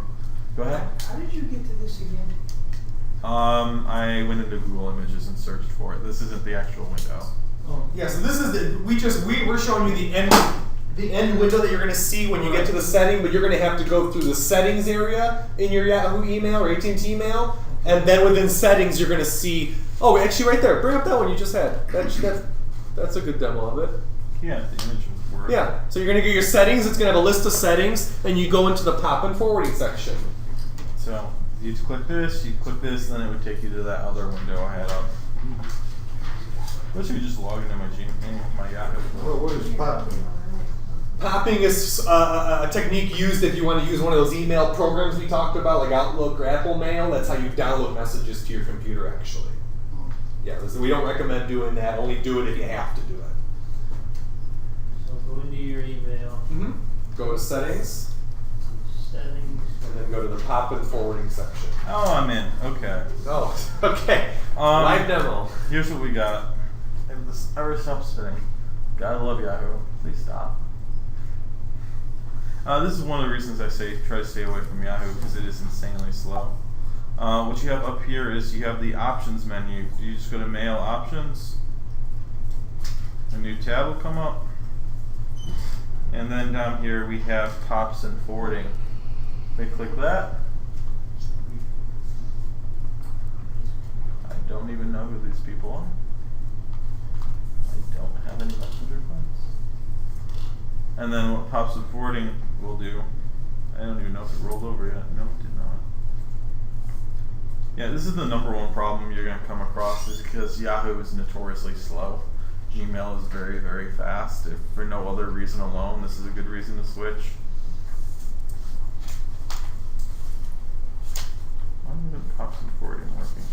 [SPEAKER 6] Go ahead.
[SPEAKER 2] How did you get to this again?
[SPEAKER 6] I went into Google Images and searched for it. This isn't the actual window.
[SPEAKER 2] Oh.
[SPEAKER 1] Yeah, so this is we're showing you the end window that you're going to see when you get to the setting, but you're going to have to go through the settings area in your Yahoo email or AT&T email, and then within settings you're going to see. Oh, actually, right there. Bring up that one you just had. That's a good demo of it.
[SPEAKER 6] Yeah, the image would work.
[SPEAKER 1] Yeah. So you're going to go your settings. It's going to have a list of settings, and you go into the pop and forwarding section.
[SPEAKER 6] So you click this, then it would take you to that other window I had up. I wish you could just log into my Yahoo.
[SPEAKER 11] What is popping?
[SPEAKER 1] Popping is a technique used if you want to use one of those email programs we talked about, like Outlook or Apple Mail. That's how you download messages to your computer, actually. Yeah, we don't recommend doing that. Only do it if you have to do it.
[SPEAKER 2] So go into your email.
[SPEAKER 1] Go to settings.
[SPEAKER 2] Settings.
[SPEAKER 1] And then go to the pop and forwarding section.
[SPEAKER 6] Oh, I'm in. Okay.
[SPEAKER 1] Oh, okay. Live demo.
[SPEAKER 6] Here's what we got. If this ever stops spinning, gotta love Yahoo. Please stop. This is one of the reasons I say try to stay away from Yahoo, because it is insanely slow. What you have up here is you have the options menu. You just go to mail options. A new tab will come up. And then down here we have pops and forwarding. We click that. I don't even know who these people are. I don't have any messenger friends. And then what pops and forwarding will do, I don't even know if it rolled over yet. No, it did not. Yeah, this is the #1 problem you're going to come across, is because Yahoo is notoriously slow. Gmail is very, very fast. If for no other reason alone, this is a good reason to switch. Why isn't pops and forwarding working?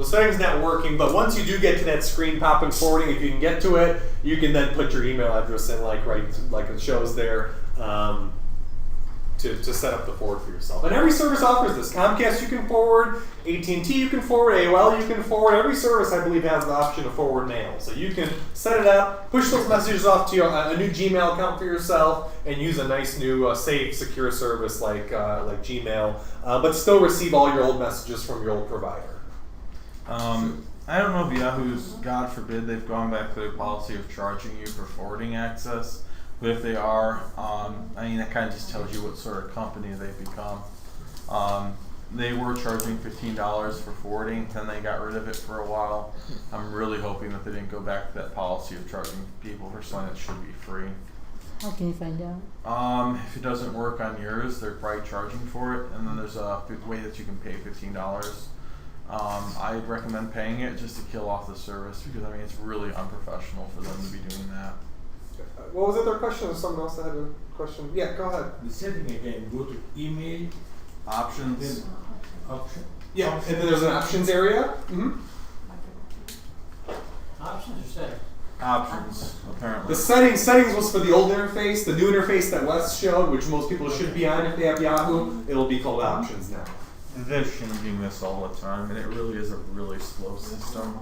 [SPEAKER 1] the setting's not working, but once you do get to that screen popping forwarding, if you can get to it, you can then put your email address in like it shows there to set up the forward for yourself. And every service offers this. Comcast you can forward, AT&T you can forward, AOL you can forward. Every service I believe has the option to forward mail. So you can set it up, push those messages off to a new Gmail account for yourself, and use a nice new safe, secure service like Gmail, but still receive all your old messages from your old provider.
[SPEAKER 6] I don't know if Yahoo's, God forbid, they've gone back to their policy of charging you for forwarding access. But if they are, I mean, that kind of just tells you what sort of company they've become. They were charging $15 for forwarding, then they got rid of it for a while. I'm really hoping that they didn't go back to that policy of charging people for something that should be free.
[SPEAKER 9] How can you find out?
[SPEAKER 6] If it doesn't work on yours, they're probably charging for it, and then there's a way that you can pay $15. I'd recommend paying it just to kill off the service, because I mean it's really unprofessional for them to be doing that.
[SPEAKER 1] What was it, their question? Or someone else that had a question? Yeah, go ahead.
[SPEAKER 17] The setting again, go to email,
[SPEAKER 6] options.
[SPEAKER 17] Option.
[SPEAKER 1] Yeah, and then there's an options area. Mm-hmm.
[SPEAKER 2] Options or settings?
[SPEAKER 6] Options, apparently.
[SPEAKER 1] The settings was for the old interface. The new interface that Wes showed, which most people should be on if they have Yahoo, it'll be called options now.
[SPEAKER 6] They're changing this all the time, and it really is a really slow system.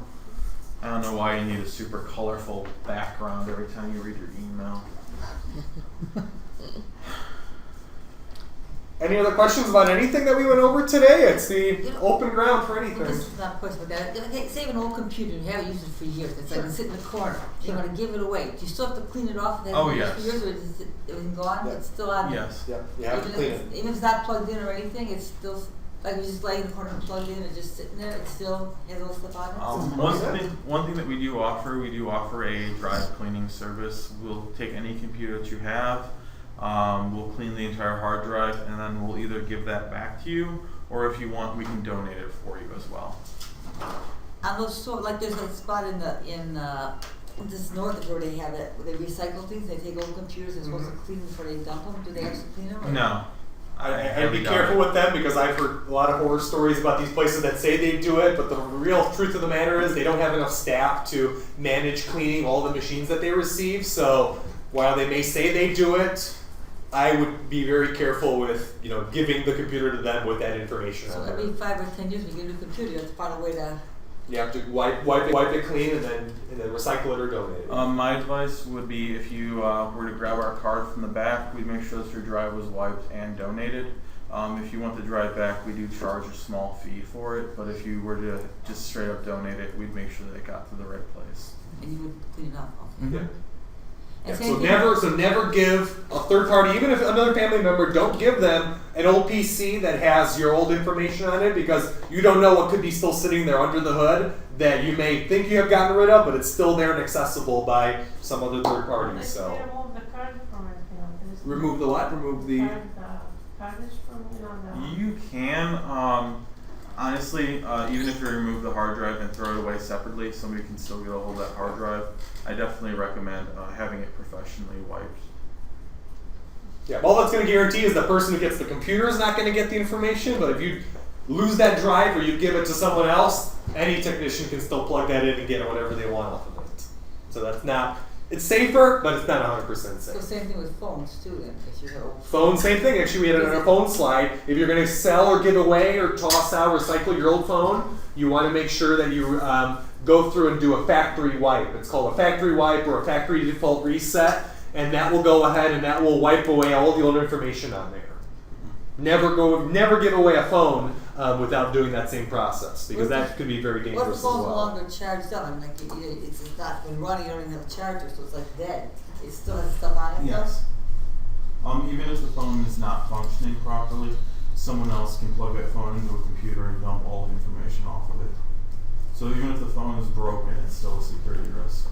[SPEAKER 6] I don't know why you need a super colorful background every time you read your email.
[SPEAKER 1] Any other questions about anything that we went over today? It's the open ground for anything.
[SPEAKER 10] This is not a question, but save an old computer and you haven't used it for years. It's like it's sitting in the corner. You want to give it away. Do you still have to clean it off?
[SPEAKER 6] Oh, yes.
[SPEAKER 10] For years, or is it everything gone?
[SPEAKER 1] Yeah.
[SPEAKER 10] It's still on there.
[SPEAKER 6] Yes.
[SPEAKER 1] Yeah, you have to clean it.
[SPEAKER 10] Even if it's not plugged in or anything, it's still like you just lay in the corner and plugged in and just sitting there. It still has all stuff on it.
[SPEAKER 6] One thing that we do offer a drive cleaning service. We'll take any computer that you have. We'll clean the entire hard drive, and then we'll either give that back to you, or if you want, we can donate it for you as well.
[SPEAKER 10] On those like there's a spot in this north where they have it, where they recycle things. They take old computers. They're supposed to clean them before they dump them. Do they actually clean them? Or?
[SPEAKER 6] No.
[SPEAKER 1] I'd be careful with them, because I've heard a lot of horror stories about these places that say they do it, but the real truth of the matter is they don't have enough staff to manage cleaning all the machines that they receive. So while they may say they do it, I would be very careful with giving the computer to them with that information.
[SPEAKER 10] So every 5 or 10 years, when you get a new computer, that's part of the way to.
[SPEAKER 1] You have to wipe it clean and then recycle it or donate it.
[SPEAKER 6] My advice would be, if you were to grab our card from the back, we'd make sure that your drive was wiped and donated. If you want the drive back, we do charge a small fee for it, but if you were to just straight up donate it, we'd make sure that it got to the right place.
[SPEAKER 10] And you would clean it up. Okay.
[SPEAKER 1] Yeah.
[SPEAKER 10] And
[SPEAKER 1] So never give a third party, even if another family member, don't give them an old PC that has your old information on it, because you don't know what could be still sitting there under the hood that you may think you have gotten rid of, but it's still there and accessible by some other third party. So
[SPEAKER 18] remove the card from it.
[SPEAKER 1] Remove the what? Remove the
[SPEAKER 18] cartridge from
[SPEAKER 6] You can. Honestly, even if you remove the hard drive and throw it away separately, somebody can still get a hold of that hard drive. I definitely recommend having it professionally wiped.
[SPEAKER 1] Yeah, all that's going to guarantee is the person who gets the computer is not going to get the information, but if you lose that drive or you give it to someone else, any technician can still plug that in and get whatever they want off of it. So that's not, it's safer, but it's not 100% safe.
[SPEAKER 10] So same thing with phones too, then, if you have
[SPEAKER 1] phone, same thing. Actually, we had it on our phone slide. If you're going to sell or give away or toss out, recycle your old phone, you want to make sure that you go through and do a factory wipe. It's called a factory wipe or a factory default reset, and that will go ahead and that will wipe away all the old information on there. Never give away a phone without doing that same process, because that could be very dangerous as
[SPEAKER 10] well. What if the phone's
[SPEAKER 1] well.
[SPEAKER 10] no longer charged up? I mean, like it's not when running. You don't even have a charger, so it's like dead. It still has stuff on it.
[SPEAKER 6] Yes. Even if the phone is not functioning properly, someone else can plug that phone into a computer and dump all the information off of it. So even if the phone is broken, it's still a security risk.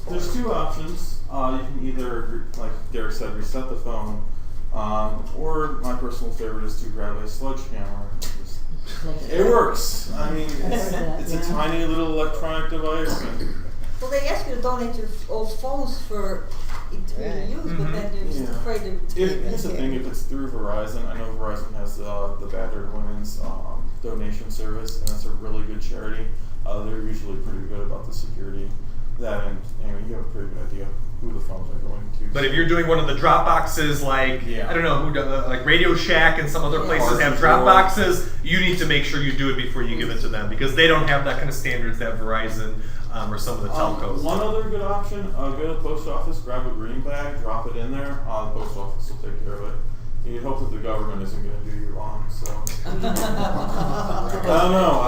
[SPEAKER 6] There's two options. You can either, like Derek said, reset the phone, or my personal favorite is to grab a sledgehammer. It works. I mean, it's a tiny little electronic device.
[SPEAKER 10] Well, they ask you to donate your old phones for it to use, but then you're just afraid to.
[SPEAKER 6] Here's the thing: if it's through Verizon, I know Verizon has the battered women's donation service, and that's a really good charity. They're usually pretty good about the security. That, and anyway, you have a pretty good idea who the funds are going to.
[SPEAKER 1] But if you're doing one of the drop boxes, like I don't know who does, like Radio Shack and some other places have drop boxes, you need to make sure you do it before you give it to them because they don't have that kind of standards that Verizon or some of the telcos.
[SPEAKER 6] One other good option: go to the post office, grab a green bag, drop it in there. The post office will take care of it. You hope that the government isn't going to do you wrong. So I don't know.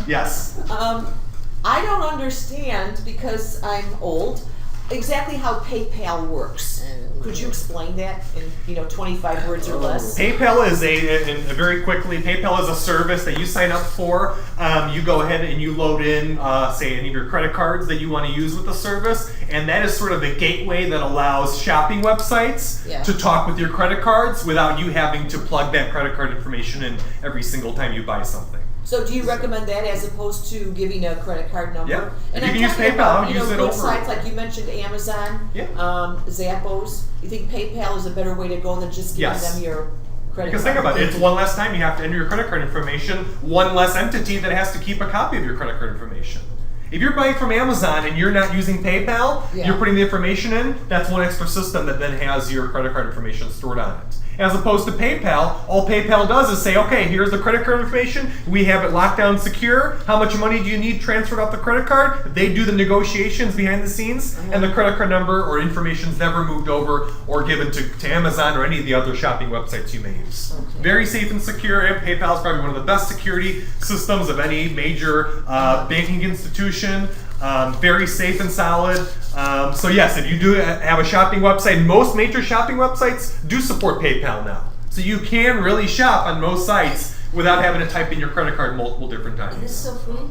[SPEAKER 1] Yes.
[SPEAKER 15] I don't understand because I'm old exactly how PayPal works. Could you explain that in 25 words or less?
[SPEAKER 1] PayPal is very quickly. PayPal is a service that you sign up for. You go ahead and you load in, say, any of your credit cards that you want to use with the service, and that is sort of the gateway that allows shopping websites to talk with your credit cards without you having to plug that credit card information in every single time you buy something.
[SPEAKER 15] So do you recommend that as opposed to giving a credit card number?
[SPEAKER 1] Yeah.
[SPEAKER 15] And
[SPEAKER 1] you
[SPEAKER 15] I'm
[SPEAKER 1] can use
[SPEAKER 15] talking
[SPEAKER 1] PayPal.
[SPEAKER 15] About,
[SPEAKER 1] use it
[SPEAKER 15] good
[SPEAKER 1] over.
[SPEAKER 15] sites like you mentioned, Amazon, Zappos. You think PayPal is a better way to go than just giving them your credit
[SPEAKER 1] because
[SPEAKER 15] card?
[SPEAKER 1] think about it. It's one less time you have to enter your credit card information. One less entity that has to keep a copy of your credit card information. If you're buying from Amazon and you're not using PayPal, you're putting the information in, that's one extra system that then has your credit card information stored on it. As opposed to PayPal, all PayPal does is say, okay, here's the credit card information, we have it locked down secure, how much money do you need transferred off the credit card? They do the negotiations behind the scenes, and the credit card number or information is never moved over or given to Amazon or any of the other shopping websites you may use. Very safe and secure, and PayPal is probably one of the best security systems of any major banking institution. Very safe and solid. So yes, if you do have a shopping website, most major shopping websites do support PayPal now. So you can really shop on most sites without having to type in your credit card multiple different times.
[SPEAKER 10] Is this still free?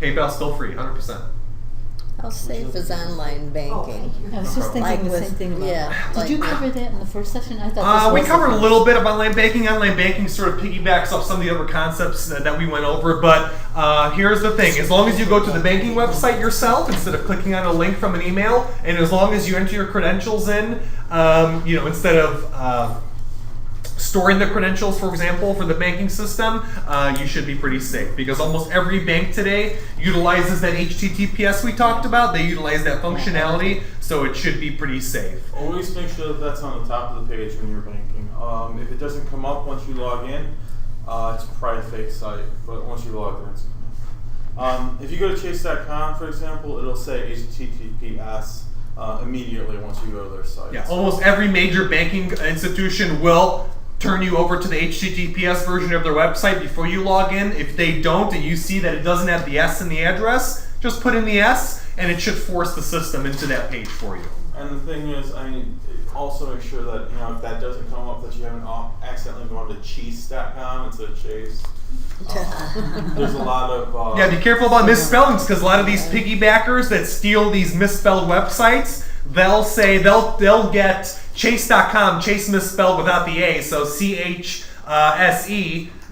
[SPEAKER 1] PayPal's still free, 100%.
[SPEAKER 14] How safe is online banking?
[SPEAKER 9] I was just thinking the same thing about Did you cover that in the first session? I thought
[SPEAKER 1] we covered a little bit of online banking. Online banking sort of piggybacks off some of the other concepts that we went over. But here's the thing. As long as you go to the banking website yourself instead of clicking on a link from an email, and as long as you enter your credentials in, instead of storing the credentials, for example, for the banking system, you should be pretty safe because almost every bank today utilizes that HTTPS we talked about. They utilize that functionality, so it should be pretty safe.
[SPEAKER 6] Always make sure that that's on the top of the page when you're banking. If it doesn't come up once you log in, it's probably a fake site, but once you log in, it's coming. If you go to chase.com, for example, it'll say HTTPS immediately once you go to their site.
[SPEAKER 1] Yeah, almost every major banking institution will turn you over to the HTTPS version of their website before you log in. If they don't and you see that it doesn't have the S in the address, just put in the S and it should force the system into that page for you.
[SPEAKER 6] And the thing is, also make sure that, if that doesn't come up, that you haven't accidentally gone to chase.com instead of Chase. There's a lot of...
[SPEAKER 1] be careful about misspellings because a lot of these piggybackers that steal these misspelled websites, they'll say, they'll get Chase.com, Chase misspelled without the A, so CHSE.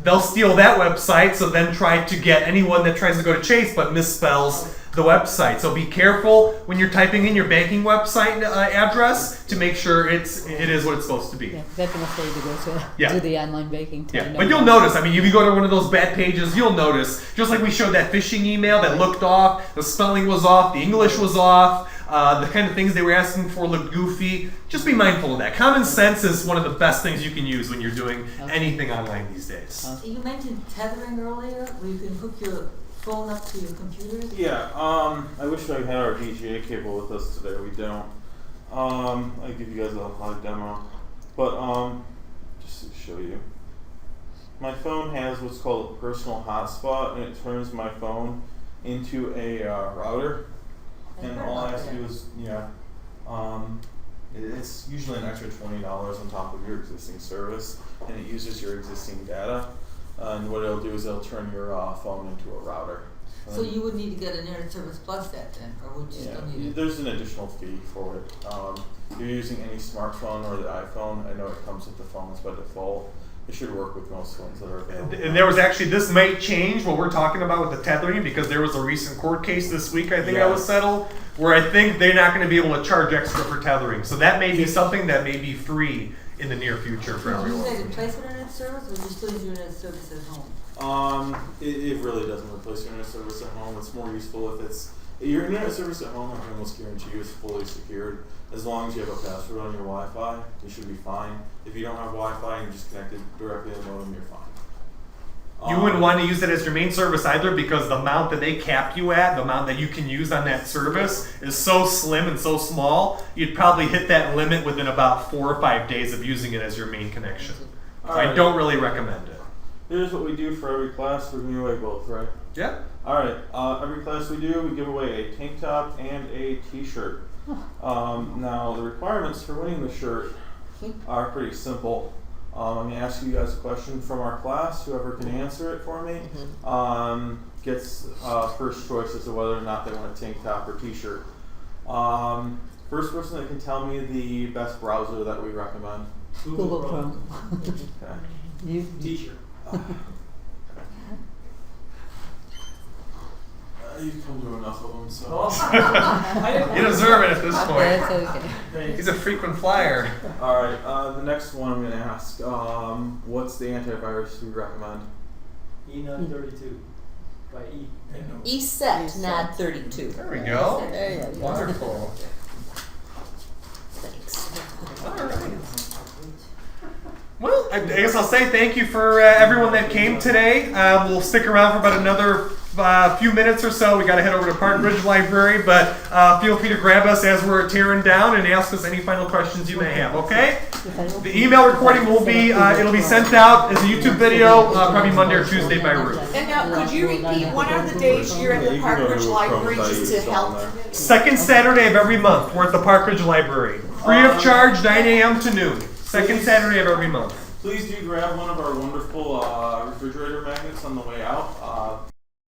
[SPEAKER 1] They'll steal that website, so then try to get anyone that tries to go to Chase but misspells the website. So be careful when you're typing in your banking website address to make sure it is what it's supposed to be.
[SPEAKER 9] Yeah, that's enough for you to go to do the online banking.
[SPEAKER 1] But you'll notice, if you go to one of those bad pages, you'll notice, just like we showed that phishing email that looked off, the spelling was off, the English was off, the kind of things they were asking for looked goofy. Just be mindful of that. Common sense is one of the best things you can use when you're doing anything online these days.
[SPEAKER 10] You mentioned tethering earlier, where you can hook your phone up to your computer?
[SPEAKER 6] Yeah, I wish I had our VGA cable with us today. We don't. I'll give you guys a live demo. But just to show you. My phone has what's called a personal hotspot, and it turns my phone into a router. And all I have to do is, it's usually an extra $20 on top of your existing service, and it uses your existing data. And what it'll do is it'll turn your phone into a router.
[SPEAKER 10] So you would need to get an internet service plus that then, or would you still need it?
[SPEAKER 6] There's an additional fee for it. If you're using any smartphone or the iPhone, I know it comes with the phones by default. it should work with most ones that are available.
[SPEAKER 1] And there was actually, this might change what we're talking about with the tethering, because there was a recent court case this week, I think that was settled, where I think they're not going to be able to charge extra for tethering. So that may be something that may be free in the near future for
[SPEAKER 10] Do you
[SPEAKER 1] everyone.
[SPEAKER 10] guys replace internet service, or just use internet service at home?
[SPEAKER 6] It really doesn't replace your internet service at home. It's more useful if it's your internet service at home. I can almost guarantee you is fully secured. As long as you have a password on your Wi-Fi, you should be fine. If you don't have Wi-Fi and you're just connected directly to the modem, you're fine.
[SPEAKER 1] You wouldn't want to use it as your main service either, because the amount that they cap you at, the amount that you can use on that service, is so slim and so small, you'd probably hit that limit within about 4 or 5 days of using it as your main connection. So I don't really recommend it.
[SPEAKER 6] Here's what we do for every class. We're giving away both, right?
[SPEAKER 1] Yeah.
[SPEAKER 6] All right. Every class we do, we give away a tank top and a T-shirt. Now, the requirements for winning the shirt are pretty simple. I'm going to ask you guys a question from our class. Whoever can answer it for me gets first choice as to whether or not they want a tank top or T-shirt. First person that can tell me the best browser that we recommend.
[SPEAKER 9] Google Chrome.
[SPEAKER 6] Okay.
[SPEAKER 9] You
[SPEAKER 2] T-shirt.
[SPEAKER 6] You've come to enough of them, so.
[SPEAKER 1] You deserve it at this point.
[SPEAKER 9] That's okay.
[SPEAKER 1] He's a frequent flyer.
[SPEAKER 6] All right. The next one I'm going to ask, what's the antivirus we recommend?
[SPEAKER 2] E932 by E.
[SPEAKER 15] ESET, not 32.
[SPEAKER 1] There we go.
[SPEAKER 14] There you go.
[SPEAKER 1] Wonderful.
[SPEAKER 15] Thanks.
[SPEAKER 1] All right. Well, I guess I'll say thank you for everyone that came today. We'll stick around for about another few minutes or so. We got to head over to Park Ridge Library, but feel free to grab us as we're tearing down and ask us any final questions you may have. Okay? The email recording will be it'll be sent out as a YouTube video probably Monday or Tuesday by Ruth.
[SPEAKER 15] And now, could you repeat what are the days you're at the Park Ridge Library just to help?
[SPEAKER 1] Second Saturday of every month, we're at the Park Ridge Library. Free of charge, 9 a.m. to noon. Second Saturday of every month.
[SPEAKER 6] Please do grab one of our wonderful refrigerator magnets on the way out.